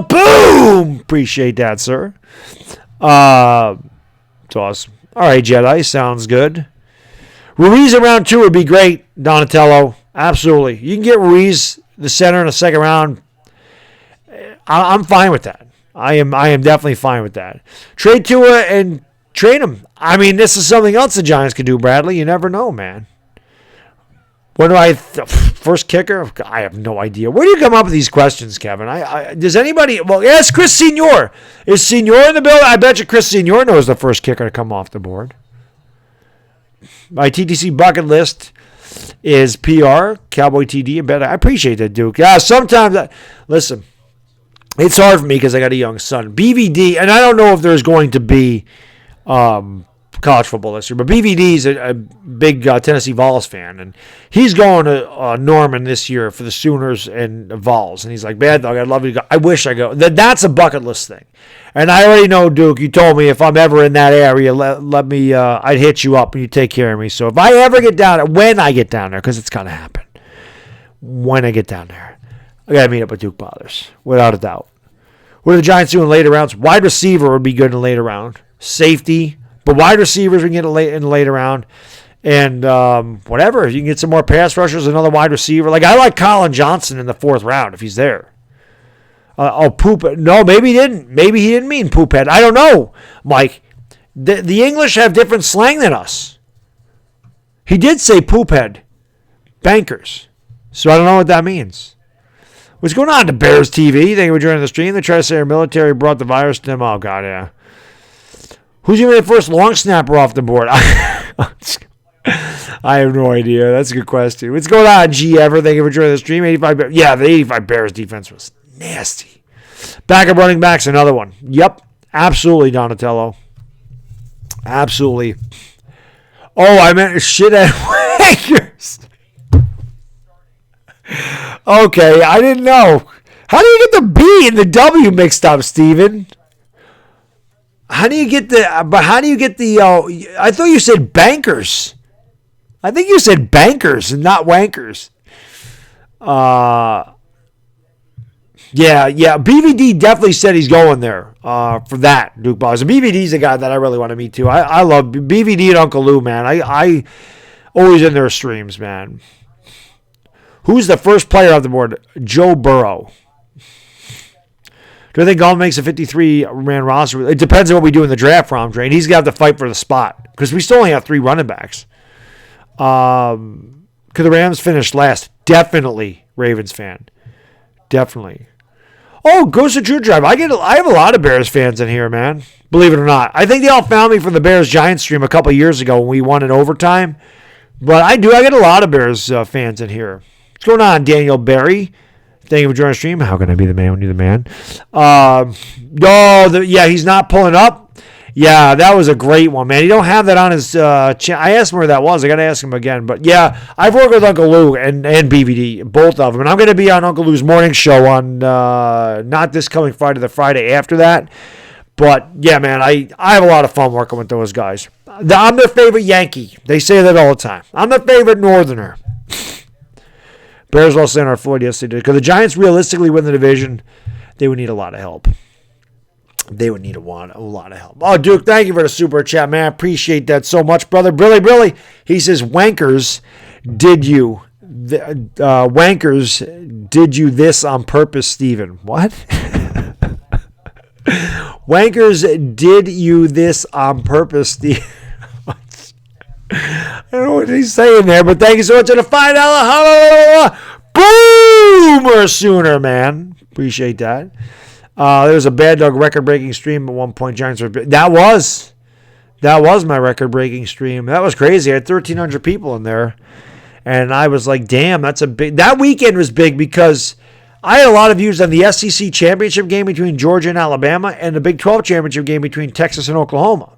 Boom! Appreciate that, sir. It's awesome. All right, Jedi. Sounds good. Ruiz in round 2 would be great, Donatello. Absolutely. You can get Ruiz, the center, in the second round. I'm fine with that. I am definitely fine with that. Trade Tua and trade him. I mean, this is something else the Giants could do, Bradley. You never know, man. What do first kicker? I have no idea. Where do you come up with these questions, Kevin? Does anybody? Well, yes, Chris Senior. Is Senior in the building? I bet you Chris Senior knows the first kicker to come off the board. My TTC bucket list is PR, Cowboy TD, and Baddog. I appreciate that, Duke. Yeah, sometimes, listen, it's hard for me because I got a young son. BVD, and I don't know if there's going to be college football this year, but BVD is a big Tennessee Vols fan, and he's going to Norman this year for the Sooners and Vols, and he's like, Bad Dog, I'd love you to go. I wish I go. That's a bucket list thing. And I already know, Duke, you told me if I'm ever in that area, let me, I'd hit you up and you take care of me. So if I ever get down there, when I get down there, because it's going to happen, when I get down there, I got to meet up with Duke Bothers, without a doubt. What are the Giants doing in later rounds? Wide receiver would be good in the later round. Safety, but wide receivers we can get in the later round. And whatever, if you can get some more pass rushers, another wide receiver. Like, I like Colin Johnson in the 4th round if he's there. Poop. No, maybe he didn't. Maybe he didn't mean poop head. I don't know, Mike. The English have different slang than us. He did say poop head. Bankers. So I don't know what that means. What's going on to Bears TV? Thank you for joining the stream. They try to say our military brought the virus to them. Oh, God, yeah. Who's going to be the first long snapper off the board? I have no idea. That's a good question. What's going on, G. Ever? Thank you for joining the stream. 85 Bears. Yeah, the 85 Bears defense was nasty. Backup running backs, another one. Yep, absolutely, Donatello. Absolutely. Oh, I meant shithead Wakers. Okay, I didn't know. How do you get the B and the W mixed up, Steven? How do you get the... I thought you said bankers. I think you said bankers and not wankers. Yeah. BVD definitely said he's going there for that, Duke Boss. And BVD's a guy that I really want to meet, too. I love BVD and Uncle Lou, man. I always in their streams, man. Who's the first player off the board? Joe Burrow. Do I think Gall makes a 53-man roster? It depends on what we do in the draft, Rom Drain. He's going to have to fight for the spot because we still only have 3 running backs. Could the Rams finish last? Definitely, Ravens fan. Definitely. Oh, Ghost of True Drive. I have a lot of Bears fans in here, man. Believe it or not. I think they all found me from the Bears Giants stream a couple years ago when we won in overtime. But I get a lot of Bears fans in here. What's going on, Daniel Berry? Thank you for joining the stream. How can I be the man when you're the man? He's not pulling up. Yeah, that was a great one, man. He don't have that on his channel. I asked him where that was. I got to ask him again. But, yeah, I've worked with Uncle Lou and BVD, both of them. And I'm going to be on Uncle Lou's morning show on not this coming Friday, the Friday after that. But, yeah, man, I have a lot of fun working with those guys. I'm their favorite Yankee. They say that all the time. I'm their favorite Northerner. Bears lost in our Floyd yesterday. Because the Giants realistically win the division, they would need a lot of help. They would need a lot of help. Oh, Duke, thank you for the super chat, man. I appreciate that so much, brother. Brilly. He says, Wankers, did you this on purpose, Steven? What? Wankers, did you this on purpose, Steve? I don't know what he's saying there, but thank you so much for the $5 boomer sooner, man. Appreciate that. There was a Baddog record-breaking stream at one point. Giants were that was my record-breaking stream. That was crazy. I had 1,300 people in there, and I was like, "Damn, that's a big." That weekend was big because I had a lot of views on the SEC championship game between Georgia and Alabama, and the Big 12 championship game between Texas and Oklahoma.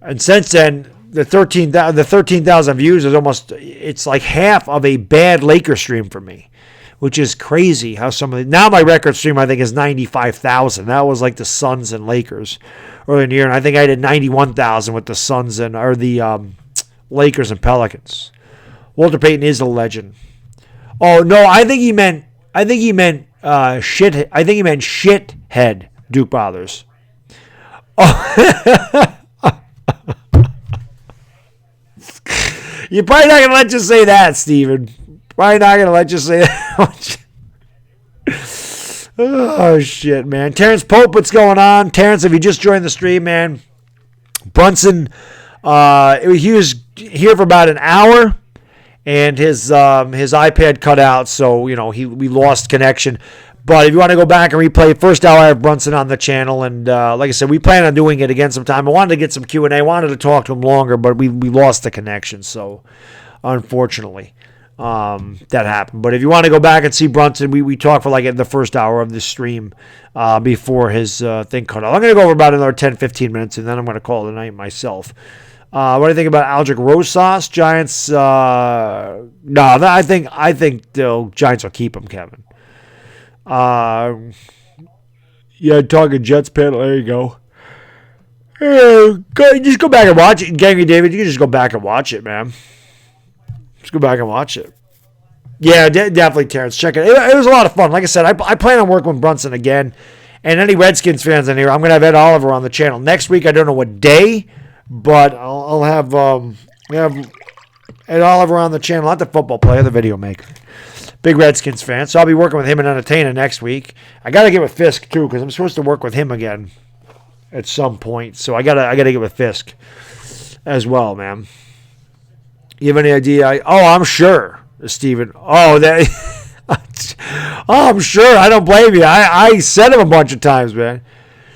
And since then, the 13,000 views is it's like half of a bad Lakers stream for me, which is crazy how now my record stream I think is 95,000. That was like the Suns and Lakers earlier in the year, and I think I did 91,000 with the Suns or the Lakers and Pelicans. Walter Payton is a legend. Oh no, I think he meant shit. I think he meant shithead Duke Brothers. Oh. You're probably not going to let you say that, Steven. Probably not going to let you say that. Oh, shit, man. Terrence Pope, what's going on? Terrence, if you just joined the stream, man. Brunson, he was here for about an hour, and his iPad cut out, so, we lost connection. But if you want to go back and replay first hour, I have Brunson on the channel, and like I said, we plan on doing it again sometime. I wanted to get some Q&A. I wanted to talk to him longer, but we lost the connection, so unfortunately that happened. But if you want to go back and see Brunson, we talked for like the first hour of the stream before his thing cut off. I'm going to go over about another 10, 15 minutes, and then I'm going to call it a night myself. What do you think about Aldrich Rosas? Giants? No, I think the Giants will keep him, Kevin. Yeah, talking Jets panel. There you go. Just go back and watch it. Gangry David, you can just go back and watch it, man. Just go back and watch it. Yeah, definitely, Terrence. Check it. It was a lot of fun. Like I said, I plan on working with Brunson again. And any Redskins fans in here, I'm going to have Ed Oliver on the channel. Next week, I don't know what day, but I'll have Ed Oliver on the channel. Not the football player, the video maker. Big Redskins fan, so I'll be working with him and Entertainer next week. I got to get with Fisk, too, because I'm supposed to work with him again at some point. So I gotta get with Fisk as well, man. You have any idea? I'm sure, Steven. I'm sure. I don't blame you. I said him a bunch of times, man.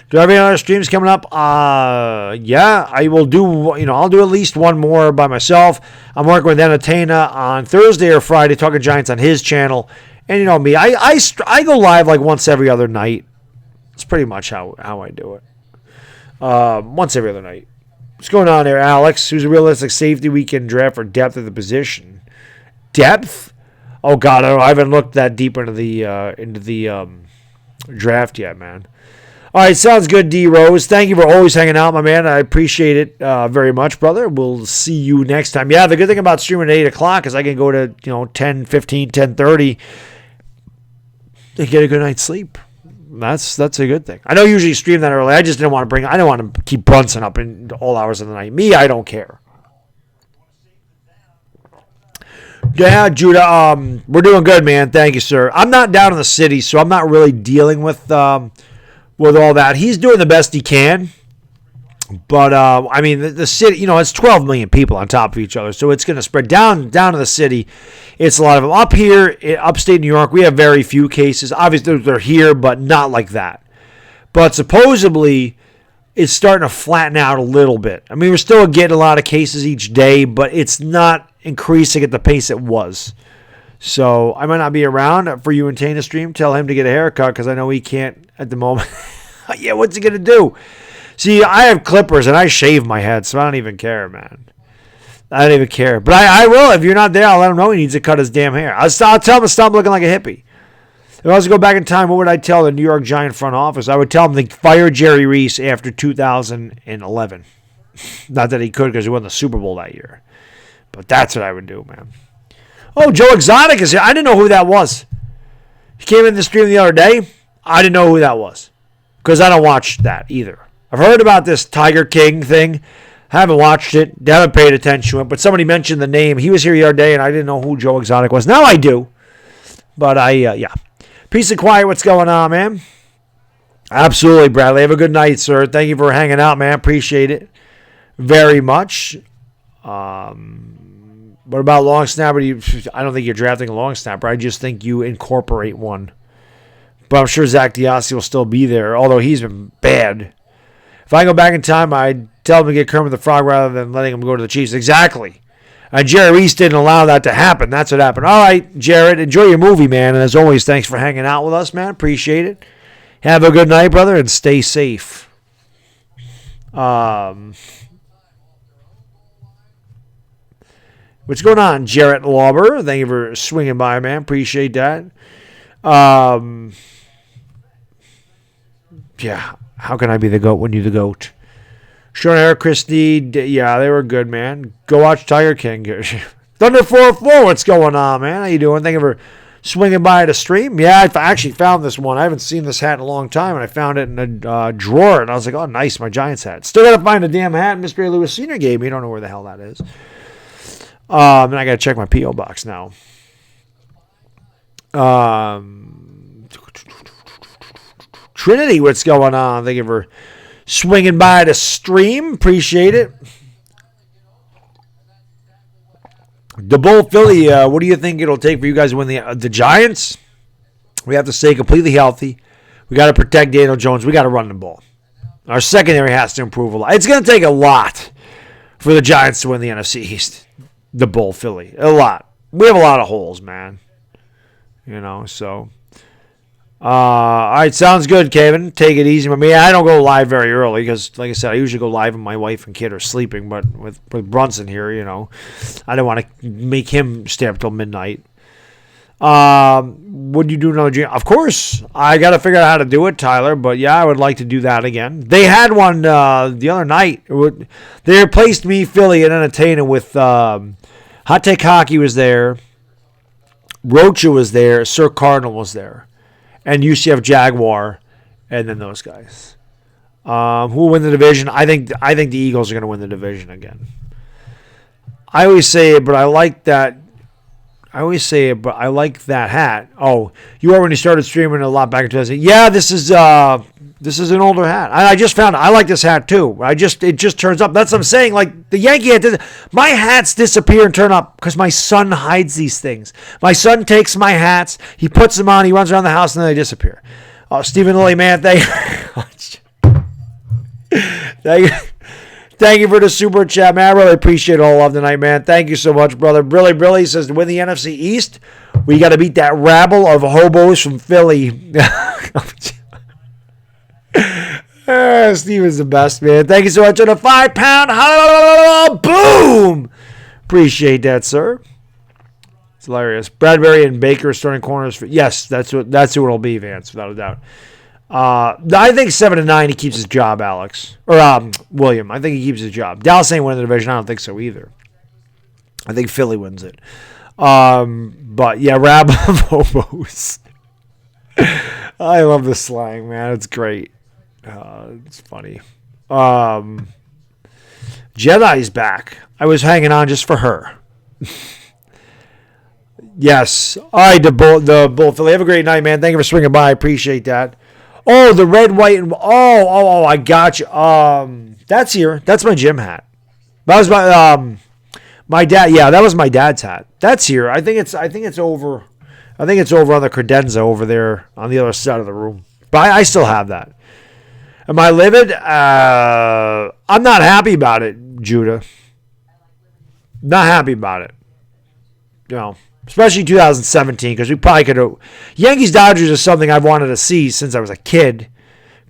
Do I have any other streams coming up? Yeah, I will do, I'll do at least one more by myself. I'm working with Entertainer on Thursday or Friday, talking Giants on his channel. And you know me, I go live like once every other night. It's pretty much how I do it. Once every other night. What's going on there, Alex? Who's a realistic safety we can draft for depth of the position? Depth? Oh God, I haven't looked that deep into the draft yet, man. All right, sounds good, D Rose. Thank you for always hanging out, my man. I appreciate it very much, brother. We'll see you next time. Yeah, the good thing about streaming at 8 o'clock is I can go to 10, 15, 10:30 and get a good night's sleep. That's a good thing. I don't usually stream that early. I just didn't want to I don't want to keep Brunson up in all hours of the night. Me, I don't care. Yeah, Judah, we're doing good, man. Thank you, sir. I'm not down in the city, so I'm not really dealing with all that. He's doing the best he can. But, I mean, the city, it's 12 million people on top of each other, so it's going to spread down to the city. It's a lot of them. Up here, in upstate New York, we have very few cases. Obviously, they're here, but not like that. But supposedly, it's starting to flatten out a little bit. I mean, we're still getting a lot of cases each day, but it's not increasing at the pace it was. So I might not be around for you and Tana stream. Tell him to get a haircut because I know he can't at the moment. Yeah, what's he going to do? See, I have clippers and I shave my head, so I don't even care, man. I don't even care. But I will. If you're not there, I'll let him know he needs to cut his damn hair. I'll tell him to stop looking like a hippie. If I was to go back in time, what would I tell the New York Giant front office? I would tell them to fire Jerry Reese after 2011. Not that he could because he won the Super Bowl that year. But that's what I would do, man. Oh, Joe Exotic is here. I didn't know who that was. He came in the stream the other day. I didn't know who that was because I don't watch that either. I've heard about this Tiger King thing. Haven't watched it. Haven't paid attention to it. But somebody mentioned the name. He was here the other day, and I didn't know who Joe Exotic was. Now I do. But yeah. Peace and quiet. What's going on, man? Absolutely, Bradley. Have a good night, sir. Thank you for hanging out, man. Appreciate it very much. What about long snapper? I don't think you're drafting a long snapper. I just think you incorporate one. But I'm sure Zach Diossi will still be there, although he's been bad. If I go back in time, I'd tell him to get Kermit the Frog rather than letting him go to the Chiefs. Exactly. And Jared Reese didn't allow that to happen. That's what happened. All right, Jared, enjoy your movie, man. And as always, thanks for hanging out with us, man. Appreciate it. Have a good night, brother, and stay safe. What's going on, Jarrett Lauber? Thank you for swinging by, man. Appreciate that. Yeah, how can I be the GOAT when you're the GOAT? Sean Eric, Chris Need, yeah, they were good, man. Go watch Tiger King. Thunder 404, what's going on, man? How you doing? Thank you for swinging by the stream. Yeah, I actually found this one. I haven't seen this hat in a long time, and I found it in a drawer, and I was like, oh, nice, my Giants hat. Still got to find the damn hat Mr. Lewis Sr. gave me. I don't know where the hell that is. And I got to check my P.O. box now. Trinity, what's going on? Thank you for swinging by the stream. Appreciate it. The Bull Philly, what do you think it'll take for you guys to win the Giants? We have to stay completely healthy. We got to protect Daniel Jones. We got to run the ball. Our secondary has to improve a lot. It's going to take a lot for the Giants to win the NFC East. The Bull Philly. A lot. We have a lot of holes, man. So. All right, sounds good, Kevin. Take it easy with me. I don't go live very early because, like I said, I usually go live when my wife and kid are sleeping. But with Brunson here, I don't want to make him stay up till midnight. Would you do another GM? Of course. I got to figure out how to do it, Tyler. But, yeah, I would like to do that again. They had one the other night. They replaced me, Philly, and Entertainer with Hot Take Hockey was there. Rocha was there. Sir Cardinal was there. And UCF Jaguar, and then those guys. Who will win the division? I think the Eagles are going to win the division again. I always say it, but I like that. I like that hat. Oh, you already started streaming a lot back in 2000. Yeah, this is an older hat. I just found it. I like this hat too. It just turns up. That's what I'm saying. Like the Yankee hat, my hats disappear and turn up because my son hides these things. My son takes my hats, he puts them on, he runs around the house, and then they disappear. Oh, Stephen Lilley, man, Thank you for the super chat, man. I really appreciate all love tonight, man. Thank you so much, brother. Billy says to win the NFC East, we got to beat that rabble of hobos from Philly. Steven's the best, man. Thank you so much on a 5-pound boom. Appreciate that, sir. It's hilarious. Bradbury and Baker starting corners. Yes, that's who it'll be, Vance, without a doubt. I think 7-9 he keeps his job, Alex. Or William. I think he keeps his job. Dallas ain't winning the division. I don't think so either. I think Philly wins it. But yeah, rabble of hobos. I love the slang, man. It's great. It's funny. Jedi's back. I was hanging on just for her. Yes. All right, the Bull Philly. Have a great night, man. Thank you for swinging by. I appreciate that. Oh, the red, white, and I got you. That's here. That's my gym hat. That was my dad. Yeah, that was my dad's hat. That's here. I think it's over. I think it's over on the credenza over there on the other side of the room. But I still have that. Am I livid? I'm not happy about it, Judah. Not happy about it. Especially 2017, because we probably could have. Yankees Dodgers is something I've wanted to see since I was a kid,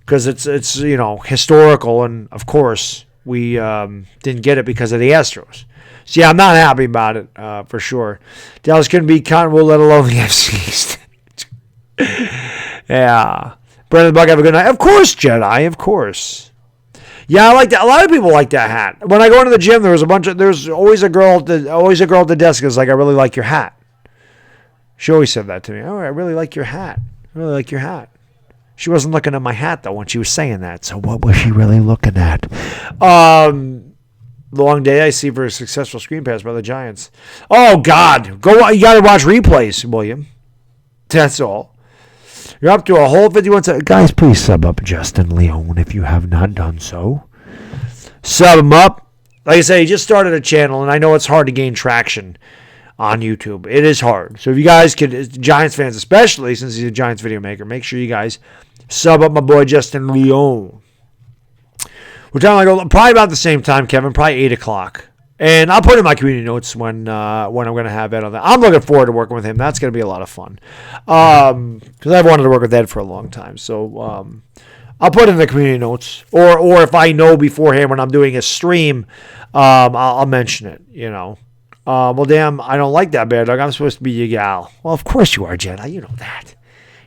because it's historical, and of course we didn't get it because of the Astros. So yeah, I'm not happy about it for sure. Dallas couldn't beat Cottonwood, let alone the FC East. Yeah, Brendan Buck, have a good night. Of course, Jedi, of course. Yeah, I like that. A lot of people like that hat. When I go into the gym, there's always a girl at the desk who's like, I really like your hat. She always said that to me. Oh, I really like your hat. I really like your hat. She wasn't looking at my hat, though, when she was saying that. So what was she really looking at? Long day I see for a successful screen pass by the Giants. Oh, God. You got to watch replays, William. That's all. You're up to a whole 51 seconds. Guys, please sub up Justin Leone if you have not done so. Sub him up. Like I say, he just started a channel, and I know it's hard to gain traction on YouTube. It is hard. So if you guys could, Giants fans especially, since he's a Giants video maker, make sure you guys sub up my boy Justin Leone. We're talking like probably about the same time, Kevin, probably 8 o'clock. And I'll put in my community notes when I'm going to have Ed on that. I'm looking forward to working with him. That's going to be a lot of fun. Because I've wanted to work with Ed for a long time. So I'll put in the community notes. Or if I know beforehand when I'm doing a stream, I'll mention it, you know. Well, damn, I don't like that, Baddog. I'm supposed to be your gal. Well, of course you are, Jedi. You know that.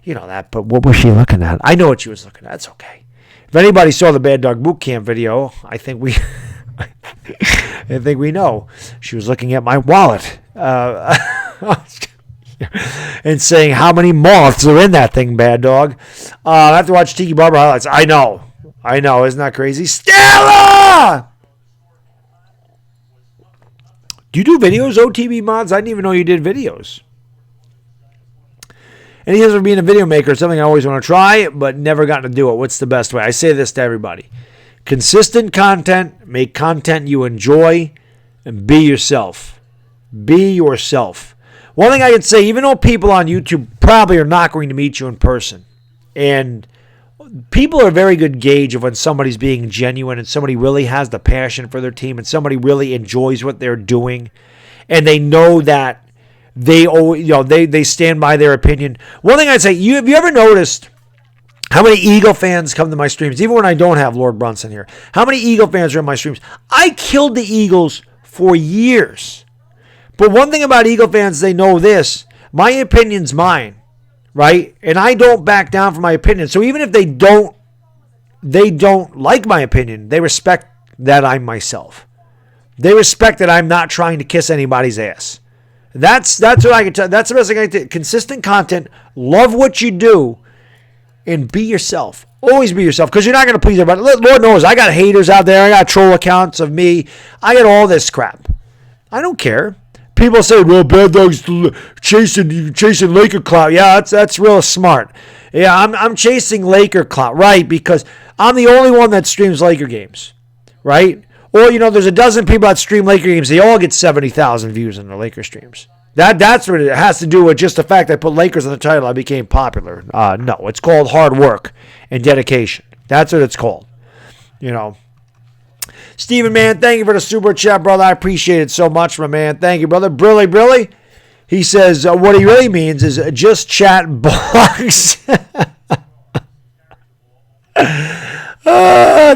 You know that. But what was she looking at? I know what she was looking at. That's okay. If anybody saw the Baddog boot camp video, I think we... I think we know. She was looking at my wallet and saying how many moths are in that thing, Baddog. I have to watch Tiki Barber highlights. I know. Isn't that crazy? Stella! Do you do videos, OTB mods? I didn't even know you did videos. And he says for being a video maker, something I always want to try, but never gotten to do it. What's the best way? I say this to everybody. Consistent content, make content you enjoy, and be yourself. Be yourself. One thing I can say, even though people on YouTube probably are not going to meet you in person, and people are a very good gauge of when somebody's being genuine and somebody really has the passion for their team and somebody really enjoys what they're doing, and they know that they stand by their opinion. One thing I'd say, have you ever noticed how many Eagle fans come to my streams, even when I don't have Lord Brunson here? How many Eagle fans are in my streams? I killed the Eagles for years. But one thing about Eagle fans, they know this. My opinion's mine, right? And I don't back down from my opinion. So even if they don't like my opinion, they respect that I'm myself. They respect that I'm not trying to kiss anybody's ass. That's what I can tell. That's the best thing I can tell. Consistent content. Love what you do. And be yourself. Always be yourself, because you're not going to please everybody. Lord knows, I got haters out there. I got troll accounts of me. I got all this crap. I don't care. People say, well, Baddog's chasing Laker clout. Yeah, that's real smart. Yeah, I'm chasing Laker clout, right? Because I'm the only one that streams Laker games, right? Or, there's a dozen people that stream Laker games. They all get 70,000 views on their Laker streams. That's what it has to do with just the fact that I put Lakers on the title. I became popular. No, it's called hard work and dedication. That's what it's called. Steven, man, thank you for the super chat, brother. I appreciate it so much, my man. Thank you, brother. Brilly. He says what he really means is just chat box.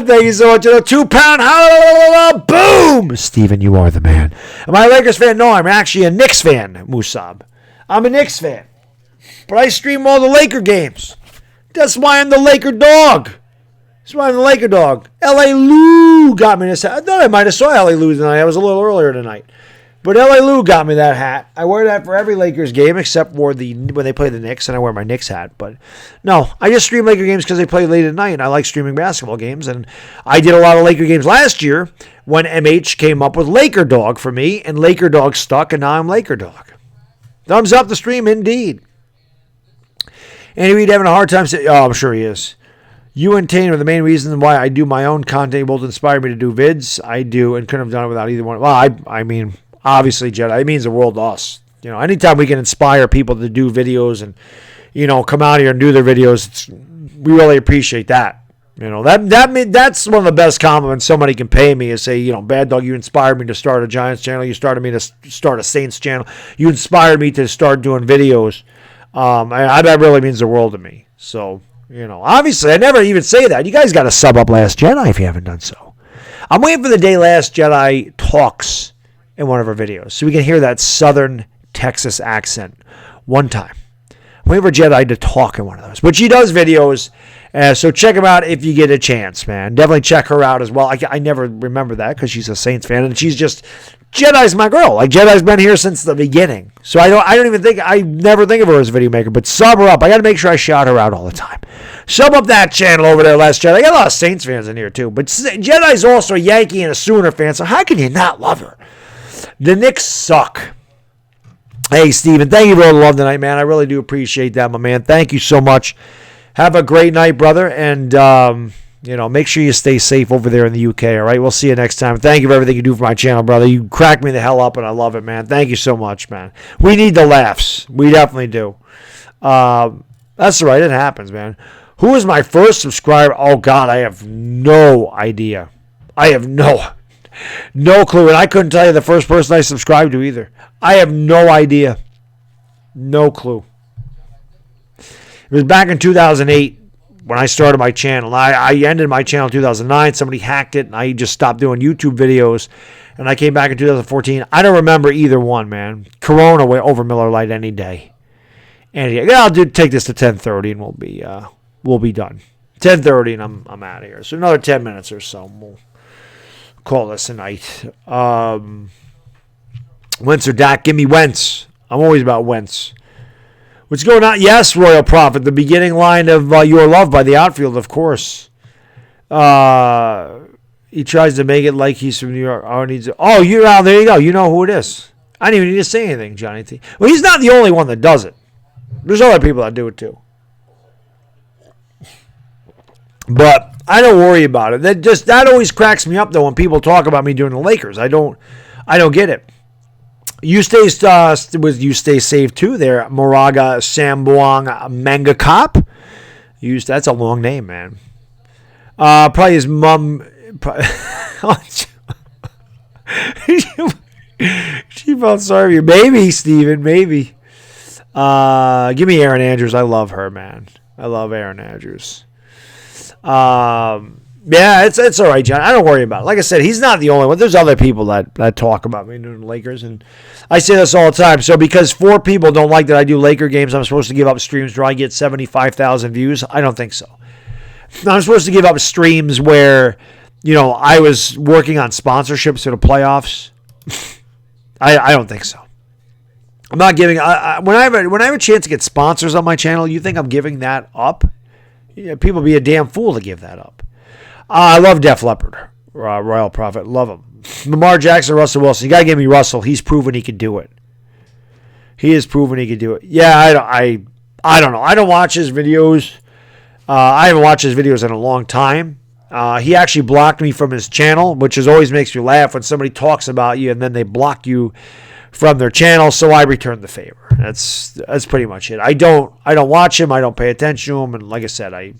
Thank you so much. 2 pound boom. Steven, you are the man. Am I a Lakers fan? No, I'm actually a Knicks fan, Musab. I'm a Knicks fan. But I stream all the Laker games. That's why I'm the Laker dog. L.A. Lou got me this hat. I thought I might have saw L.A. Lou tonight. I was a little earlier tonight. But L.A. Lou got me that hat. I wear that for every Lakers game except for when they play the Knicks, and I wear my Knicks hat. But no, I just stream Laker games because they play late at night, and I like streaming basketball games. And I did a lot of Laker games last year when MH came up with Laker Dog for me, and Laker Dog stuck, and now I'm Laker Dog. Thumbs up the stream, indeed. Andy Reid having a hard time saying, I'm sure he is. You and Tane are the main reason why I do my own content. Both inspire me to do vids. I do, and couldn't have done it without either one. Well, I mean, obviously, Jedi, it means the world to us. Anytime we can inspire people to do videos and, come out here and do their videos, we really appreciate that. That's one of the best compliments somebody can pay me is say, Baddog, you inspired me to start a Giants channel. You started me to start a Saints channel. You inspired me to start doing videos. That really means the world to me. So, obviously, I never even say that. You guys got to sub up Last Jedi if you haven't done so. I'm waiting for the day Last Jedi talks in one of our videos so we can hear that southern Texas accent one time. I'm waiting for Jedi to talk in one of those. But she does videos, so check them out if you get a chance, man. Definitely check her out as well. I never remember that because she's a Saints fan, and she's just... Jedi's my girl. Jedi's been here since the beginning. So I never think of her as a video maker, but sub her up. I got to make sure I shout her out all the time. Sub up that channel over there, Last Jedi. I got a lot of Saints fans in here too, but Jedi's also a Yankee and a Sooner fan, so how can you not love her? The Knicks suck. Hey, Steven, thank you for all the love tonight, man. I really do appreciate that, my man. Thank you so much. Have a great night, brother. And, make sure you stay safe over there in the UK, all right? We'll see you next time. Thank you for everything you do for my channel, brother. You crack me the hell up, and I love it, man. Thank you so much, man. We need the laughs. We definitely do. That's all right. It happens, man. Who is my first subscriber? Oh, God, I have no idea. I have no clue. And I couldn't tell you the first person I subscribed to either. I have no idea. No clue. It was back in 2008 when I started my channel. I ended my channel in 2009. Somebody hacked it, and I just stopped doing YouTube videos. And I came back in 2014. I don't remember either one, man. Corona over Miller Lite any day. And I'll take this to 10:30, and we'll be done. 10:30, and I'm out of here. So another 10 minutes or so, and we'll call this a night. Wentz or Dak? Give me Wentz. I'm always about Wentz. What's going on? Yes, Royal Prophet. The beginning line of Your Love by the Outfield, of course. He tries to make it like he's from New York. There you go. You know who it is. I didn't even need to say anything, Johnny T. Well, he's not the only one that does it. There's other people that do it too. But I don't worry about it. That always cracks me up though when people talk about me doing the Lakers. I don't get it. You stay safe too there, Moraga Sambuang Manga Cop. That's a long name, man. Probably his mom. She felt sorry for you. Maybe, Steven, maybe. Give me Aaron Andrews. I love her, man. I love Aaron Andrews. Yeah, it's all right, John. I don't worry about it. Like I said, he's not the only one. There's other people that talk about me doing the Lakers, and I say this all the time. So because 4 people don't like that I do Laker games, I'm supposed to give up streams where I get 75,000 views? I don't think so. I'm supposed to give up streams where, I was working on sponsorships for the playoffs. I don't think so. I'm not giving. When I have a chance to get sponsors on my channel, you think I'm giving that up? Yeah, people be a damn fool to give that up. I love Def Leppard, Royal Prophet. Love him. Lamar Jackson, Russell Wilson. You got to give me Russell. He's proven he can do it. He has proven he can do it. Yeah, I don't know. I don't watch his videos. I haven't watched his videos in a long time. He actually blocked me from his channel, which always makes me laugh when somebody talks about you and then they block you from their channel. So I returned the favor. That's pretty much it. I don't watch him. I don't pay attention to him. And like I said, I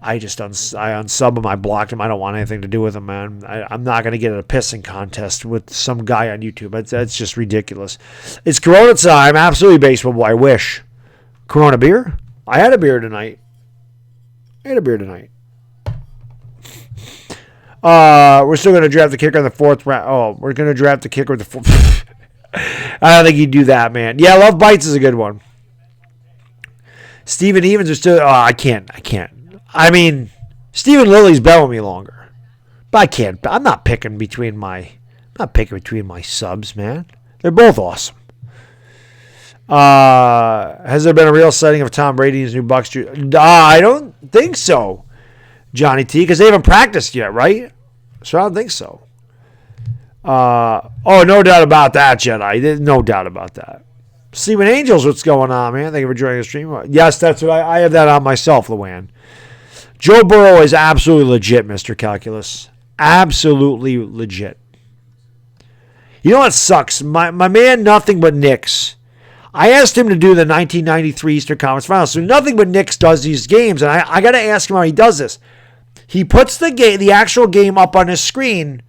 unsub him. I blocked him. I don't want anything to do with him, man. I'm not going to get in a pissing contest with some guy on YouTube. That's just ridiculous. It's Corona time. Absolutely, baseball boy. I wish. Corona beer? I had a beer tonight. We're still going to draft the kicker in the 4th round. Oh, we're going to draft the kicker in the 4th. I don't think he'd do that, man. Yeah, Love Bites is a good one. Steven Evans are still. Oh, I can't. I mean, Stephen Lilley's been with me longer, but I can't. I'm not picking between my subs, man. They're both awesome. Has there been a real sighting of Tom Brady's new Bucs? I don't think so, Johnny T, because they haven't practiced yet, right? So I don't think so. No doubt about that, Jedi. There's no doubt about that. Steven Angels, what's going on, man? Thank you for joining the stream. Yes, that's what I have that on myself, Luann. Joe Burrow is absolutely legit, Mr. Calculus. Absolutely legit. You know what sucks? My man, Nothing But Knicks. I asked him to do the 1993 Eastern Conference Finals. So Nothing But Knicks does these games, and I got to ask him how he does this. He puts the actual game up on his screen,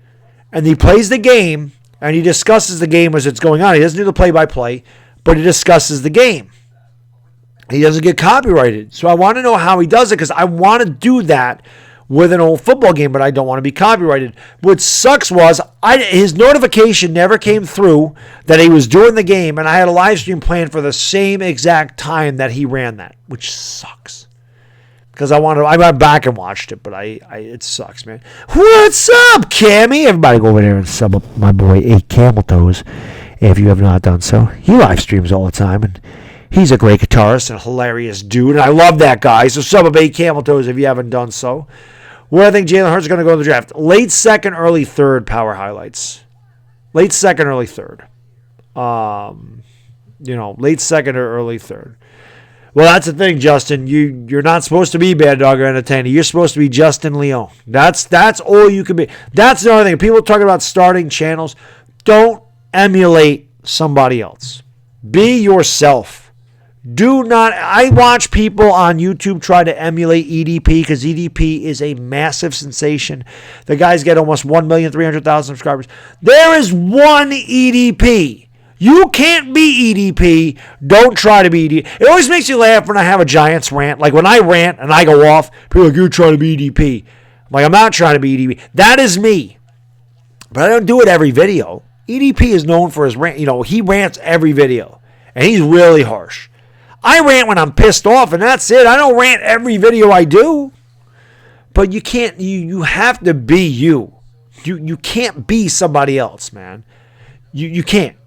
and he plays the game, and he discusses the game as it's going on. He doesn't do the play-by-play, but he discusses the game. He doesn't get copyrighted. So I want to know how he does it, because I want to do that with an old football game, but I don't want to be copyrighted. What sucks was his notification never came through that he was doing the game, and I had a live stream planned for the same exact time that he ran that, which sucks. Because I went back and watched it, but it sucks, man. What's up, Cammy? Everybody go over there and sub up my boy 8 Camel Toes if you have not done so. He live streams all the time, and he's a great guitarist and a hilarious dude, and I love that guy. So sub up 8 Camel Toes if you haven't done so. Where I think Jalen Hurts is going to go in the draft. Late 2nd, early 3rd power highlights. Late 2nd, early 3rd. late second or early third. Well, that's the thing, Justin. You're not supposed to be Baddog or Entertainer. You're supposed to be Justin Leon. That's all you can be. That's another thing. People talking about starting channels. Don't emulate somebody else. Be yourself. Do not. I watch people on YouTube try to emulate EDP because EDP is a massive sensation. The guys get almost 1,300,000 subscribers. There is one EDP. You can't be EDP. Don't try to be EDP. It always makes you laugh when I have a Giants rant. Like when I rant and I go off, people are like, you're trying to be EDP. I'm like, I'm not trying to be EDP. That is me. But I don't do it every video. EDP is known for his rant. He rants every video. And he's really harsh. I rant when I'm pissed off, and that's it. I don't rant every video I do. But you can't. You have to be you. You can't be somebody else, man. You can't.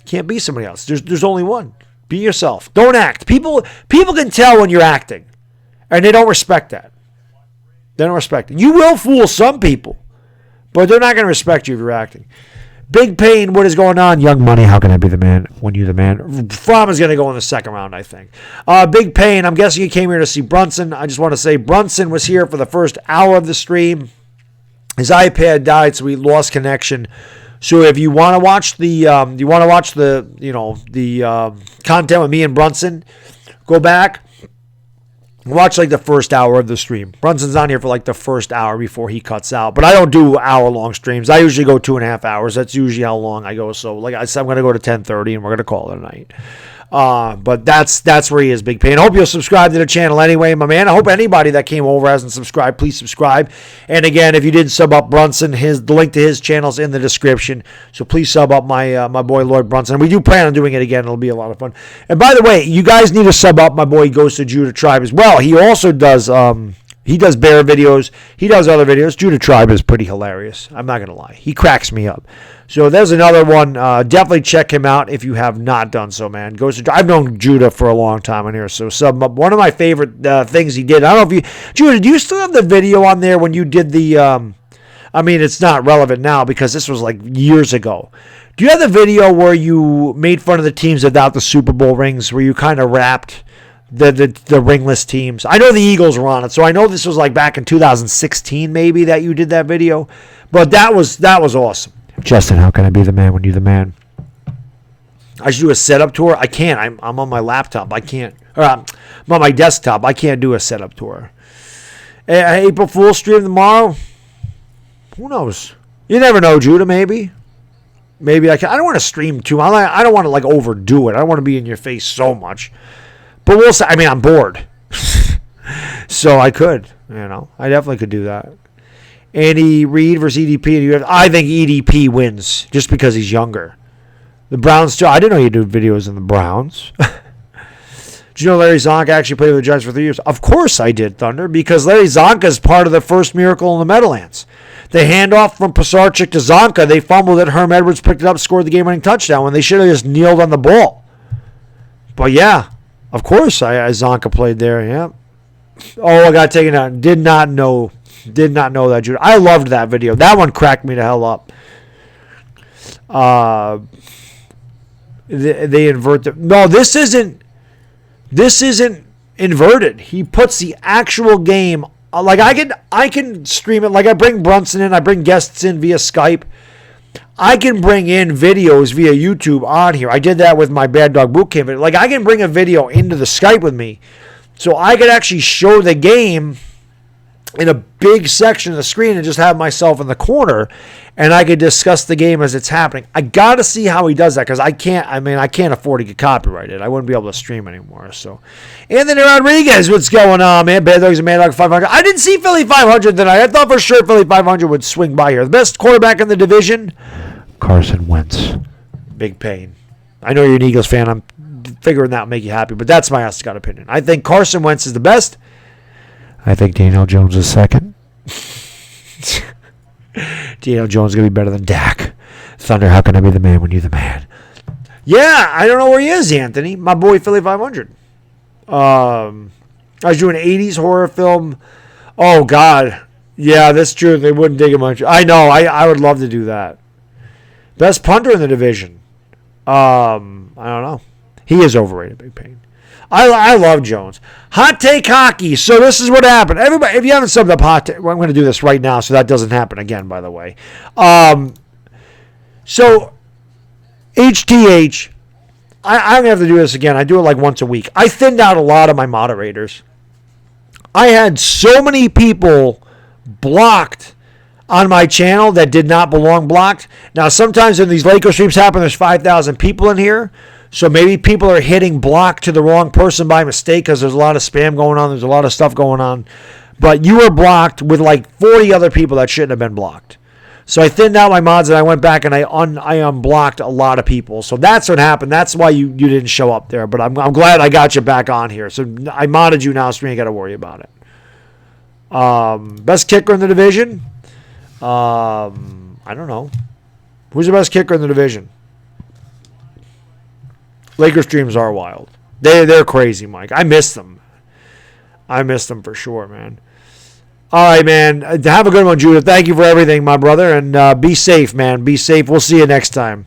Can't be somebody else. There's only one. Be yourself. Don't act. People can tell when you're acting, and they don't respect that. They don't respect it. You will fool some people, but they're not going to respect you if you're acting. Big Pain, what is going on? Young Money, how can I be the man when you're the man? Fromm is going to go in the second round, I think. Big Pain, I'm guessing you came here to see Brunson. I just want to say Brunson was here for the first hour of the stream. His iPad died, so we lost connection. So if you want to watch the content with me and Brunson, go back. Watch like the first hour of the stream. Brunson's on here for like the first hour before he cuts out. But I don't do hour-long streams. I usually go 2.5 hours. That's usually how long I go. So like I said, I'm going to go to 10:30 and we're going to call it a night. But that's where he is, Big Pain. I hope you'll subscribe to the channel anyway, my man. I hope anybody that came over hasn't subscribed. Please subscribe. And again, if you didn't sub up Brunson, the link to his channel is in the description. So please sub up my boy Lloyd Brunson. We do plan on doing it again. It'll be a lot of fun. And by the way, you guys need to sub up my boy Goes to Judah Tribe as well. He also does he does bear videos. He does other videos. Judah Tribe is pretty hilarious. I'm not gonna lie. He cracks me up. So there's another one. Definitely check him out if you have not done so, man. I've known Judah for a long time on here, so sub up. One of my favorite things he did. I don't know if Judah, do you still have the video on there when you did the? I mean, it's not relevant now because this was like years ago. Do you have the video where you made fun of the teams without the Super Bowl rings, where you kind of rapped the ringless teams? I know the Eagles were on it, so I know this was like back in 2016 maybe that you did that video, but that was awesome. Justin, how can I be the man when you're the man? I should do a setup tour. I can't. I'm on my laptop. I can't. Or I'm on my desktop. I can't do a setup tour. April Fool's stream tomorrow. Who knows? You never know, Judah. Maybe I can. I don't want to stream too much. I don't want to like overdo it. I don't want to be in your face so much. But we'll see. I mean, I'm bored, so I could. I definitely could do that. Andy Reid versus EDP. I think EDP wins just because he's younger. The Browns, too. I didn't know you do videos in the Browns. Did you know Larry Zonka actually played with the Giants for 3 years? Of course I did, Thunder, because Larry Zonka is part of the first miracle in the Meadowlands. The handoff from Pisarcik to Zonka, they fumbled it. Herm Edwards picked it up, scored the game-winning touchdown when they should have just kneeled on the ball. But, yeah, of course Zonka played there, yeah. Oh, I got taken out. Did not know that, Judah. I loved that video. That one cracked me the hell up. They invert the... No, this isn't inverted. He puts the actual game... Like, I can stream it. Like, I bring Brunson in. I bring guests in via Skype. I can bring in videos via YouTube on here. I did that with my Bad Dog Bootcamp. Like, I can bring a video into the Skype with me. So I could actually show the game in a big section of the screen and just have myself in the corner, and I could discuss the game as it's happening. I got to see how he does that because I can't afford to get copyrighted. I wouldn't be able to stream anymore. So, Anthony Rodriguez, what's going on, man? Bad Dogs and Mad Dog 500. I didn't see Philly 500 tonight. I thought for sure Philly 500 would swing by here. The best quarterback in the division, Carson Wentz. Big Pain. I know you're an Eagles fan. I'm figuring that will make you happy, but that's my honest opinion. I think Carson Wentz is the best. I think Daniel Jones is second. Daniel Jones is going to be better than Dak. Thunder, how can I be the man when you're the man? Yeah, I don't know where he is, Anthony. My boy, Philly 500. I was doing an 80s horror film. Oh, God. Yeah, that's true. They wouldn't dig it much. I know. I would love to do that. Best punter in the division. I don't know. He is overrated, Big Pain. I love Jones. Hot take hockey. So this is what happened. Everybody, if you haven't summed up hot take, well, I'm going to do this right now so that doesn't happen again, by the way. So HTH, I'm going to have to do this again. I do it like once a week. I thinned out a lot of my moderators. I had so many people blocked on my channel that did not belong blocked. Now, sometimes when these Lakers streams happen, there's 5,000 people in here. So maybe people are hitting block to the wrong person by mistake because there's a lot of spam going on. There's a lot of stuff going on. But you were blocked with like 40 other people that shouldn't have been blocked. So I thinned out my mods and I went back and I unblocked a lot of people. So that's what happened. That's why you didn't show up there. But I'm glad I got you back on here. So I modded you now, so you ain't got to worry about it. Best kicker in the division? I don't know. Who's the best kicker in the division? Lakers streams are wild. They're crazy, Mike. I miss them. I miss them for sure, man. All right, man. Have a good one, Judah. Thank you for everything, my brother. And be safe, man. Be safe. We'll see you next time.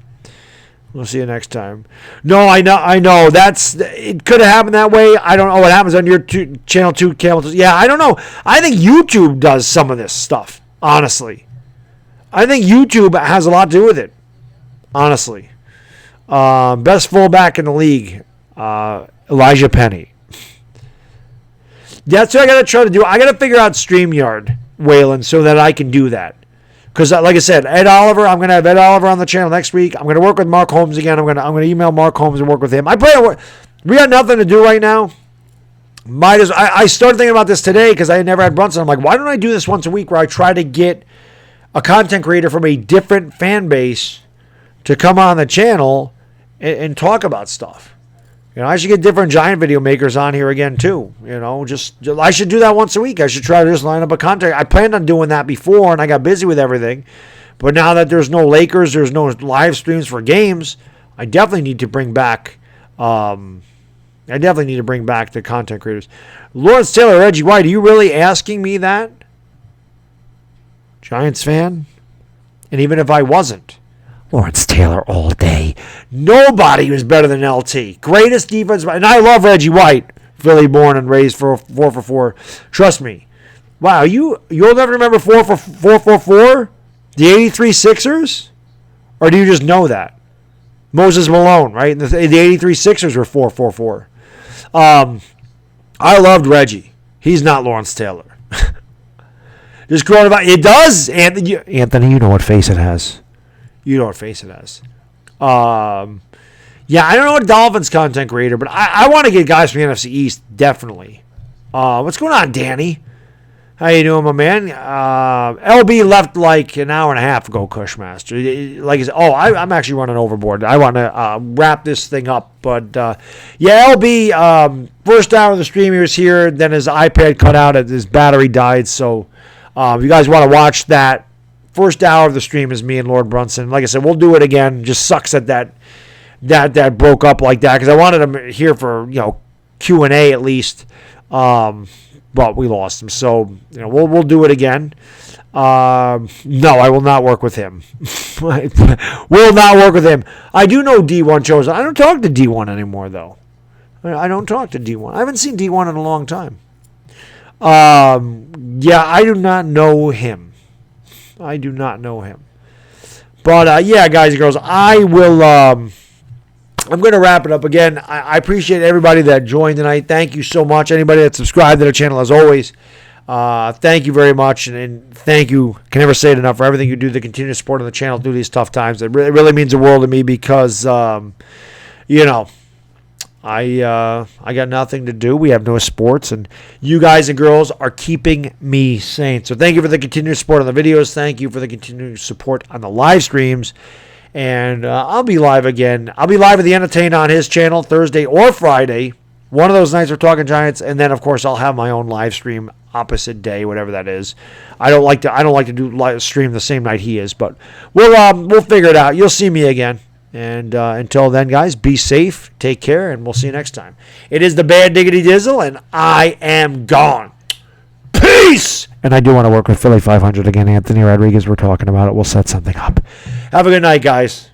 We'll see you next time. No, I know. It could have happened that way. I don't know what happens on your channel 2, Camel. Yeah, I don't know. I think YouTube does some of this stuff, honestly. I think YouTube has a lot to do with it, honestly. Best fullback in the league, Elijah Penny. That's what I got to try to do. I got to figure out StreamYard, Waylon, so that I can do that. Because, like I said, Ed Oliver, I'm going to have Ed Oliver on the channel next week. I'm going to work with Mark Holmes again. I'm going to email Mark Holmes and work with him. We got nothing to do right now. I started thinking about this today because I had never had Brunson. I'm like, why don't I do this once a week where I try to get a content creator from a different fan base to come on the channel and talk about stuff. I should get different giant video makers on here again too. I should do that once a week. I should try to just line up a content. I planned on doing that before, and I got busy with everything. But now that there's no Lakers, there's no live streams for games, I definitely need to bring back. the content creators. Lawrence Taylor, Reggie White, are you really asking me that? Giants fan? And even if I wasn't, Lawrence Taylor all day. Nobody was better than LT. Greatest defense. And I love Reggie White. Philly born and raised for 444. Trust me. Wow, you'll never remember 444? The 83 Sixers? Or do you just know that? Moses Malone, right? The 83 Sixers were 444. I loved Reggie. He's not Lawrence Taylor. Just coronavirus. It does, Anthony. You know what face it has. Yeah, I don't know a Dolphins content creator, but I want to get guys from the NFC East, definitely. What's going on, Danny? How you doing, my man? LB left like an hour and a half ago, Cushmaster. I'm actually running overboard. I want to wrap this thing up. But, LB, first hour of the stream, he was here. Then his iPad cut out. His battery died. So, if you guys want to watch that, first hour of the stream is me and Lord Brunson. Like I said, we'll do it again. Just sucks that broke up like that because I wanted him here for Q&A at least, but we lost him. So we'll do it again. No, I will not work with him. Will not work with him. I do know D1 Chosen. I don't talk to D1 anymore though. I don't talk to D1. I haven't seen D1 in a long time. I do not know him. But, guys and girls, I will, I'm going to wrap it up again. I appreciate everybody that joined tonight. Thank you so much. Anybody that subscribed to the channel, as always, thank you very much. And thank you, can never say it enough, for everything you do to continue to support on the channel through these tough times. It really means the world to me because, I got nothing to do. We have no sports, and you guys and girls are keeping me sane. So thank you for the continued support on the videos. Thank you for the continued support on the live streams. And I'll be live again. I'll be live with the Entertain on his channel Thursday or Friday. One of those nights we're talking Giants, and then of course I'll have my own live stream opposite day, whatever that is. I don't like to do live stream the same night he is, but we'll figure it out. You'll see me again. And until then, guys, be safe, take care, and we'll see you next time. It is the Bad Diggity Dizzle, and I am gone. Peace! And I do want to work with Philly 500 again. Anthony Rodriguez, we're talking about it. We'll set something up. Have a good night, guys.